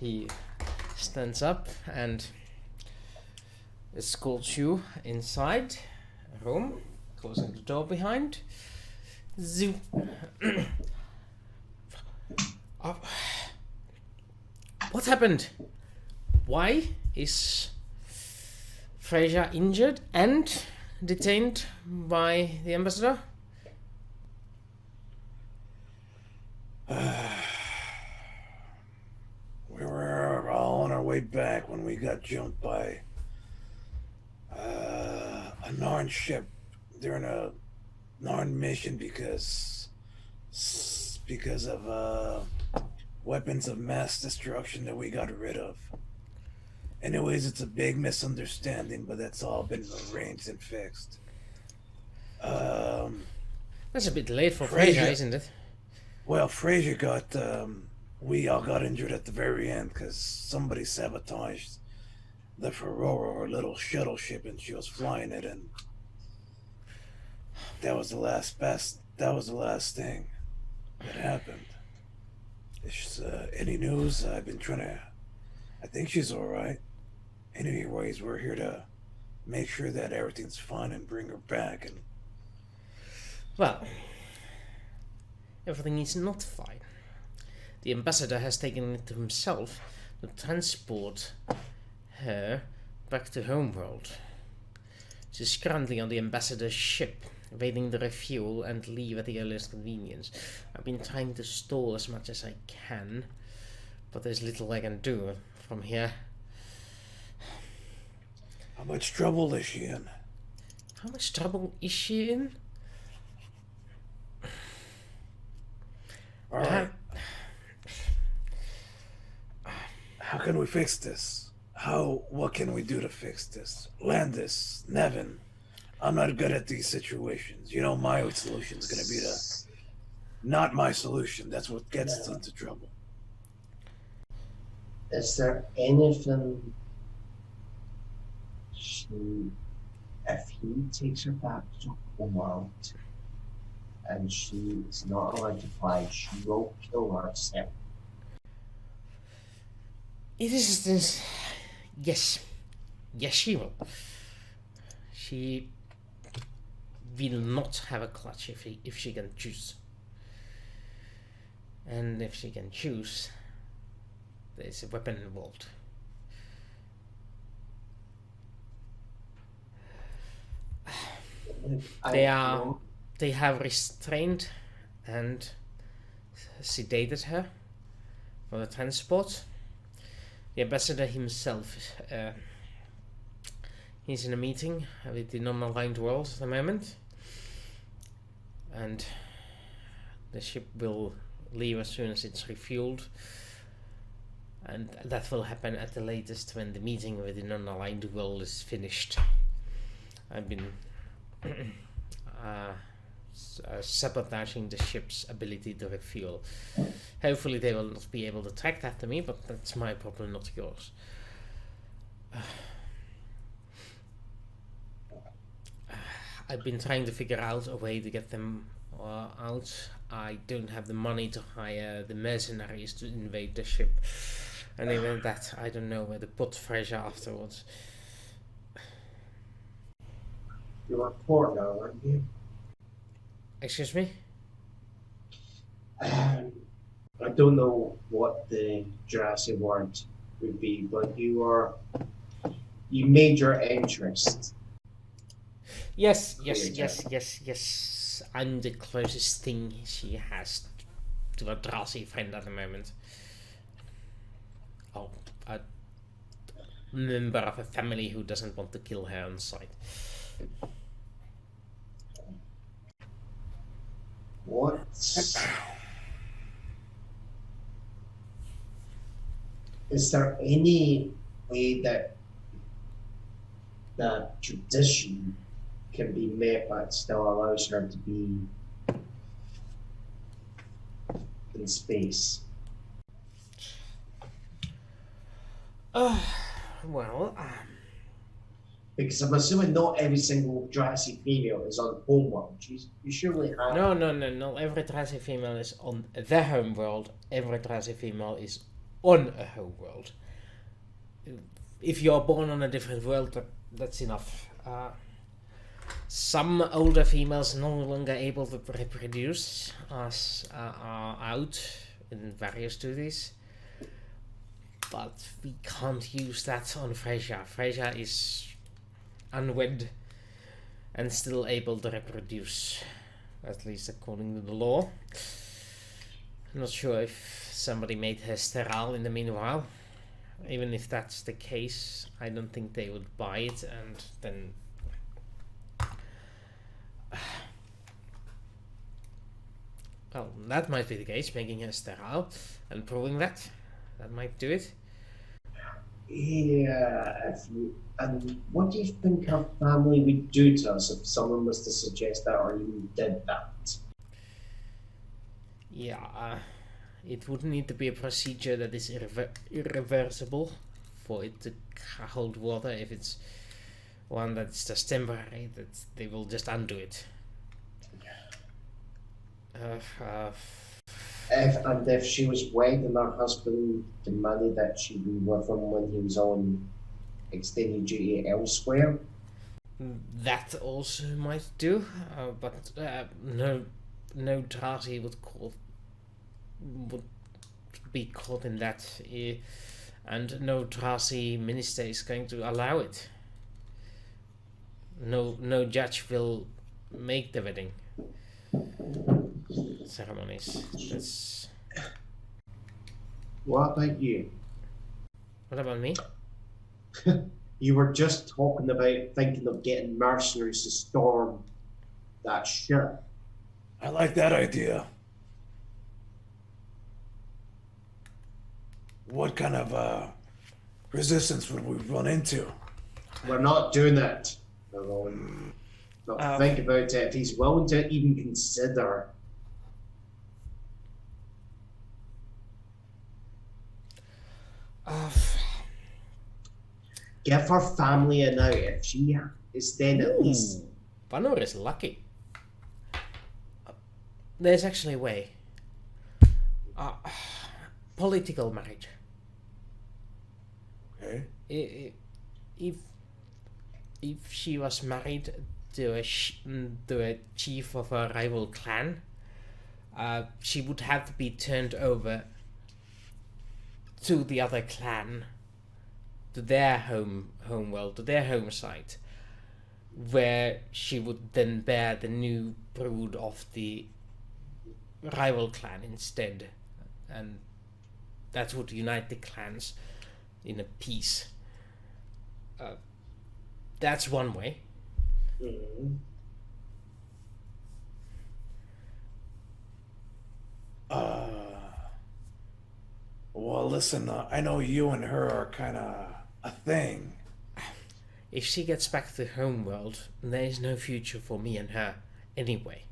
Speaker 1: He stands up and escorts you inside a room, closing the door behind. Zoo. What happened? Why is Fraser injured and detained by the ambassador?
Speaker 2: We were all on our way back when we got jumped by a Narn ship during a Narn mission because of weapons of mass destruction that we got rid of. Anyways, it's a big misunderstanding, but that's all been arranged and fixed.
Speaker 1: That's a bit late for
Speaker 2: Fraser.
Speaker 1: Fraser, isn't it?
Speaker 2: Well, Fraser got, we all got injured at the very end because somebody sabotaged the Ferroro, her little shuttle ship, and she was flying it, and that was the last thing that happened. It's, any news? I've been trying to, I think she's alright. Anyways, we're here to make sure that everything's fine and bring her back, and
Speaker 1: Well, everything is not fine. The ambassador has taken it to himself to transport her back to homeworld. She's currently on the ambassador's ship, waiting to refuel and leave at the earliest convenience. I've been trying to stall as much as I can, but there's little I can do from here.
Speaker 2: how much trouble is she in?
Speaker 1: How much trouble is she in?
Speaker 2: Alright. How can we fix this? What can we do to fix this? Landis, Nevin, I'm not good at these situations. You know, my solution is going to be not my solution. That's what gets us into trouble.
Speaker 5: Is there anything if he takes her back to the world and she is not allowed to fly, she will kill herself.
Speaker 1: It is this. Yes. Yes, she will. She will not have a clutch if she can choose. And if she can choose, there's a weapon involved. They have restrained and sedated her for the transport. The ambassador himself, he's in a meeting with the non-aligned world at the moment, and the ship will leave as soon as it's refueled, and that will happen at the latest when the meeting with the non-aligned world is finished. I've been sabotaging the ship's ability to refuel. Hopefully they will not be able to track after me, but that's my problem, not yours. I've been trying to figure out a way to get them out. I don't have the money to hire the mercenaries to invade the ship. And even that, I don't know where to put Fraser afterwards.
Speaker 5: You are poor now, aren't you?
Speaker 1: Excuse me?
Speaker 5: I don't know what the Jurassic word would be, but you made your interest.
Speaker 1: Yes. I'm the closest thing she has to a Drazi friend at the moment. Oh, a member of a family who doesn't want to kill her on sight.
Speaker 5: What? Is there any way that the tradition can be met but still allows her to be in space?
Speaker 1: Well,
Speaker 5: Because I'm assuming not every single Jurassic female is on homeworld. You surely have.
Speaker 1: no. Not every Drazi female is on the home world. Every Drazi female is on a home world. If you're born on a different world, that's enough. Some older females no longer able to reproduce are out in various duties. But we can't use that on Freyja. Freyja is unwed and still able to reproduce, at least according to the law. I'm not sure if somebody made her sterile in the meanwhile. Even if that's the case, I don't think they would buy it, and then well, that might be the case, making her sterile and proving that might do it.
Speaker 5: Yeah, and what do you think our family would do to us if someone was to suggest that or even did that?
Speaker 1: Yeah, it would need to be a procedure that is irreversible for it to hold water. If it's one that's just temporary, that they will just undo it.
Speaker 5: If she was wed and her husband demanded that she be with him when he was on extended duty elsewhere,
Speaker 1: that also might do, but no Drazi would be caught in that, and no Drazi minister is going to allow it. No judge will make the wedding ceremonies. That's...
Speaker 5: What about you?
Speaker 1: What about me?
Speaker 5: You were just talking about thinking of getting mercenaries to storm that ship.
Speaker 2: I like that idea. What kind of resistance would we run into?
Speaker 5: We're not doing it, Malone. Not think about it. If he's willing to even consider. Give her family a out. If she is then at least...
Speaker 1: Vanur is lucky. There's actually a way. Political marriage.
Speaker 2: Okay.
Speaker 1: If she was married to a chief of a rival clan, she would have to be turned over to the other clan, to their home world, to their home site, where she would then bear the new brood of the rival clan instead, and that would unite the clans in a peace. That's one way.
Speaker 5: Mhm.
Speaker 2: Well, listen, I know you and her are kind of a thing.
Speaker 1: If she gets back to the home world, there is no future for me and her anyway.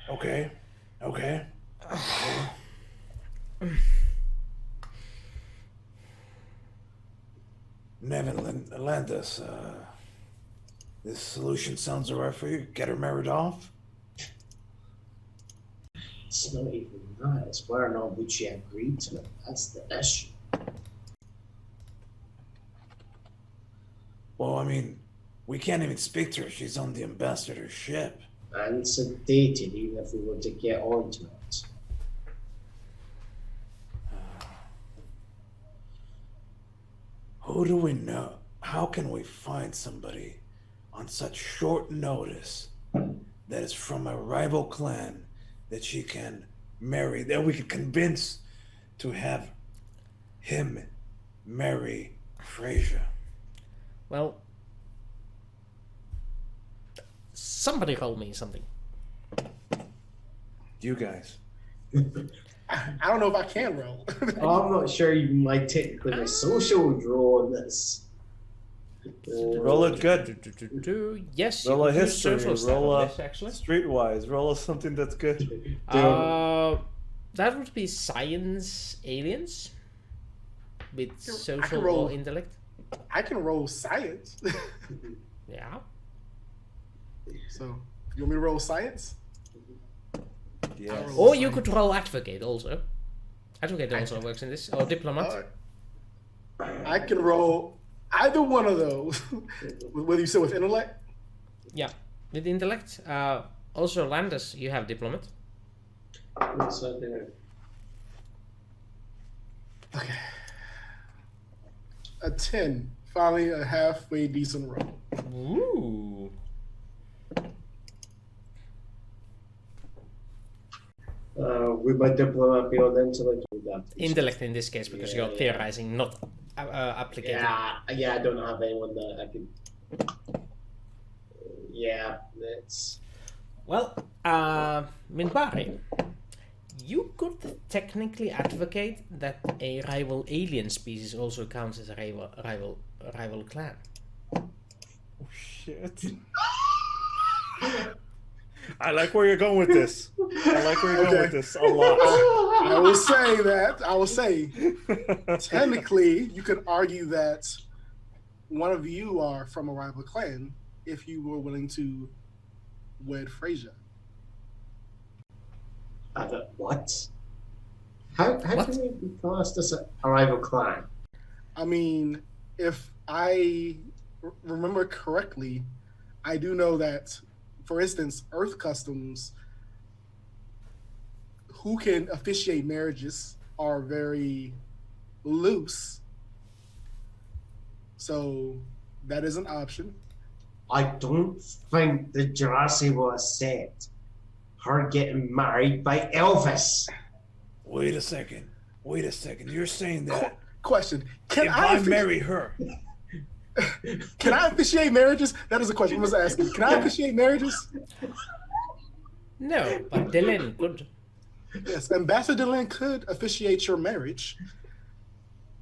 Speaker 2: Okay. Nevin Landas, this solution sounds alright for you? Get her married off?
Speaker 5: It's not even that. It's whether or not would she agree to it. That's the issue.
Speaker 2: Well, I mean, we can't even speak to her. She's on the ambassador's ship.
Speaker 5: And sedated, even if we were to get onto it.
Speaker 2: Who do we know? How can we find somebody on such short notice that is from a rival clan that she can marry, that we can convince to have him marry Frasier?
Speaker 1: Well, somebody roll me something.
Speaker 2: You guys.
Speaker 3: I don't know if I can roll.
Speaker 5: I'm not sure you might technically my social draw on this.
Speaker 4: Roll it good.
Speaker 1: Yes,
Speaker 4: Roll a
Speaker 1: you could use
Speaker 4: history.
Speaker 1: social stat
Speaker 4: Roll
Speaker 1: on
Speaker 4: a
Speaker 1: this, actually.
Speaker 4: streetwise. Roll something that's good.
Speaker 1: That would be science aliens with social
Speaker 3: roll.
Speaker 1: or intellect.
Speaker 3: I can roll science.
Speaker 1: Yeah.
Speaker 3: So, you want me to roll science?
Speaker 4: Yes.
Speaker 1: Or you could roll advocate also. Advocate also works in this. Or diplomat.
Speaker 3: I can roll either one of those. Whether you said with intellect?
Speaker 1: Yeah, with intellect. Also, Landas, you have diplomat.
Speaker 5: What's that there?
Speaker 3: Okay. A 10. Finally, a halfway decent roll.
Speaker 1: Ooh.
Speaker 5: Would my diplomat be on intellect? Would that be
Speaker 1: Intellect in this case, because you're theorizing, not applicating.
Speaker 5: Yeah, I don't have anyone that I could. Yeah, that's.
Speaker 1: Well, Minbari, you could technically advocate that a rival alien species also counts as a rival clan.
Speaker 4: Oh, shit. I like where you're going with this. I like where you're going with this a lot.
Speaker 3: I will say that. I will say, technically, you could argue that one of you are from a rival clan if you were willing to wed Frasier.
Speaker 5: What? How can we be classed as a rival clan?
Speaker 3: I mean, if I remember correctly, I do know that, for instance, Earth customs, who can officiate marriages are very loose. So that is an option.
Speaker 5: I don't think the Jurassic will accept her getting married by Elvis.
Speaker 2: Wait a second. You're saying that
Speaker 3: Question: Can
Speaker 2: if
Speaker 3: I
Speaker 2: I marry her,
Speaker 3: Can I officiate marriages? That is a question I was asking. Can I officiate marriages?
Speaker 1: No, but Dylan could.
Speaker 3: Yes, Ambassador Dylan could officiate your marriage,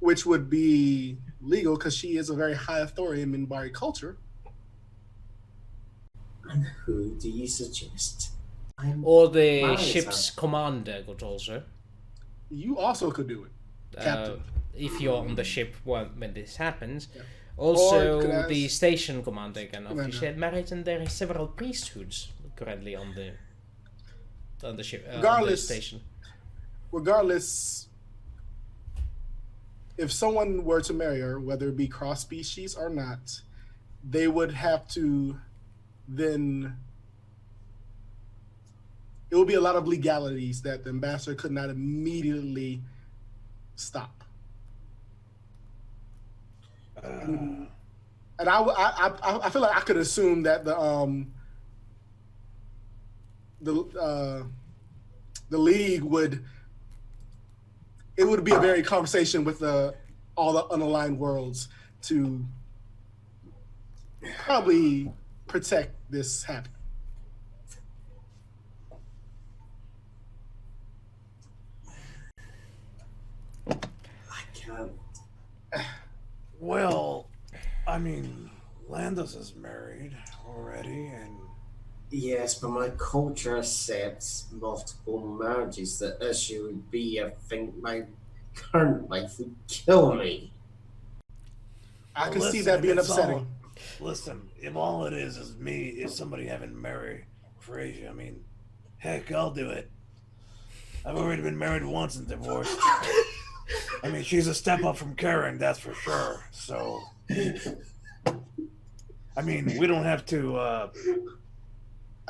Speaker 3: which would be legal because she is a very high authority in Minbari culture.
Speaker 5: And who do you suggest?
Speaker 1: Or the ship's commander could also.
Speaker 3: You also could do it, Captain.
Speaker 1: if you're on the ship when this happens.
Speaker 3: Yeah.
Speaker 1: Also,
Speaker 3: Or could ask-
Speaker 1: the station commander can
Speaker 3: Commander.
Speaker 1: officiate marriage, and there are several priesthoods currently on the ship, on the
Speaker 3: Regardless-
Speaker 1: station.
Speaker 3: Regardless, if someone were to marry her, whether it be cross species or not, they would have to then. It would be a lot of legalities that the ambassador could not immediately stop. And I feel like I could assume that the league would. It would be a very conversation with all the unaligned worlds to probably protect this happening.
Speaker 6: I can't.
Speaker 2: Well, I mean, Landas is married already, and
Speaker 6: Yes, but my culture accepts multiple marriages. The issue would be, I think, my current wife would kill me.
Speaker 3: I can see
Speaker 2: listen,
Speaker 3: that being
Speaker 2: it's
Speaker 3: upsetting.
Speaker 2: listen, if all it is me, is somebody having to marry Frazier, I mean, heck, I'll do it. I've already been married once and divorced. I mean, she's a step up from Karen, that's for sure. So, I mean, we don't have to.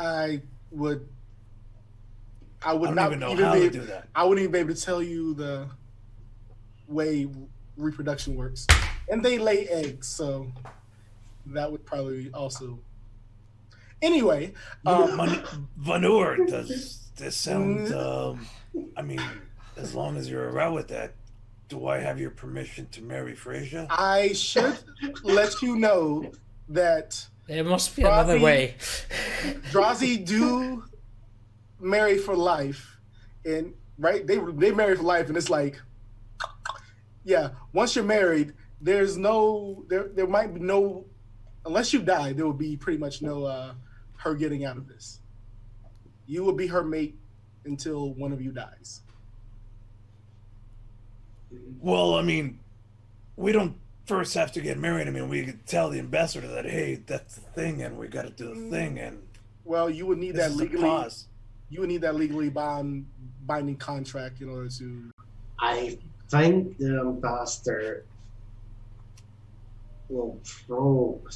Speaker 3: I would
Speaker 2: I don't
Speaker 3: not
Speaker 2: even know
Speaker 3: even
Speaker 2: how
Speaker 3: be,
Speaker 2: to do that.
Speaker 3: I wouldn't even be able to tell you the way reproduction works. And they lay eggs, so that would probably also. Anyway,
Speaker 2: Vanur, does this sound? I mean, as long as you're around with that, do I have your permission to marry Frazier?
Speaker 3: I should let you know that
Speaker 1: There must be another way.
Speaker 3: Drazi do marry for life, and right they marry for life, and it's like, yeah, once you're married, there's no there might be no, unless you die, there will be pretty much no her getting out of this. You will be her mate until one of you dies.
Speaker 2: Well, I mean, we don't first have to get married. I mean, we could tell the ambassador that, hey, that's the thing, and we got to do the thing, and
Speaker 3: Well, you would need
Speaker 2: this
Speaker 3: that
Speaker 2: is a
Speaker 3: legally.
Speaker 2: pause.
Speaker 3: You would need that legally binding contract in order to.
Speaker 5: I think the ambassador will probe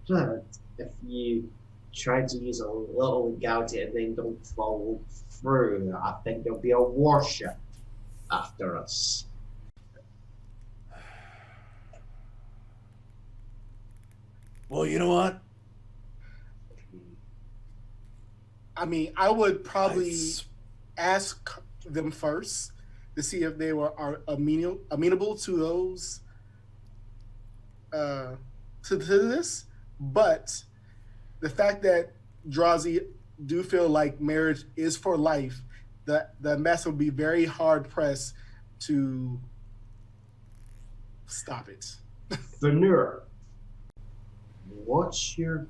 Speaker 5: that if you try to use a little legality and then don't follow through. I think there'll be a warship after us.
Speaker 2: Well, you know what?
Speaker 3: I mean, I would probably
Speaker 2: It's-
Speaker 3: ask them first to see if they are amenable to those to this. But the fact that Drazi do feel like marriage is for life, the ambassador would be very hard pressed to stop it.
Speaker 5: Vanur, what's your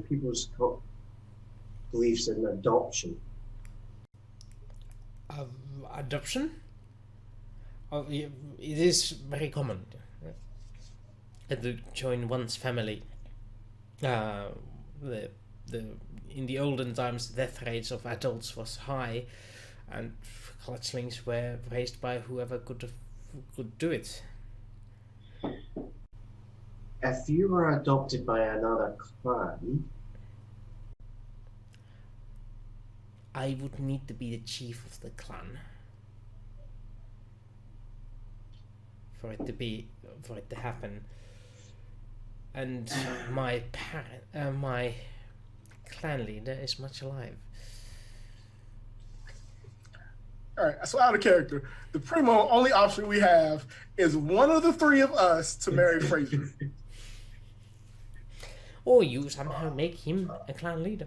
Speaker 5: people's beliefs in adoption?
Speaker 1: Adoption? It is very common to join one's family. In the olden times, the death rates of adults was high, and fledglings were raised by whoever could do it.
Speaker 5: If you were adopted by another clan,
Speaker 1: I would need to be the chief of the clan for it to happen. And my clan leader is much alive.
Speaker 3: All right, so out of character, the primo only option we have is one of the three of us to marry Frazier.
Speaker 1: Or you somehow make him a clan leader.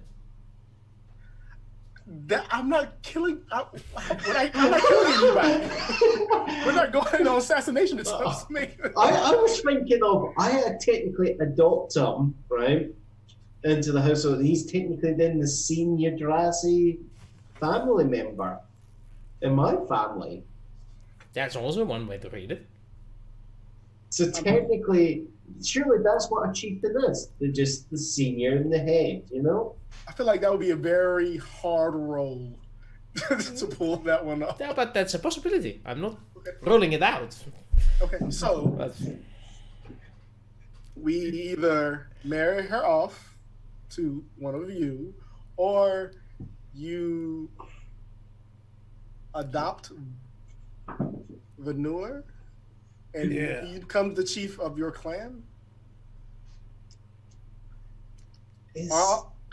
Speaker 3: That I'm not killing. I'm not killing anybody. We're not going on assassination attempts.
Speaker 5: I was thinking of, I technically adopt him, right, into the household. He's technically then the senior Drazi family member in my family.
Speaker 1: That's also one way to read it.
Speaker 5: So technically, surely that's what a chieftain is. They're just the senior in the head, you know?
Speaker 3: I feel like that would be a very hard role to pull that one off.
Speaker 1: Yeah, but that's a possibility. I'm not ruling it out.
Speaker 3: Okay, so
Speaker 1: But
Speaker 3: we either marry her off to one of you, or you adopt Vanur, and you become the chief of your clan.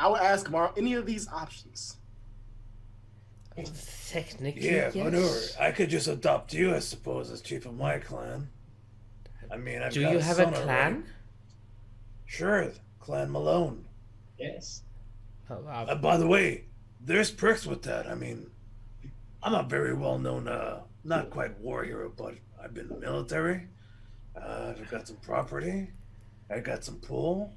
Speaker 3: I would ask Mar any of these options.
Speaker 1: technically,
Speaker 2: Yeah,
Speaker 1: yes.
Speaker 2: Vanur, I could just adopt you, I suppose, as chief of my clan. I mean, I've
Speaker 1: Do
Speaker 2: got
Speaker 1: you have a
Speaker 2: son
Speaker 1: clan?
Speaker 2: already. Sure, Clan Malone.
Speaker 5: Yes.
Speaker 1: Oh,
Speaker 2: By the way, there's perks with that. I mean, I'm a very well-known, not quite war hero, but I've been in the military. I've got some property. I got some pull.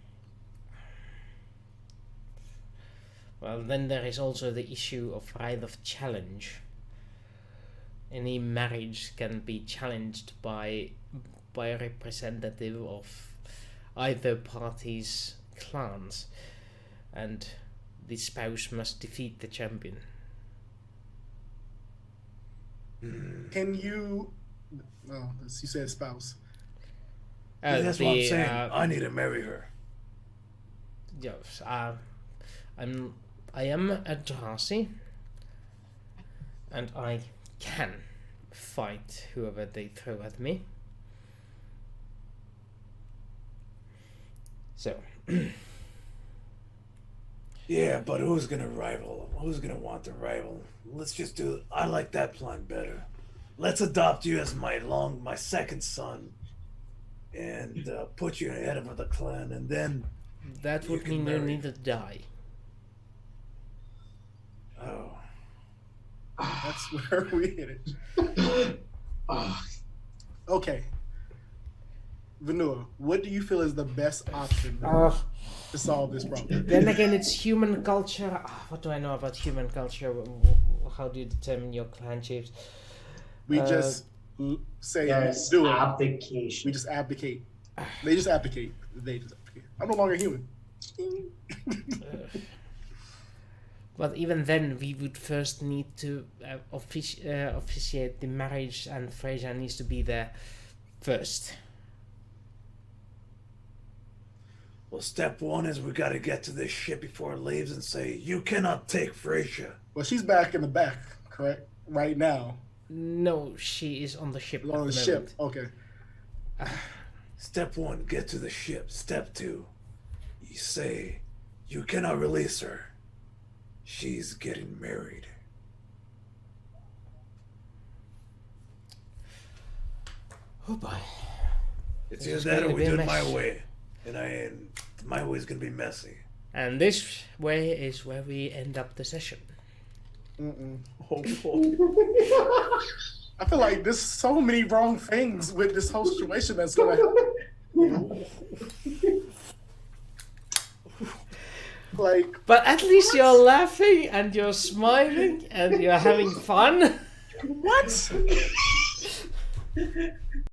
Speaker 1: well, then there is also the issue of right of challenge. Any marriage can be challenged by a representative of either party's clans, and the spouse must defeat the champion.
Speaker 3: Can you? Well, you said spouse.
Speaker 2: That's what I'm saying. I need to marry her.
Speaker 1: Yes, I am a Drasi, and I can fight whoever they throw at me. So,
Speaker 2: Yeah, but who's gonna rival? Who's gonna want to rival? Let's just do. I like that plan better. Let's adopt you as my second son, and put you head of the clan, and then.
Speaker 1: that would
Speaker 2: can
Speaker 1: mean you
Speaker 2: marry.
Speaker 1: need to die.
Speaker 2: Oh.
Speaker 3: That's where we hit it. Okay. Vanua, what do you feel is the best option to solve this problem?
Speaker 1: Then again, it's human culture. What do I know about human culture? How do you determine your clan chiefs?
Speaker 3: We just say,
Speaker 5: Yes,
Speaker 3: do it.
Speaker 5: abdication.
Speaker 3: We just abdicate. They just abdicate. They just abdicate. I'm no longer human.
Speaker 1: But even then, we would first need to officiate the marriage, and Frasier needs to be there first.
Speaker 2: Well, step one is we gotta get to this ship before it leaves and say, you cannot take Frasier.
Speaker 3: Well, she's back in the back, correct? Right now.
Speaker 1: No, she is on the ship.
Speaker 3: On the ship. Okay.
Speaker 2: Step one, get to the ship. Step two, you say, you cannot release her. She's getting married.
Speaker 1: Oh boy.
Speaker 2: It's
Speaker 1: This is
Speaker 2: either that or
Speaker 1: gonna
Speaker 2: we
Speaker 1: be a
Speaker 2: do it my
Speaker 1: mess.
Speaker 2: way. And my way is gonna be messy.
Speaker 1: And this way is where we end up the session.
Speaker 7: Oh, boy.
Speaker 3: I feel like there's so many wrong things with this whole situation that's gonna like.
Speaker 1: But at least you're laughing and you're smiling and you're having fun.
Speaker 3: What?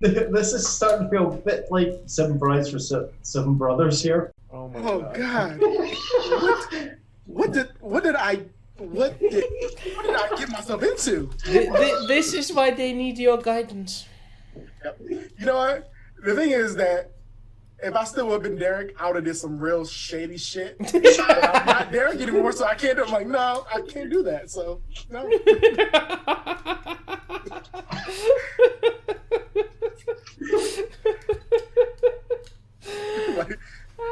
Speaker 5: This is starting to feel a bit like Seven Brides for Seven Brothers here.
Speaker 7: Oh my
Speaker 3: Oh
Speaker 7: god.
Speaker 3: God! What did I get myself into?
Speaker 1: This is why they need your guidance.
Speaker 3: You know what? The thing is that if I still would have been Derek, I would have did some real shady shit. But I'm not Derek anymore, so I can't do. I'm like, no, I can't do that. So no.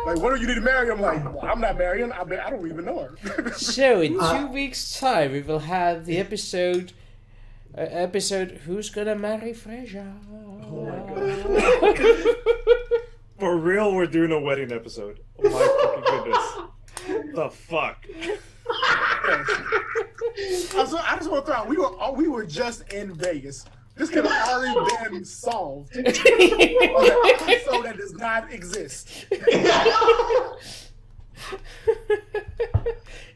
Speaker 3: like, what do you need to marry? I'm like, well, I'm not marrying. I don't even know her.
Speaker 1: So in 2 weeks' time, we will have the episode. Who's gonna marry Frasier?
Speaker 7: Oh my god. For real, we're doing a wedding episode. Oh my fucking goodness. The fuck?
Speaker 3: I just want to throw out, we were just in Vegas. This could have already been solved on an episode that does not exist.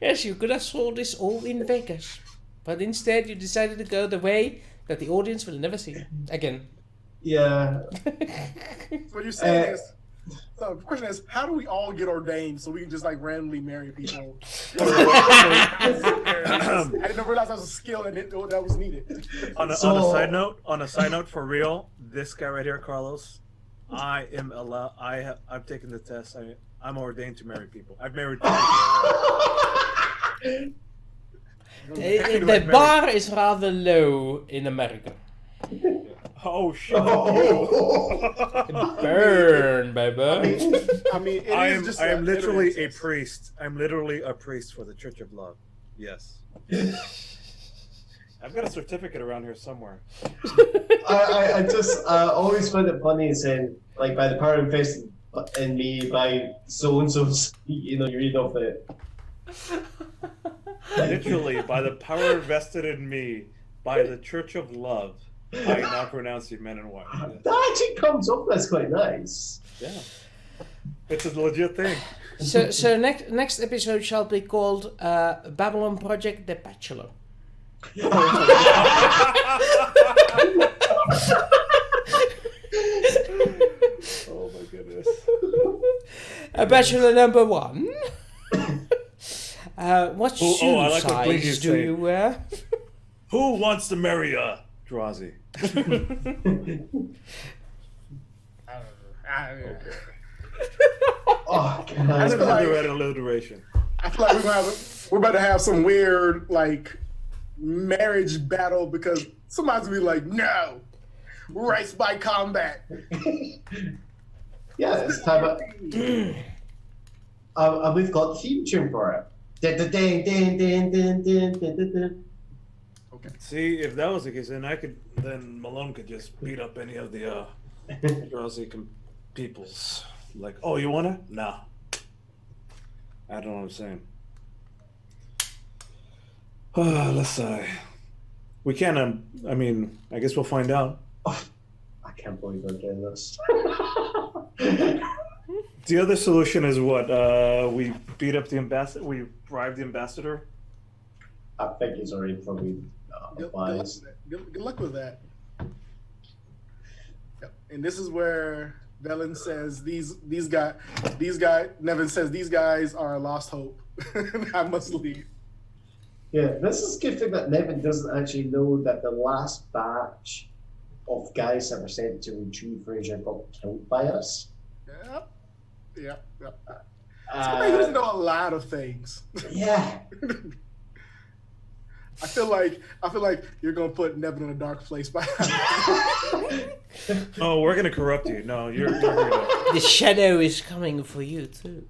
Speaker 1: Yes, you could have solved this all in Vegas. But instead, you decided to go the way that the audience will never see again.
Speaker 5: Yeah.
Speaker 3: What you're saying is, so the question is, how do we all get ordained so we can just like randomly marry people? I didn't realize that was a skill that was needed.
Speaker 7: On a side note, for real, this guy right here, Carlos, I'm taken the test. I'm ordained to marry people. I've married people.
Speaker 1: The bar is rather low in America.
Speaker 7: Oh shit!
Speaker 1: Burn, baby.
Speaker 3: I mean,
Speaker 7: I am literally a priest. I'm literally a priest for the Church of Love. Yes. I've got a certificate around here somewhere.
Speaker 5: I just always find it funny saying, like, by the power invested in me, by so and so, you read off it.
Speaker 7: Literally, by the power vested in me, by the Church of Love, I now pronounce you men and women. Yes.
Speaker 5: That actually comes up. That's quite nice.
Speaker 7: Yeah, it's a legit thing.
Speaker 1: So next episode shall be called Babylon Project: The Bachelor.
Speaker 7: Oh my goodness.
Speaker 1: Bachelor number 1. What shoe
Speaker 7: I like what Blink
Speaker 1: size
Speaker 7: is
Speaker 1: do
Speaker 7: saying.
Speaker 1: you wear?
Speaker 7: Who wants to marry Drazi?
Speaker 5: Oh, God.
Speaker 7: That's
Speaker 3: feel like-
Speaker 7: another alliteration.
Speaker 3: I feel like we're about to have some weird like marriage battle because somebody's gonna be like, no, race by combat.
Speaker 5: Yeah, it's time. And we've got theme tune for it. Ding, ding, ding, ding, ding, ding, ding, ding, ding.
Speaker 7: See, if that was the case, then Malone could just beat up any of the Drazi peoples. Like, oh, you wanna? Nah. I don't know what I'm saying. Let's say we can. I mean, I guess we'll find out.
Speaker 5: I can't believe we're doing this.
Speaker 7: The other solution is what? We beat up the ambassador. We bribe the ambassador.
Speaker 5: I think he's already probably advised.
Speaker 3: Good luck with that. Yep. And this is where Velen says these guys. Nevin says these guys are a lost hope. I must leave.
Speaker 5: Yeah, this is a good thing that Nevin doesn't actually know that the last batch of guys that were sent to retrieve Fraser got killed by us.
Speaker 3: Yep. Somebody who doesn't know a lot of things.
Speaker 5: Yeah.
Speaker 3: I feel like you're gonna put Nevin in a dark place by
Speaker 7: Oh, we're gonna corrupt you. No, you're gonna.
Speaker 1: The shadow is coming for you too.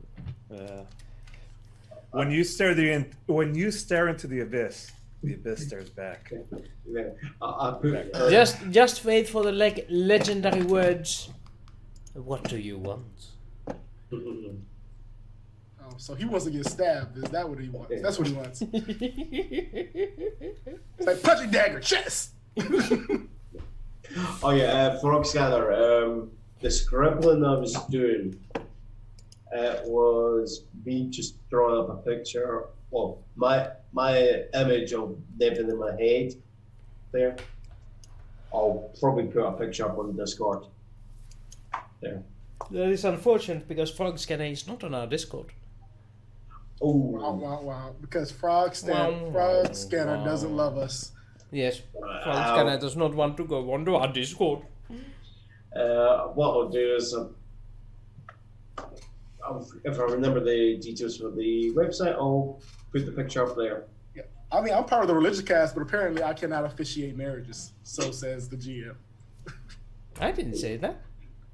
Speaker 7: When you stare into the abyss stares back.
Speaker 5: Yeah.
Speaker 1: Just wait for the legendary words. What do you want?
Speaker 3: Oh, so he wants to get stabbed. Is that what he wants? That's what he wants. It's like punching dagger, chest.
Speaker 5: Oh yeah, Frog Scanner. The scribbling I was doing was me just drawing up a picture. Well, my image of Nevin in my head. There. I'll probably put a picture up on Discord. There.
Speaker 1: That is unfortunate because Frog Scanner is not on our Discord.
Speaker 5: Oh.
Speaker 3: Wow. Because Frog Scanner doesn't love us.
Speaker 1: Yes, Frog Scanner does not want to go onto our Discord.
Speaker 5: What I'll do is, if I remember the details for the website, I'll put the picture up there.
Speaker 3: Yeah. I mean, I'm part of the religious cast, but apparently I cannot officiate marriages. So says the GM.
Speaker 1: I didn't say that.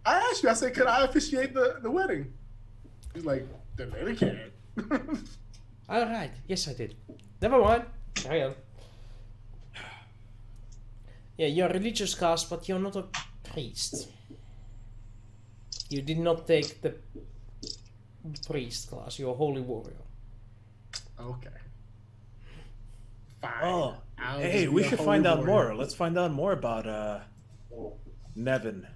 Speaker 3: I asked you. I said, could I officiate the wedding? He's like, then they can't.
Speaker 1: All right. Yes, I did. Never mind. Carry on. Yeah, you're a religious cast, but you're not a priest. You did not take the priest class. You're a holy warrior.
Speaker 3: Okay. Fine.
Speaker 7: Oh,
Speaker 3: I'll
Speaker 7: hey,
Speaker 3: just
Speaker 7: we
Speaker 3: be a
Speaker 7: should
Speaker 3: holy
Speaker 7: find out
Speaker 3: warrior.
Speaker 7: more. Let's find out more about Nevin.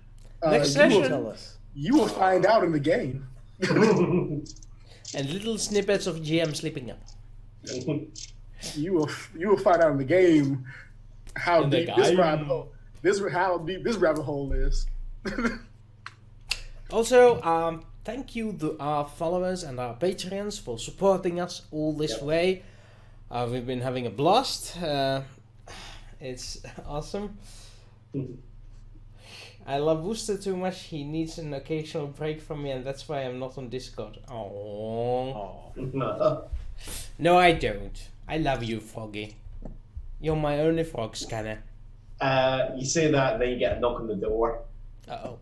Speaker 1: Next
Speaker 3: you will-
Speaker 1: session.
Speaker 7: Tell us.
Speaker 3: You will find out in the game.
Speaker 1: And little snippets of GM sleeping up.
Speaker 3: You will find out in the game how
Speaker 1: And the
Speaker 3: deep this
Speaker 1: guy-
Speaker 3: rabbit hole. How deep this rabbit hole is.
Speaker 1: Also, thank you to our followers and our Patreons for supporting us all this way. We've been having a blast. It's awesome. I love Wooster too much. He needs an occasional break from me, and that's why I'm not on Discord. Oh. No, I don't. I love you, Froggy. You're my only frog scanner.
Speaker 5: You say that, and then you get a knock on the door.
Speaker 1: Uh-oh.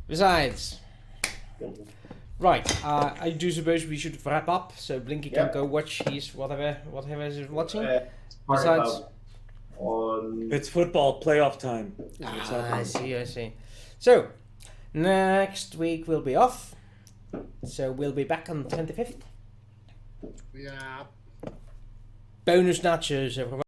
Speaker 1: Besides, right, I do suppose we should wrap up so Blinky can
Speaker 5: Yep.
Speaker 1: go watch his whatever he's watching.
Speaker 5: Part
Speaker 1: Besides-
Speaker 5: about on
Speaker 4: It's football playoff time. Is what's
Speaker 1: I
Speaker 4: happening.
Speaker 1: see. So, next week we'll be off. So we'll be back on the 25th.
Speaker 3: Yeah.
Speaker 1: Bonus nachos, everyone.